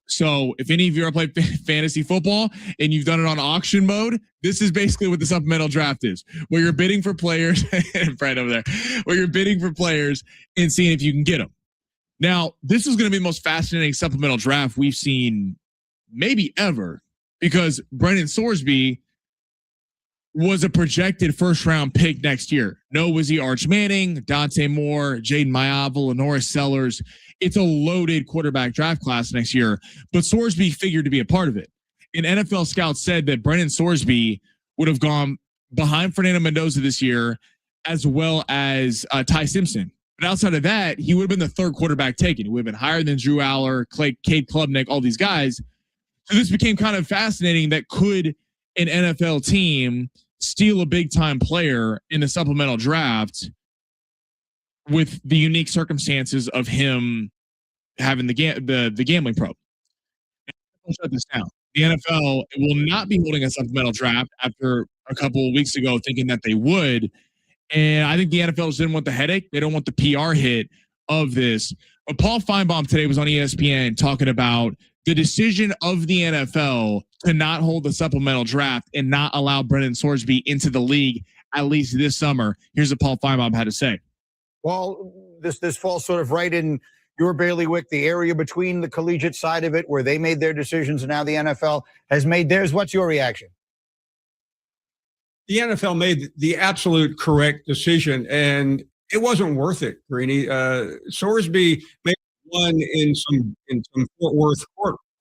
So if any of you are playing fantasy football and you've done it on auction mode, this is basically what the supplemental draft is, where you're bidding for players, right over there, where you're bidding for players and seeing if you can get them. Now, this is going to be the most fascinating supplemental draft we've seen maybe ever, because Brendan Sorsby was a projected first-round pick next year. No, was he Arch Manning, Dante Moore, Jaden Mayavel, Norris Sellers? It's a loaded quarterback draft class next year, but Sorsby figured to be a part of it. And NFL scouts said that Brendan Sorsby would have gone behind Fernando Mendoza this year, as well as Ty Simpson. But outside of that, he would have been the 3rd quarterback taken. He would have been higher than Drew Aller, Cade Klubnik, all these guys. So this became kind of fascinating, that could an NFL team steal a big time player in the supplemental draft with the unique circumstances of him having the gambling probe. I'll shut this down. The NFL will not be holding a supplemental draft after a couple of weeks ago thinking that they would. And I think the NFL just didn't want the headache. They don't want the PR hit of this. But Paul Feinbaum today was on ESPN talking about the decision of the NFL to not hold the supplemental draft and not allow Brendan Sorsby into the league, at least this summer. Here's what Paul Feinbaum had to say. Well, this falls sort of right in your bailiwick, the area between the collegiate side of it where they made their decisions and now the NFL has made theirs. What's your reaction? The NFL made the absolute correct decision, and it wasn't worth it, Greeny. Sorsby made one in some Fort Worth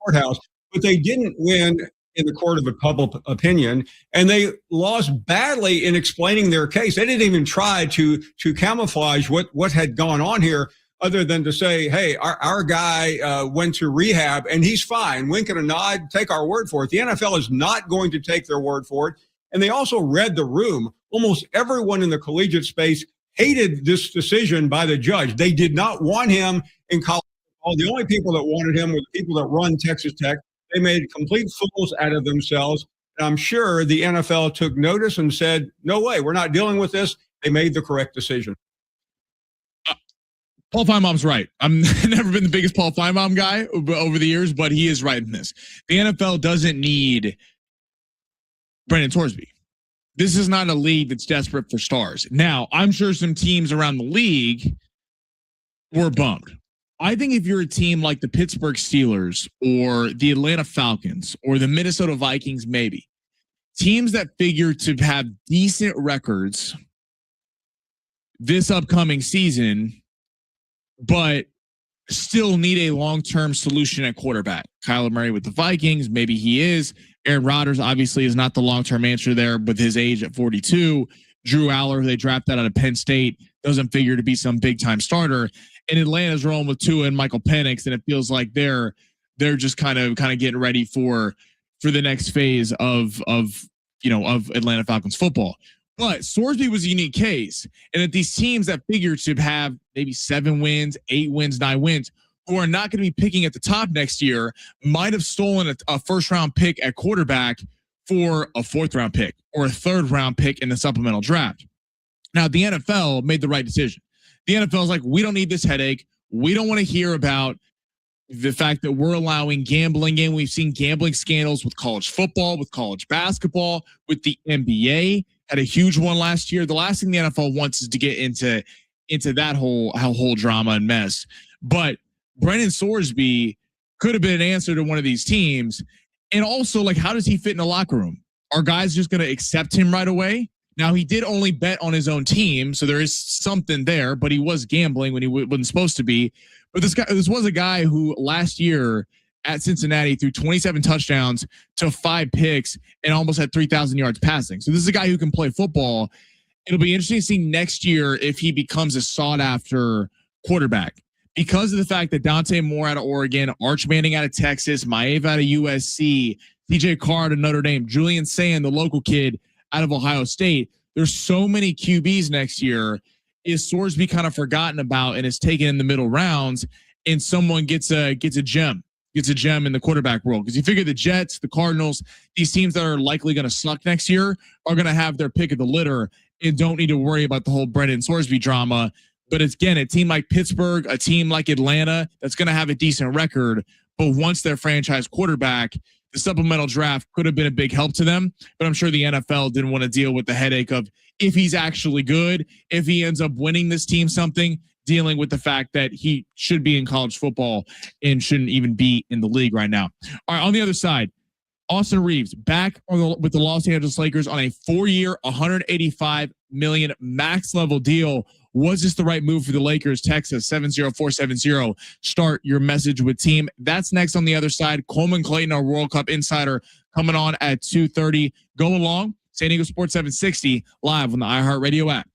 courthouse, but they didn't win in the court of a public opinion, and they lost badly in explaining their case. They didn't even try to camouflage what had gone on here, other than to say, hey, our guy went to rehab and he's fine. Wink and a nod, take our word for it. The NFL is not going to take their word for it. And they also read the room. Almost everyone in the collegiate space hated this decision by the judge. They did not want him in college football. The only people that wanted him were the people that run Texas Tech. They made complete fools out of themselves. And I'm sure the NFL took notice and said, no way, we're not dealing with this. They made the correct decision. Paul Feinbaum's right. I'm never been the biggest Paul Feinbaum guy over the years, but he is right in this. The NFL doesn't need Brendan Sorsby. This is not a league that's desperate for stars. Now, I'm sure some teams around the league were bummed. I think if you're a team like the Pittsburgh Steelers or the Atlanta Falcons or the Minnesota Vikings, maybe, teams that figure to have decent records this upcoming season, but still need a long-term solution at quarterback. Kyler Murray with the Vikings, maybe he is. Aaron Rodgers obviously is not the long-term answer there with his age at 42. Drew Aller, they drafted out of Penn State, doesn't figure to be some big-time starter. And Atlanta's rolling with Tua and Michael Penix, and it feels like they're just kind of getting ready for the next phase of Atlanta Falcons football. But Sorsby was a unique case, and that these teams that figure to have maybe 7 wins, 8 wins, 9 wins, who are not going to be picking at the top next year, might have stolen a first-round pick at quarterback for a 4th-round pick or a 3rd-round pick in the supplemental draft. Now, the NFL made the right decision. The NFL is like, we don't need this headache. We don't want to hear about the fact that we're allowing gambling in. We've seen gambling scandals with college football, with college basketball, with the NBA. Had a huge one last year. The last thing the NFL wants is to get into that whole drama and mess. But Brendan Sorsby could have been an answer to one of these teams. And also, like, how does he fit in the locker room? Are guys just going to accept him right away? Now, he did only bet on his own team, so there is something there, but he was gambling when he wasn't supposed to be. But this was a guy who last year at Cincinnati threw 27 touchdowns to 5 picks and almost had 3,000 yards passing. So this is a guy who can play football. It'll be interesting to see next year if he becomes a sought-after quarterback. Because of the fact that Dante Moore out of Oregon, Arch Manning out of Texas, Maeve out of USC, TJ Carr out of Notre Dame, Julian Sand, the local kid out of Ohio State, there's so many QBs next year. Is Sorsby kind of forgotten about and is taken in the middle rounds, and someone gets a gem in the quarterback world? Because you figure the Jets, the Cardinals, these teams that are likely going to suck next year are going to have their pick of the litter and don't need to worry about the whole Brendan Sorsby drama. But it's, again, a team like Pittsburgh, a team like Atlanta that's going to have a decent record, but once their franchise quarterback, the supplemental draft could have been a big help to them. But I'm sure the NFL didn't want to deal with the headache of if he's actually good, if he ends up winning this team something, dealing with the fact that he should be in college football and shouldn't even be in the league right now. All right, on the other side, Austin Reeves back with the Los Angeles Lakers on a 4-year, $185 million max level deal. Was this the right move for the Lakers? Text us 70470. Start your message with team. That's next on the other side. Coleman Clayton, our World Cup insider, coming on at 2:30. Go along. San Diego Sports 760 live on the iHeartRadio app.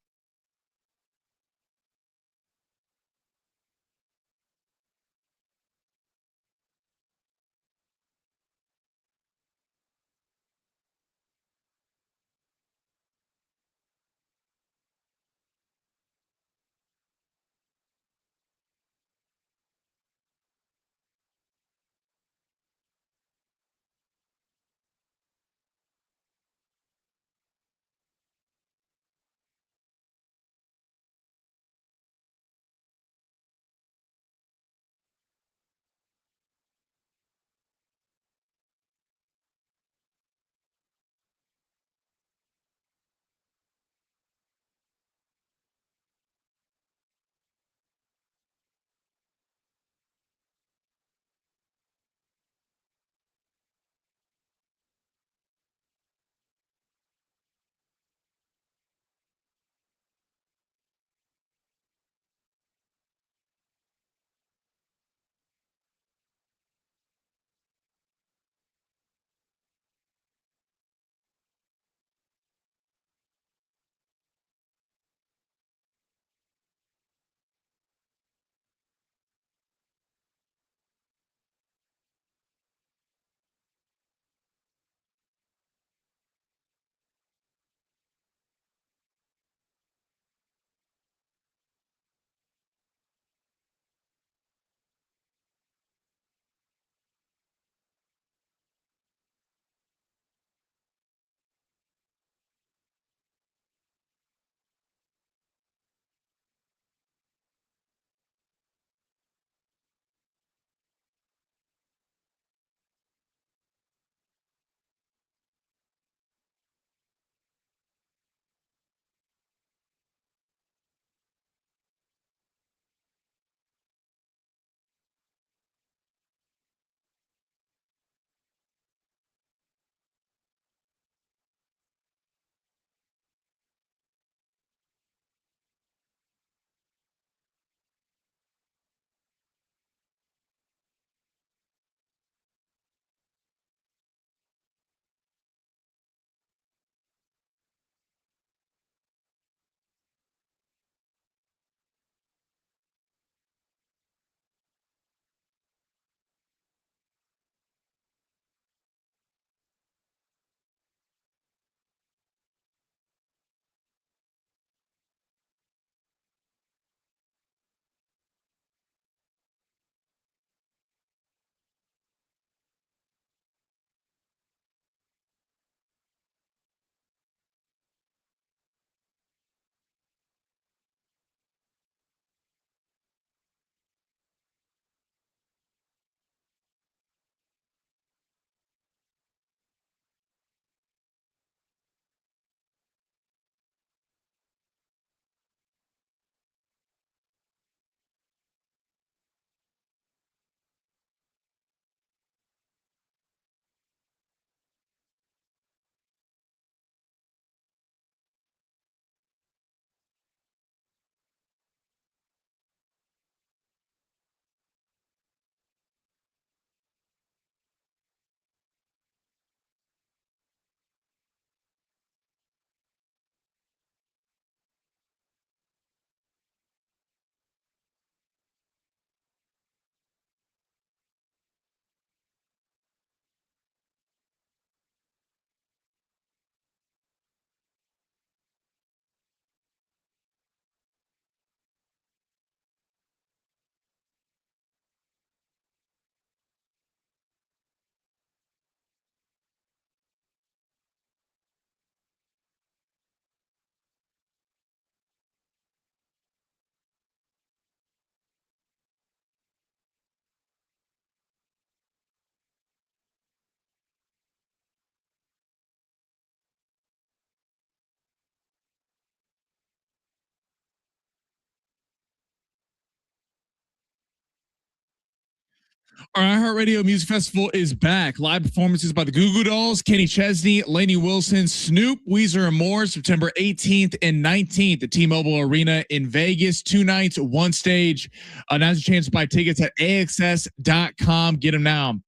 Our iHeartRadio Music Festival is back. Live performances by the Goo Goo Dolls, Kenny Chesney, Lainey Wilson, Snoop, Weezer, and more. September 18th and 19th at T-Mobile Arena in Vegas. 2 nights, 1 stage. Now's your chance to buy tickets at AXS.com. Get them now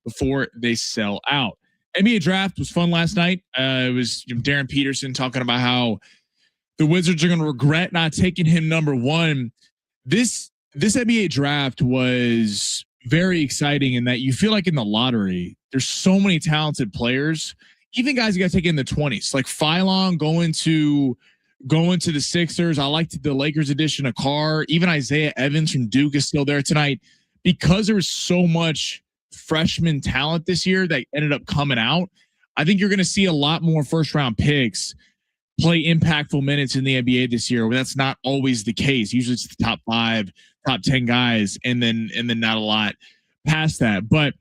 before they sell out. NBA draft was fun last night. It was Darren Peterson talking about how the Wizards are going to regret not taking him number 1. This NBA draft was very exciting in that you feel like in the lottery, there's so many talented players, even guys you got to take in the 20s, like Phylon going to the Sixers. I liked the Lakers edition of Carr. Even Isaiah Evans from Duke is still there tonight because there was so much freshman talent this year that ended up coming out. I think you're going to see a lot more first round picks play impactful minutes in the NBA this year. Where that's not always the case. Usually it's the top 5, top 10 guys, and then not a lot past that. But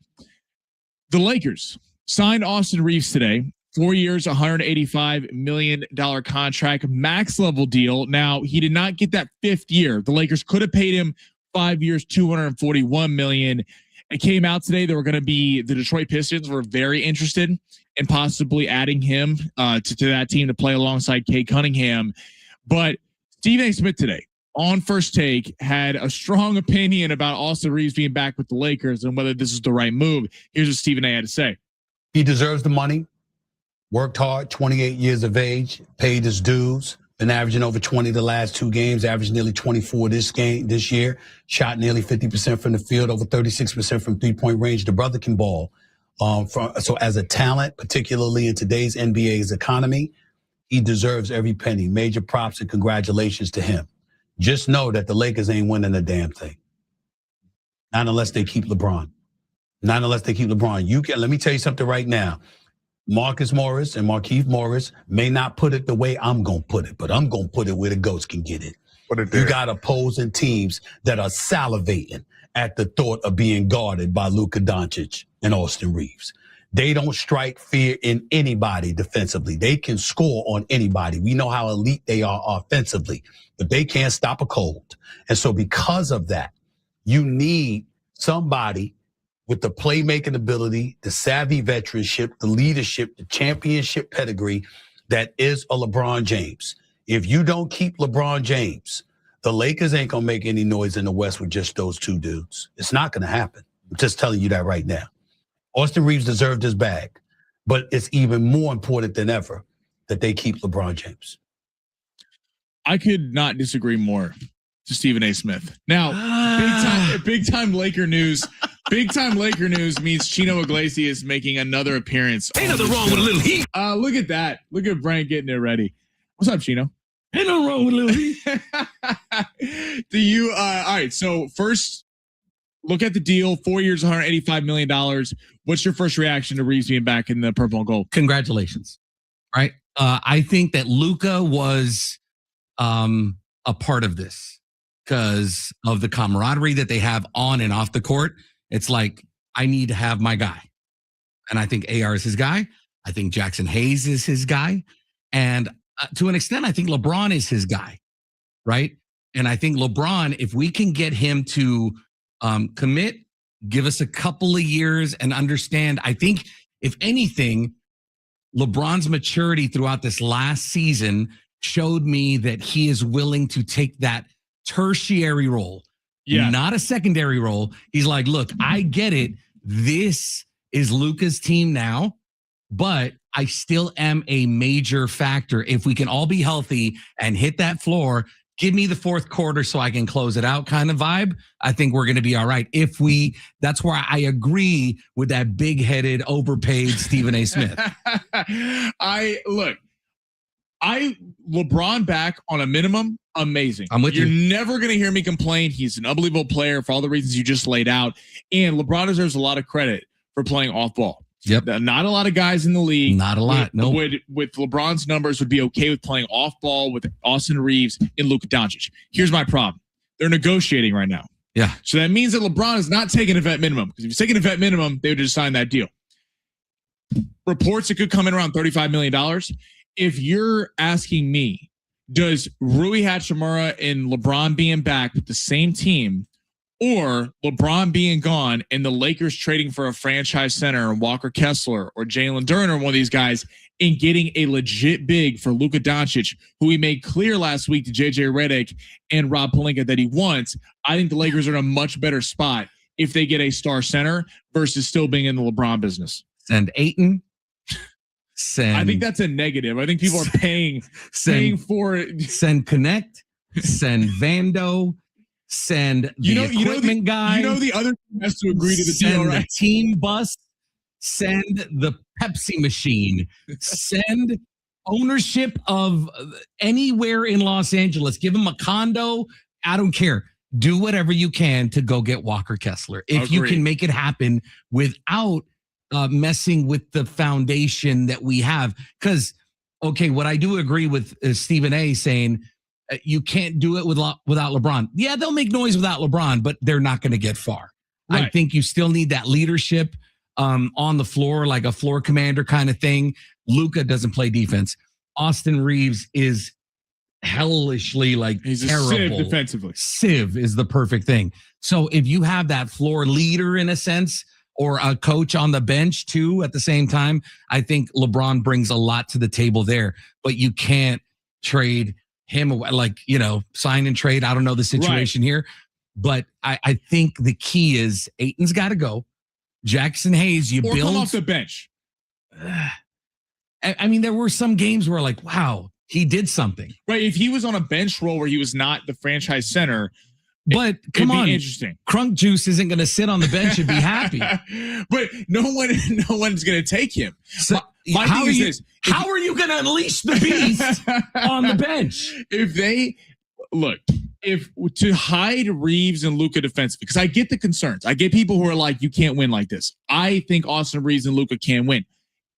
the Lakers signed Austin Reeves today, 4 years, $185 million contract, max level deal. Now he did not get that 5th year. The Lakers could have paid him 5 years, $241 million. It came out today. There were going to be the Detroit Pistons were very interested in possibly adding him to that team to play alongside Cade Cunningham. But Stephen A. Smith today on First Take had a strong opinion about Austin Reeves being back with the Lakers and whether this is the right move. Here's what Stephen A. had to say. He deserves the money, worked hard, 28 years of age, paid his dues, been averaging over 20 the last 2 games, averaged nearly 24 this year, shot nearly 50% from the field, over 36% from 3-point range. The brother can ball. So as a talent, particularly in today's NBA's economy, he deserves every penny. Major props and congratulations to him. Just know that the Lakers ain't winning a damn thing. Not unless they keep LeBron. Not unless they keep LeBron. Let me tell you something right now. Marcus Morris and Markieff Morris may not put it the way I'm going to put it, but I'm going to put it where the goats can get it. You got opposing teams that are salivating at the thought of being guarded by Luka Doncic and Austin Reeves. They don't strike fear in anybody defensively. They can score on anybody. We know how elite they are offensively, but they can't stop a cold. And so because of that, you need somebody with the playmaking ability, the savvy veteranship, the leadership, the championship pedigree that is a LeBron James. If you don't keep LeBron James, the Lakers ain't going to make any noise in the West with just those 2 dudes. It's not going to happen. I'm just telling you that right now. Austin Reeves deserved his bag, but it's even more important than ever that they keep LeBron James. I could not disagree more to Stephen A. Smith. Now, big time Laker news. Big time Laker news means Chino Iglesias making another appearance. Ain't nothing wrong with a little heat. Look at that. Look at Brent getting it ready. What's up, Chino? Ain't nothing wrong with a little heat. Do you? All right. So first, look at the deal. 4 years, $185 million. What's your first reaction to Reeves being back in the purple and gold? Congratulations. Right. I think that Luka was a part of this because of the camaraderie that they have on and off the court. It's like, I need to have my guy. And I think AR is his guy. I think Jackson Hayes is his guy. And to an extent, I think LeBron is his guy. Right. And I think LeBron, if we can get him to commit, give us a couple of years and understand, I think if anything, LeBron's maturity throughout this last season showed me that he is willing to take that tertiary role, not a secondary role. He's like, look, I get it. This is Luka's team now, but I still am a major factor. If we can all be healthy and hit that floor, give me the 4th quarter so I can close it out kind of vibe. I think we're going to be all right. That's where I agree with that big-headed, overpaid Stephen A. Smith. LeBron back on a minimum, amazing. I'm with you. You're never going to hear me complain. He's an unbelievable player for all the reasons you just laid out. And LeBron deserves a lot of credit for playing off ball. Yep. Not a lot of guys in the league. Not a lot. With LeBron's numbers would be okay with playing off ball with Austin Reeves and Luka Doncic. Here's my problem. They're negotiating right now. Yeah. So that means that LeBron is not taking a vet minimum. Because if he's taking a vet minimum, they would just sign that deal. Reports it could come in around $35 million. If you're asking me, does Rui Hachimura and LeBron being back with the same team, or LeBron being gone and the Lakers trading for a franchise center and Walker Kessler or Jalen Durner, one of these guys, and getting a legit big for Luka Doncic, who he made clear last week to JJ Redick and Rob Pelinka that he wants. I think the Lakers are in a much better spot if they get a star center versus still being in the LeBron business. Send Ayton. I think that's a negative. I think people are paying for it. Send Connect. Send Vando. Send the equipment guy. You know the other team has to agree to the deal, right? The team bus. Send the Pepsi machine. Send ownership of anywhere in Los Angeles. Give them a condo. I don't care. Do whatever you can to go get Walker Kessler. If you can make it happen without messing with the foundation that we have. Because, okay, what I do agree with Stephen A saying, you can't do it without LeBron. Yeah, they'll make noise without LeBron, but they're not going to get far. Right. I think you still need that leadership on the floor, like a floor commander kind of thing. Luka doesn't play defense. Austin Reeves is hellishly he's terrible. A sieve defensively. Sieve is the perfect thing. So if you have that floor leader in a sense, or a coach on the bench too at the same time, I think LeBron brings a lot to the table there. But you can't trade him away, sign and trade. I don't know the situation here, but I think the key is Ayton's got to go. Jackson Hayes, or come off the bench. I mean, there were some games where wow, he did something. Right. If he was on a bench role where he was not the franchise center, but come on, interesting. Crunk Juice isn't going to sit on the bench and be happy. But no one's going to take him. So how are you going to unleash the beast on the bench? If to hide Reeves and Luka defensively, because I get the concerns. I get people who are like, you can't win like this. I think Austin Reeves and Luka can win.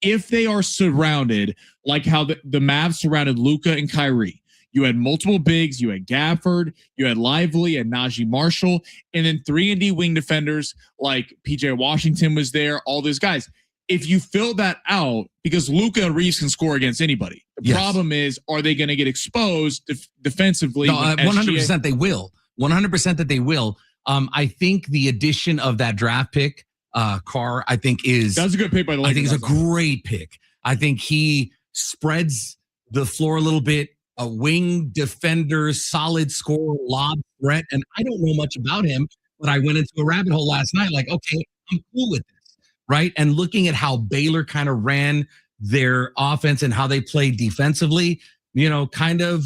If they are surrounded like how the Mavs surrounded Luka and Kyrie. You had multiple bigs. You had Gafford. You had Lively and Najee Marshall. And then 3-and-D wing defenders like PJ Washington was there. All those guys. If you fill that out, because Luka and Reeves can score against anybody. The problem is, are they going to get exposed defensively? No, 100% they will. 100% that they will. I think the addition of that draft pick, Carr, I think that's a good pick by the Lakers. I think it's a great pick. I think he spreads the floor a little bit. A wing defender, solid scorer, lob threat. And I don't know much about him, but I went into a rabbit hole last night. Okay, I'm cool with this, right? And looking at how Baylor kind of ran their offense and how they played defensively, kind of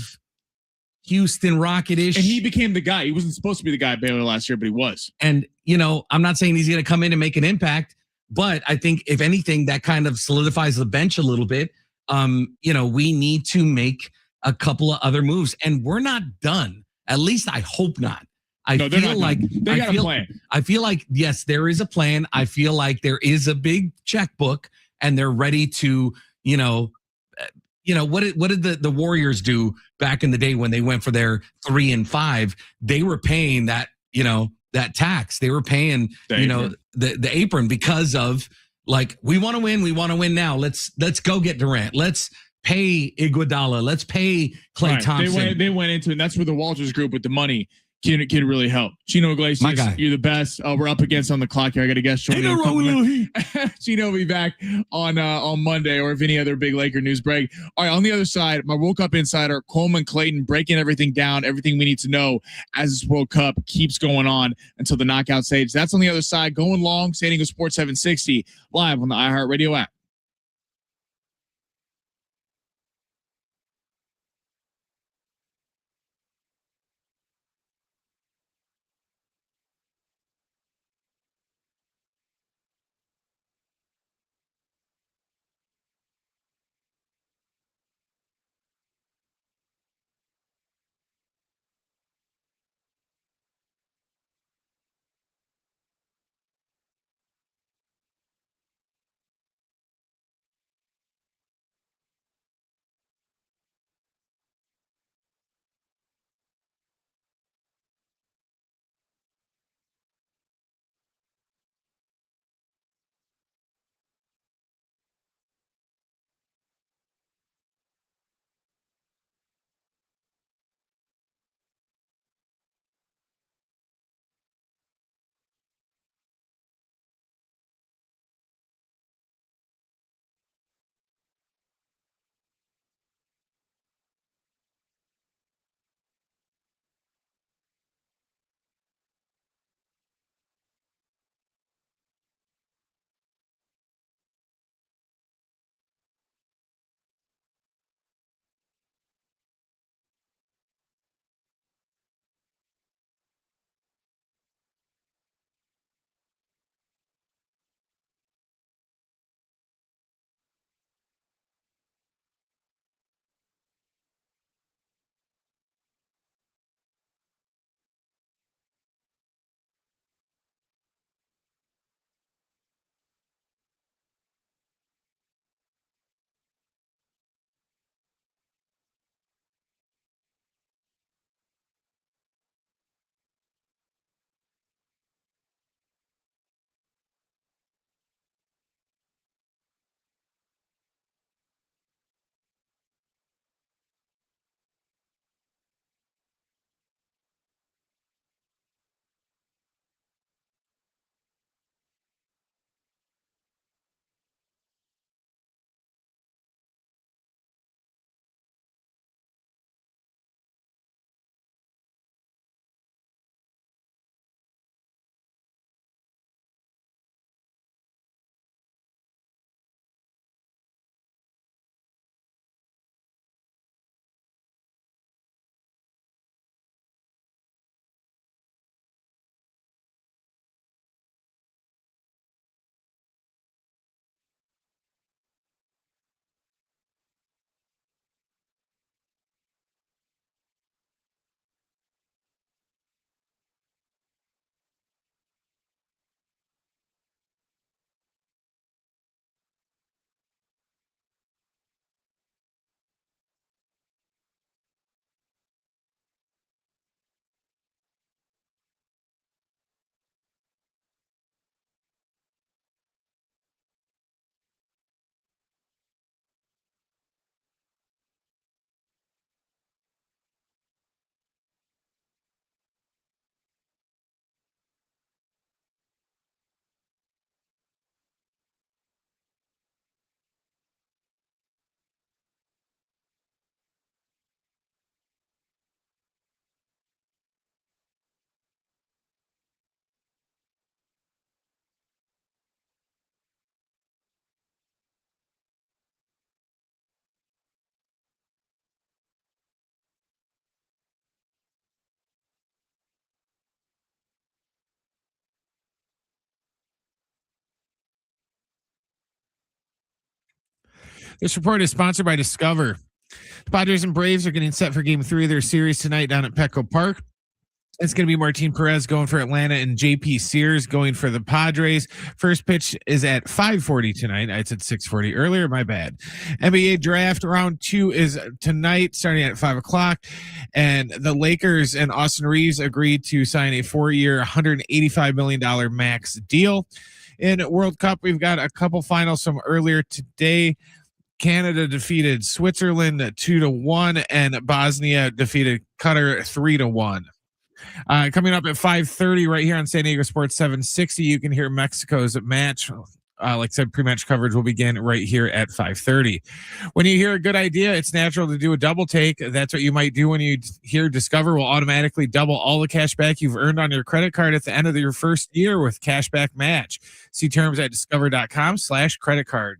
Houston Rocket-ish. And he became the guy. He wasn't supposed to be the guy at Baylor last year, but he was. And, I'm not saying he's going to come in and make an impact, but I think if anything, that kind of solidifies the bench a little bit. We need to make a couple of other moves, and we're not done. At least I hope not. I feel like they got a plan. I feel like, yes, there is a plan. I feel like there is a big checkbook, and they're ready to, what did the Warriors do back in the day when they went for their 3 and 5? They were paying that, that tax. They were paying, the apron because of we want to win. We want to win now. Let's go get Durant. Let's pay Iguodala. Let's pay Klay Thompson. They went into it. And that's where the Walters group with the money can really help. Chino Iglesias, my guy. You're the best. We're up against on the clock here. I got to guess. Chino will be back on Monday, or if any other big Laker news break. All right, on the other side, my World Cup insider, Coleman Clayton, breaking everything down, everything we need to know as this World Cup keeps going on until the knockout stage. That's on the other side. Going long, San Diego Sports 760, live on the iHeartRadio app. This report is sponsored by Discover. The Padres and Braves are getting set for Game 3 of their series tonight down at Petco Park. It's going to be Martin Perez going for Atlanta and JP Sears going for the Padres. First pitch is at 5:40 tonight. I said 6:40 earlier. My bad. NBA draft round 2 is tonight starting at 5 o'clock. And the Lakers and Austin Reeves agreed to sign a 4-year, $185 million max deal. In World Cup, we've got a couple finals from earlier today. Canada defeated Switzerland 2-1 and Bosnia defeated Qatar 3-1. Coming up at 5:30 right here on San Diego Sports 760, you can hear Mexico's match. Like I said, pre-match coverage will begin right here at 5:30. When you hear a good idea, it's natural to do a double take. That's what you might do when you hear Discover will automatically double all the cash back you've earned on your credit card at the end of your first year with Cashback Match. See terms at discover.com/credit card.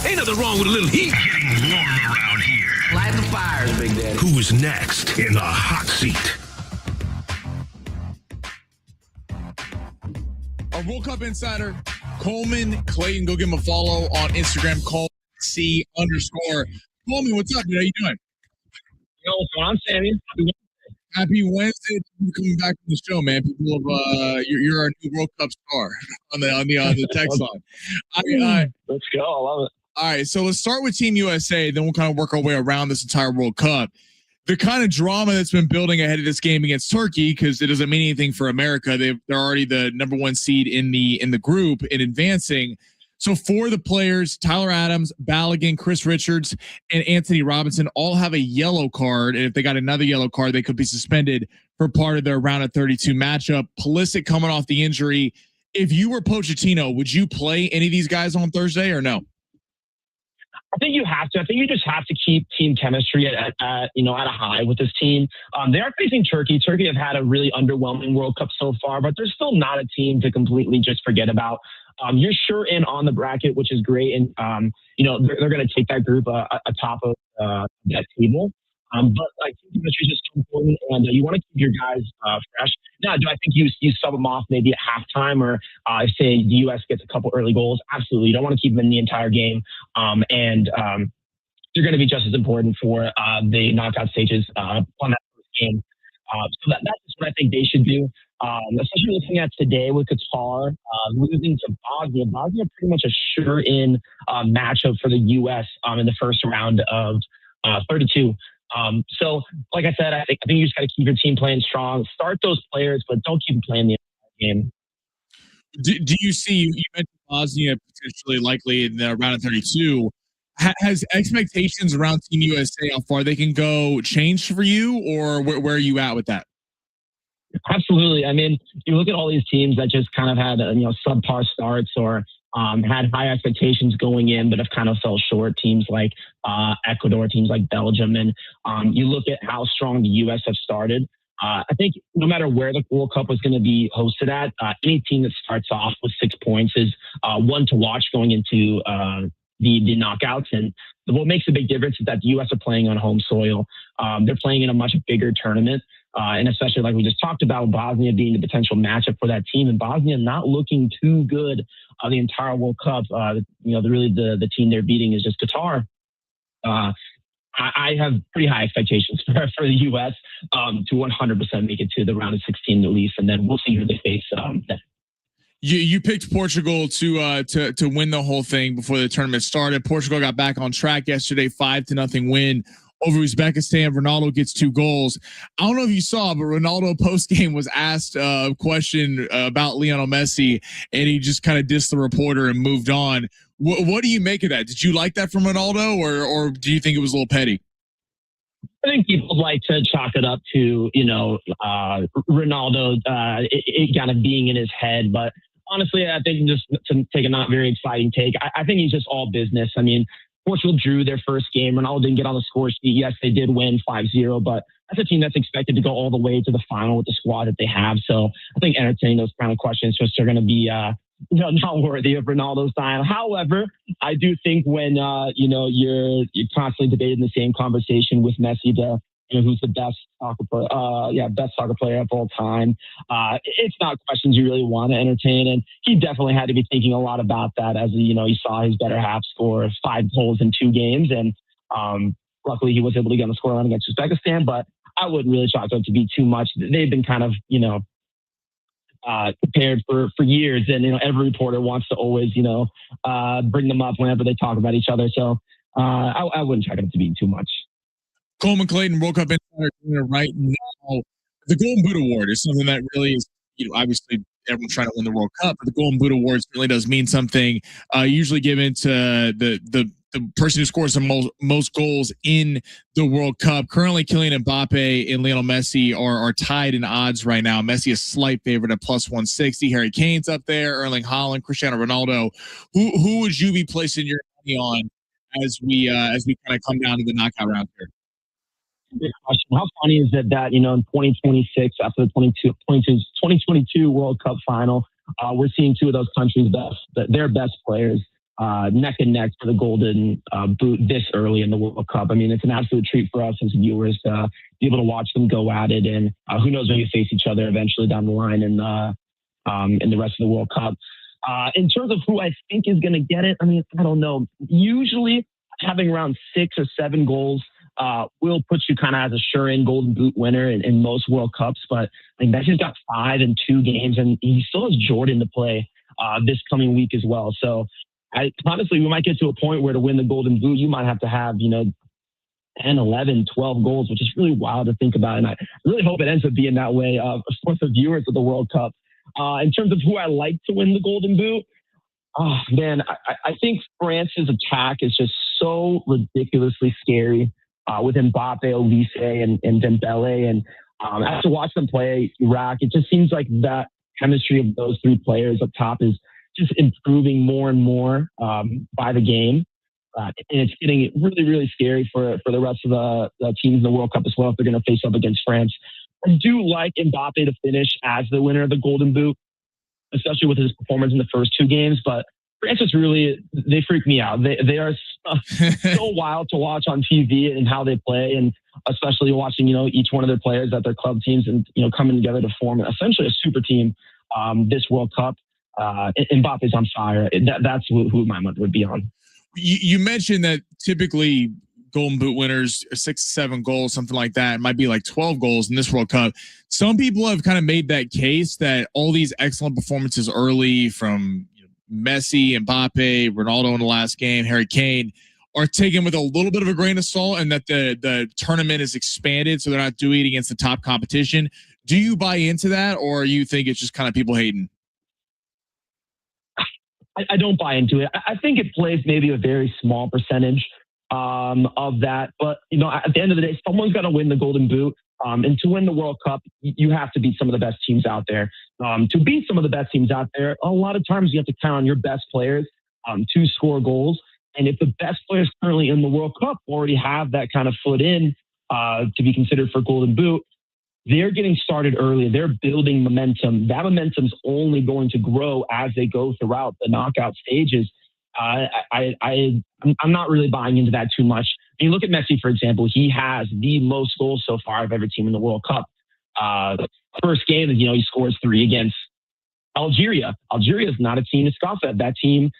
Ain't nothing wrong with a little heat. Getting warm around here. Light the fires, Big Daddy. Who's next in the hot seat? Our World Cup insider, Coleman Clayton. Go give him a follow on Instagram, C_. Coleman, what's up, dude? How you doing? Yo, what's going on, Sammy? Happy Wednesday. Thanks for coming back to the show, man. People of you're our new World Cup star on the text line. Let's go. I love it. All right, so let's start with Team USA, then we'll kind of work our way around this entire World Cup. The kind of drama that's been building ahead of this game against Turkey, because it doesn't mean anything for America. They're already the number 1 seed in the group in advancing. So for the players, Tyler Adams, Balogun, Chris Richards, and Anthony Robinson all have a yellow card. And if they got another yellow card, they could be suspended for part of their round of 32 matchup. Pulisic coming off the injury. If you were Pochettino, would you play any of these guys on Thursday or no? I think you have to. I think you just have to keep team chemistry at a high with this team. They are facing Turkey. Turkey have had a really underwhelming World Cup so far, but they're still not a team to completely just forget about. You're sure in on the bracket, which is great, and they're going to take that group atop of that table. But like chemistry is just so important, and you want to keep your guys fresh. Now, do I think you sub them off maybe at halftime, or if say the U.S. gets a couple early goals? Absolutely, you don't want to keep them in the entire game, and they're going to be just as important for the knockout stages on that first game. So that's what I think they should do. Especially looking at today with Qatar losing to Bosnia. Bosnia pretty much a sure-in matchup for the U.S. In the first round of 32. So, like I said, I think you just got to keep your team playing strong. Start those players, but don't keep them playing the entire game. Do you see, you mentioned Bosnia potentially likely in the round of 32. Has expectations around Team USA, how far they can go, changed for you, or where are you at with that? Absolutely. I mean, you look at all these teams that just kind of had subpar starts or had high expectations going in, but have kind of fell short. Teams like Ecuador, teams like Belgium, and you look at how strong the U.S. have started. I think no matter where the World Cup was going to be hosted at, any team that starts off with 6 points is one to watch going into the knockouts. And what makes a big difference is that the U.S. are playing on home soil. They're playing in a much bigger tournament. And especially like we just talked about, Bosnia being the potential matchup for that team, and Bosnia not looking too good the entire World Cup. The team they're beating is just Qatar. I have pretty high expectations for the U.S. To 100% make it to the round of 16 at least, and then we'll see who they face. You picked Portugal to win the whole thing before the tournament started. Portugal got back on track yesterday, 5-0 win over Uzbekistan. Ronaldo gets 2 goals. I don't know if you saw, but Ronaldo post game was asked a question about Lionel Messi, and he just kind of dissed the reporter and moved on. What do you make of that? Did you like that from Ronaldo, or do you think it was a little petty? I think people like to chalk it up to, Ronaldo, it kind of being in his head. But honestly, I think just to take a not very exciting take, I think he's just all business. I mean, Portugal drew their first game. Ronaldo didn't get on the score sheet. Yes, they did win 5-0, but that's a team that's expected to go all the way to the final with the squad that they have. So I think entertaining those kind of questions just are going to be not worthy of Ronaldo's time. However, I do think when you're constantly debating the same conversation with Messi, who's the best soccer player, best soccer player of all time. It's not questions you really want to entertain. And he definitely had to be thinking a lot about that as, he saw his better half score 5 goals in 2 games. And luckily he was able to get on the scoreline against Uzbekistan, but I wouldn't really chalk it up to be too much. They've been kind of, prepared for years. And, every reporter wants to always, bring them up whenever they talk about each other. So I wouldn't chalk it up to being too much. Coleman Clayton, World Cup Insider, right now. The Golden Boot Award is something that really is, obviously everyone's trying to win the World Cup, but the Golden Boot Award really does mean something. Usually given to the person who scores the most goals in the World Cup. Currently, Kylian Mbappe and Lionel Messi are tied in odds right now. Messi is slight favorite at plus 160. Harry Kane's up there. Erling Haaland, Cristiano Ronaldo. Who would you be placing your money on as we kind of come down to the knockout round here? Good question. How funny is that in 2026, after the 2022 World Cup final, we're seeing 2 of those countries' their best players neck and neck for the Golden Boot this early in the World Cup. I mean, it's an absolute treat for us as viewers to be able to watch them go at it, and who knows when you face each other eventually down the line in the rest of the World Cup. In terms of who I think is going to get it, I mean, I don't know. Usually, having around 6 or 7 goals will put you kind of as a sure-in Golden Boot winner in most World Cups. But I mean, Messi's got 5 in 2 games, and he still has Jordan to play this coming week as well. So honestly, we might get to a point where to win the Golden Boot, you might have to have, 10, 11, 12 goals, which is really wild to think about. And I really hope it ends up being that way for the viewers of the World Cup. In terms of who I like to win the Golden Boot, oh, man, I think France's attack is just so ridiculously scary. With Mbappe, Olise, and Dembele. And after watching them play Iraq, it just seems like that chemistry of those 3 players up top is just improving more and more by the game. And it's getting really, really scary for the rest of the teams in the World Cup as well if they're going to face up against France. I do like Mbappe to finish as the winner of the Golden Boot, especially with his performance in the first 2 games. But France is really, they freak me out. They are so wild to watch on TV and how they play, and especially watching, each one of their players at their club teams and, coming together to form essentially a super team this World Cup. Mbappe's on fire. That's who my money would be on. You mentioned that typically Golden Boot winners, 6, 7 goals, something like that. It might be like 12 goals in this World Cup. Some people have kind of made that case that all these excellent performances early from Messi, Mbappe, Ronaldo in the last game, Harry Kane, are taken with a little bit of a grain of salt, and that the tournament is expanded so they're not doing it against the top competition. Do you buy into that, or you think it's just kind of people hating? I don't buy into it. I think it plays maybe a very small percentage of that. But, at the end of the day, someone's got to win the Golden Boot. And to win the World Cup, you have to beat some of the best teams out there. To beat some of the best teams out there, a lot of times you have to count on your best players to score goals. And if the best players currently in the World Cup already have that kind of foot in to be considered for Golden Boot, they're getting started early. They're building momentum. That momentum's only going to grow as they go throughout the knockout stages. I'm not really buying into that too much. You look at Messi, for example, he has the most goals so far of every team in the World Cup. First game, he scores 3 against Algeria. Algeria is not a team to scoff at. That team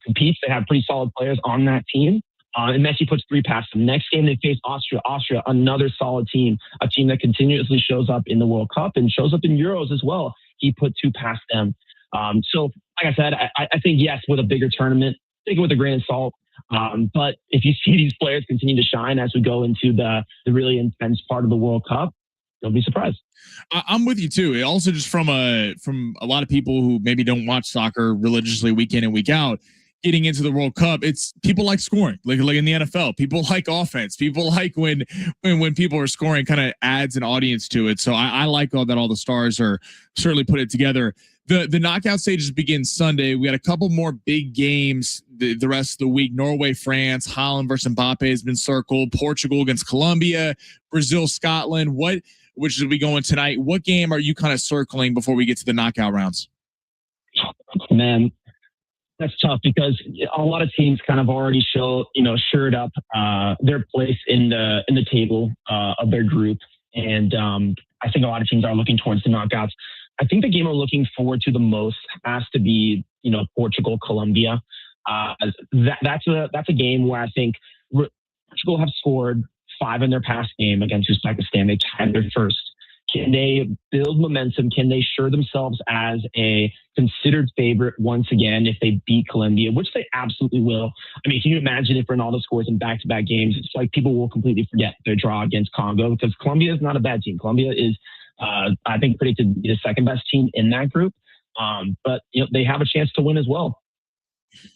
competes. They have pretty solid players on that team. And Messi puts 3 past them. Next game, they face Austria. Austria, another solid team, a team that continuously shows up in the World Cup and shows up in Euros as well. He put 2 past them. So, like I said, I think, yes, with a bigger tournament, take it with a grain of salt. But if you see these players continue to shine as we go into the really intense part of the World Cup, don't be surprised. I'm with you too. It also just from a lot of people who maybe don't watch soccer religiously week in and week out, getting into the World Cup, it's people like scoring, like in the NFL. People like offense. People like when people are scoring, kind of adds an audience to it. So I like all the stars are certainly put it together. The knockout stages begin Sunday. We got a couple more big games the rest of the week. Norway, France, Holland versus Mbappe has been circled. Portugal against Colombia, Brazil, Scotland. Which will be going tonight. What game are you kind of circling before we get to the knockout rounds? Man, That's tough because a lot of teams kind of already shored up their place in the table of their group, and I think a lot of teams are looking towards the knockouts. I think the game I'm looking forward to the most has to be Portugal Colombia. That's a game where I think Portugal have scored 5 in their past game against Uzbekistan. They tied their first. Can they build momentum? Can they assure themselves as a considered favorite once again if they beat Colombia, which they absolutely will? I mean, can you imagine if Ronaldo scores in back-to-back games? It's like people will completely forget their draw against Congo because Colombia is not a bad team. Colombia is, I think, predicted to be the second best team in that group. But they have a chance to win as well.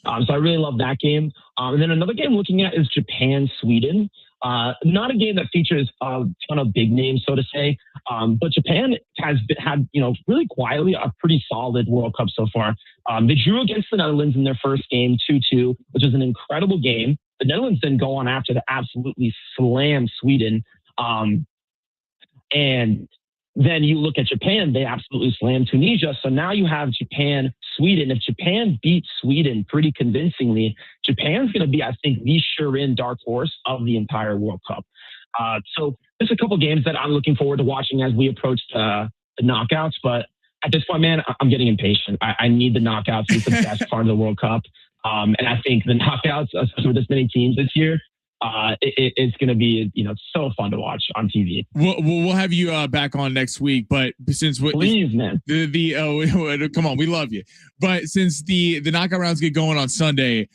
So I really love that game. And then another game I'm looking at is Japan-Sweden. Not a game that features a ton of big names, so to say, but Japan has had, really quietly a pretty solid World Cup so far. They drew against the Netherlands in their first game, 2-2, which was an incredible game. The Netherlands then go on after to absolutely slam Sweden. And then you look at Japan, they absolutely slammed Tunisia. So now you have Japan, Sweden. If Japan beats Sweden pretty convincingly, Japan's going to be, I think, the sure-in dark horse of the entire World Cup. So there's a couple games that I'm looking forward to watching as we approach the knockouts. But at this point, man, I'm getting impatient. I need the knockouts. It's the best part of the World Cup. And I think the knockouts, especially with this many teams this year, it's going to be so fun to watch on TV. We'll have you back on next week, but since please, man, come on, we love you. But since the knockout rounds get going on Sunday,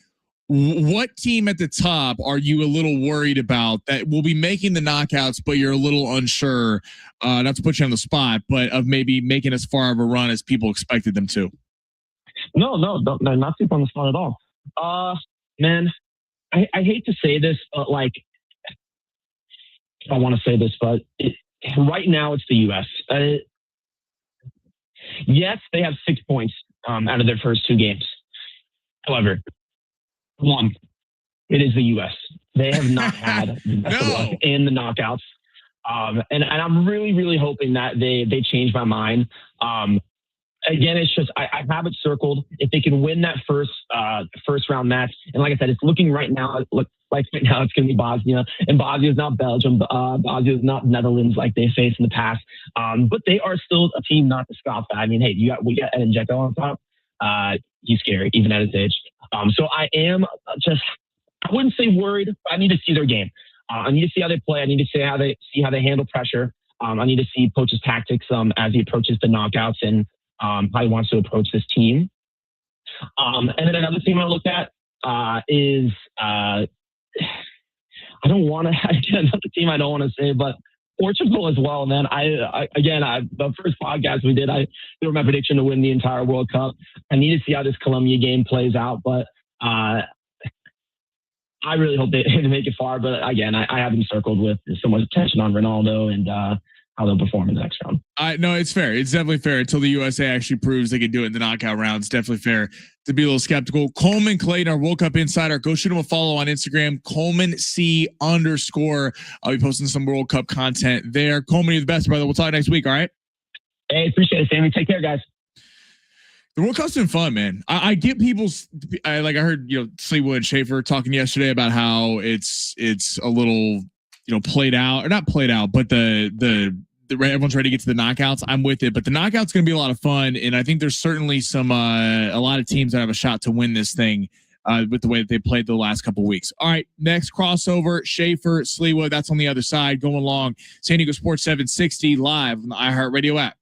what team at the top are you a little worried about that will be making the knockouts, but you're a little unsure? Not to put you on the spot, but of maybe making as far of a run as people expected them to. No, not super on the spot at all. Man. I hate to say this, but I want to say this, but right now it's the U.S. Yes, they have 6 points out of their first 2 games. However, one, it is the U.S. They have not had the best of luck in the knockouts. And I'm really, really hoping that they change my mind. Again, it's just I have it circled. If they can win that first round match, and like I said, it's looking right now. Right now it's going to be Bosnia, and Bosnia is not Belgium. Bosnia is not Netherlands like they faced in the past. But they are still a team not to scoff at. I mean, hey, we got Edin Dzeko on top. He's scary even at his age. So I am I wouldn't say worried. But I need to see their game. I need to see how they play. I need to see how they handle pressure. I need to see Poach's tactics as he approaches the knockouts and how he wants to approach this team. And then another thing I look at is I don't want to another team I don't want to say, but Portugal as well, man. The first podcast we did, I threw my prediction to win the entire World Cup. I need to see how this Colombia game plays out, but I really hope they make it far. But again, I have them circled with so much attention on Ronaldo and how they'll perform in the next round. No, it's fair. It's definitely fair until the USA actually proves they can do it in the knockout rounds. Definitely fair to be a little skeptical. Coleman Clayton, our World Cup insider, go shoot him a follow on Instagram, ColemanC_. I'll be posting some World Cup content there. Coleman, you're the best, brother. We'll talk next week. All right. Hey, appreciate it, Sammy. Take care, guys. The World Cup's been fun, man. I get people's I heard Sleewood and Schaefer talking yesterday about how it's a little played out, or not played out, but the everyone's ready to get to the knockouts. I'm with it, but the knockout's going to be a lot of fun, and I think there's certainly a lot of teams that have a shot to win this thing with the way that they played the last couple of weeks. All right, next crossover, Schaefer, Sleewood. That's on the other side. Going along, San Diego Sports 760 live on the iHeartRadio app.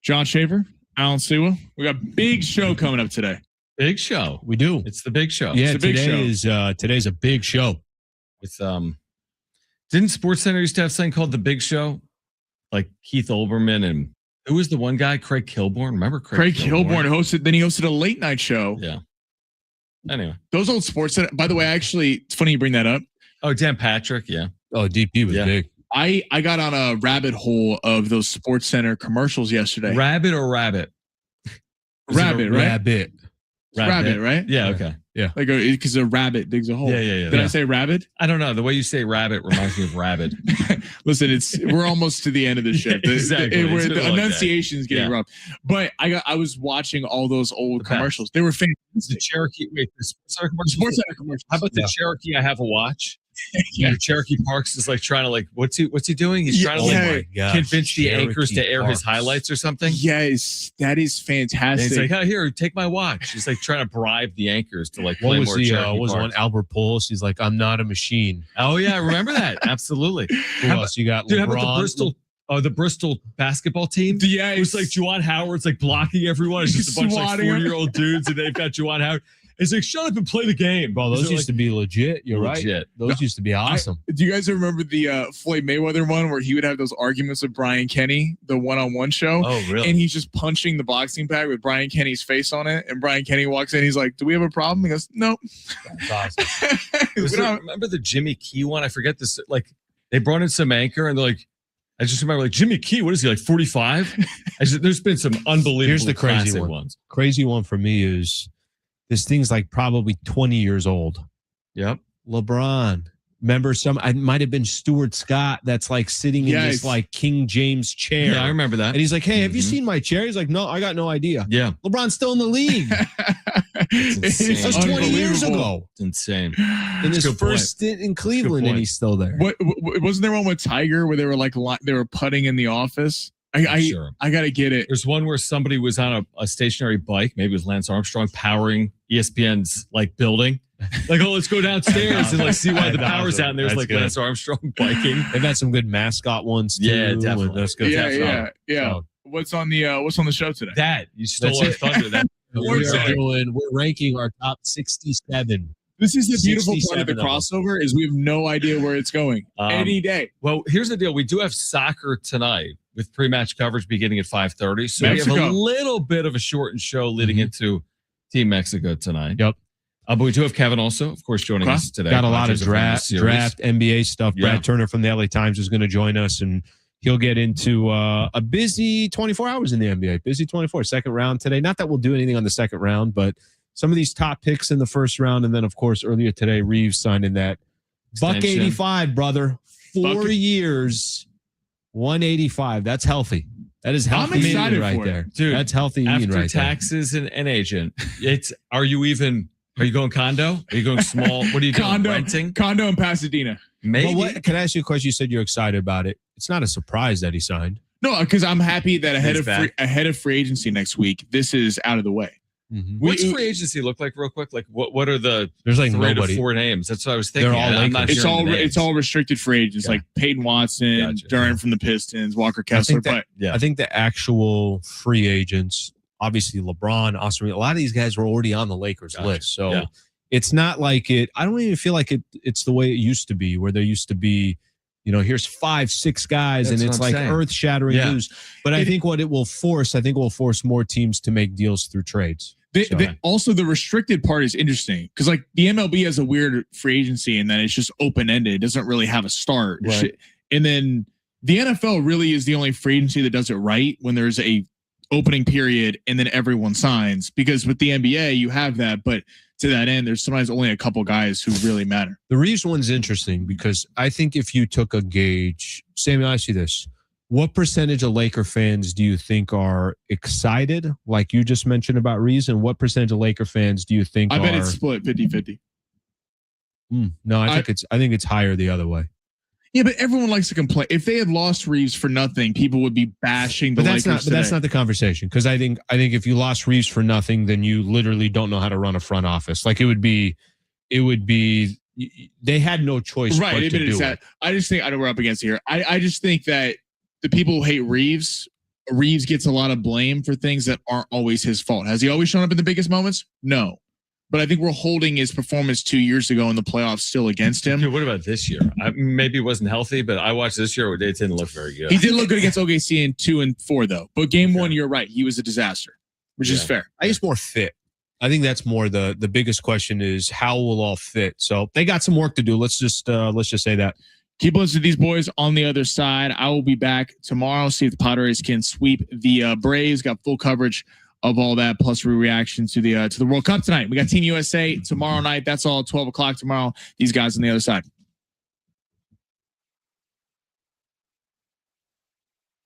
John Shaver, Alan Sewa. We got a big show coming up today. Big show. We do. It's the big show. Yeah, It's a big show. Today's a big show. With didn't SportsCenter used to have something called the Big Show? Like Keith Olbermann and who was the one guy? Craig Kilborn. Remember Craig Kilborn hosted. Then he hosted a late night show. Yeah. Anyway, those old sports. By the way, actually, it's funny you bring that up. Oh, Dan Patrick. Yeah. Oh, DP was big. I got on a rabbit hole of those Sports Center commercials yesterday. Rabbit or rabbit? Rabbit, right? Rabbit. Rabbit, right? Yeah. Okay. Yeah. Like because a rabbit digs a hole. Yeah. Did I say rabbit? I don't know. The way you say rabbit reminds me of rabbit. Listen, we're almost to the end of the show. Exactly. The enunciation is getting rough. But I was watching all those old commercials. They were fantastic. The Cherokee. Wait, the Sports Center commercials. How about the Cherokee? I have a watch. Yeah. Cherokee Parks is like trying to what's he doing? He's trying to convince the anchors to air his highlights or something. Yes, that is fantastic. And he's like, here, take my watch. He's like trying to bribe the anchors to play What was more the Cherokee was Parks. one Albert Pujols? He's like, I'm not a machine. Oh yeah, I remember that. Absolutely. Who else? You got Dude, how LeBron. about the Bristol? Oh, the Bristol basketball team. Yeah, it was like Juwan Howard's like blocking everyone. It's just a bunch of like Swatting 40-year-old dudes, and they've got Juwan Howard. It's like, shut up and play the game. Bro, those used to be legit. You're legit. right. Those used to be awesome. Do you guys remember the Floyd Mayweather one where he would have those arguments with Brian Kenny, the one-on-one show? Oh, really? And he's just punching the boxing bag with Brian Kenny's face on it. And Brian Kenny walks in. He's like, do we have a problem? He goes, no. That's awesome. Remember the Jimmy Key one? I forget this. Like, they brought in some anchor, and they're like, I just remember like Jimmy Key. What is he, like 45? There's been some unbelievable. Here's the crazy one. Ones. Crazy one for me is this thing's like probably 20 years old. Yep. LeBron. Remember I might have been Stuart Scott that's like sitting in this like King James chair. Yeah, I remember that. And he's like, hey, have you seen my chair? He's like, no, I got no idea. Yeah. LeBron's still in the league. It's That's 20 years ago. It's insane. In his first stint in Cleveland, and he's still there. What wasn't there one with Tiger where they were like they were putting in the office? I gotta get it. There's one where somebody was on a stationary bike. Maybe it was Lance Armstrong powering ESPN's like building. Like, oh, let's go downstairs and like see why the power's out. And there's like Lance Armstrong biking. They've had some good mascot ones too. Yeah, definitely. That's good. Yeah. So, What's on the show today? That you stole our thunder. We're ranking our top 67. This is the beautiful part of the crossover is we have no idea where it's going any day. Well, here's the deal. We do have soccer tonight with pre-match coverage beginning at 5:30. So Mexico. we have a little bit of a shortened show leading into Team Mexico tonight. Yep. But we do have Kevin also, of course, joining us today. Got a lot of draft NBA stuff. Yeah. Brad Turner from the LA Times is going to join us, and he'll get into a busy 24 hours in the NBA. Busy 24. Second round today. Not that we'll do anything on the second round, but some of these top picks in the first round. And then, of course, earlier today, Reeves signed in that Extension. $185, brother. 4 years, 185. That's healthy. That is healthy eating right there. Dude, that's healthy eating after right taxes and agent. Are you going condo? Are you going small? What are you doing? Renting? Condo in Pasadena. Maybe. Well, can I ask you a question? You said you're excited about it. It's not a surprise that he signed. No, because I'm happy that ahead He's of free agency next week, this is out of the way. Mm-hmm. What's free agency look like real quick? Like what are the there's like 3 nobody. to 4 names? That's what I was thinking. They're all I'm not It's hearing all the names. it's all restricted free agents like Peyton Watson, Duran from the Pistons, Walker Kessler. I think the actual free agents, obviously LeBron, Austin, a lot of these guys were already on the Lakers list. So it's not like it. I don't even feel like it's the way it used to be, where there used to be, here's 5-6 guys, That's and it's what I'm like saying. earth-shattering news. But I think what it will force, more teams to make deals through trades. Also, the restricted part is interesting because like the MLB has a weird free agency and then it's just open-ended. It doesn't really have a start. Right. And then the NFL really is the only free agency that does it right when there's a opening period and then everyone signs, because with the NBA, you have that. But to that end, there's sometimes only a couple guys who really matter. The Reeves one's interesting because I think if you took a gauge, Sammy, I ask you this. What percentage of Laker fans do you think are excited, like you just mentioned about Reeves, and what percentage of Laker fans do you think I bet it's split 50-50. No, I think it's higher the other way. Yeah, but everyone likes to complain. If they had lost Reeves for nothing, people would be bashing the Lakers But that's not the conversation, because I think if you lost Reeves for nothing, then you literally don't know how to run a front office. Like it would be they had no choice but to do it. I just think I know we're up against here. I just think that the people who hate Reeves Reeves gets a lot of blame for things that aren't always his fault. Has he always shown up in the biggest moments? No. But I think we're holding his performance 2 years ago in the playoffs still against him. Dude, what about this year? Maybe he wasn't healthy, but I watched this year. It didn't look very good. He did look good against OKC in 2 and 4, though. But game 1, you're right. He was a disaster, which is fair. I guess more fit. I think that's more the biggest question is how will all fit. So they got some work to do. Let's just say that. Keep listening to these boys on the other side. I will be back tomorrow. See if the Padres can sweep the Braves. Got full coverage of all that, plus reaction to the World Cup tonight. We got Team USA tomorrow night. That's all at 12 o'clock tomorrow. These guys on the other side.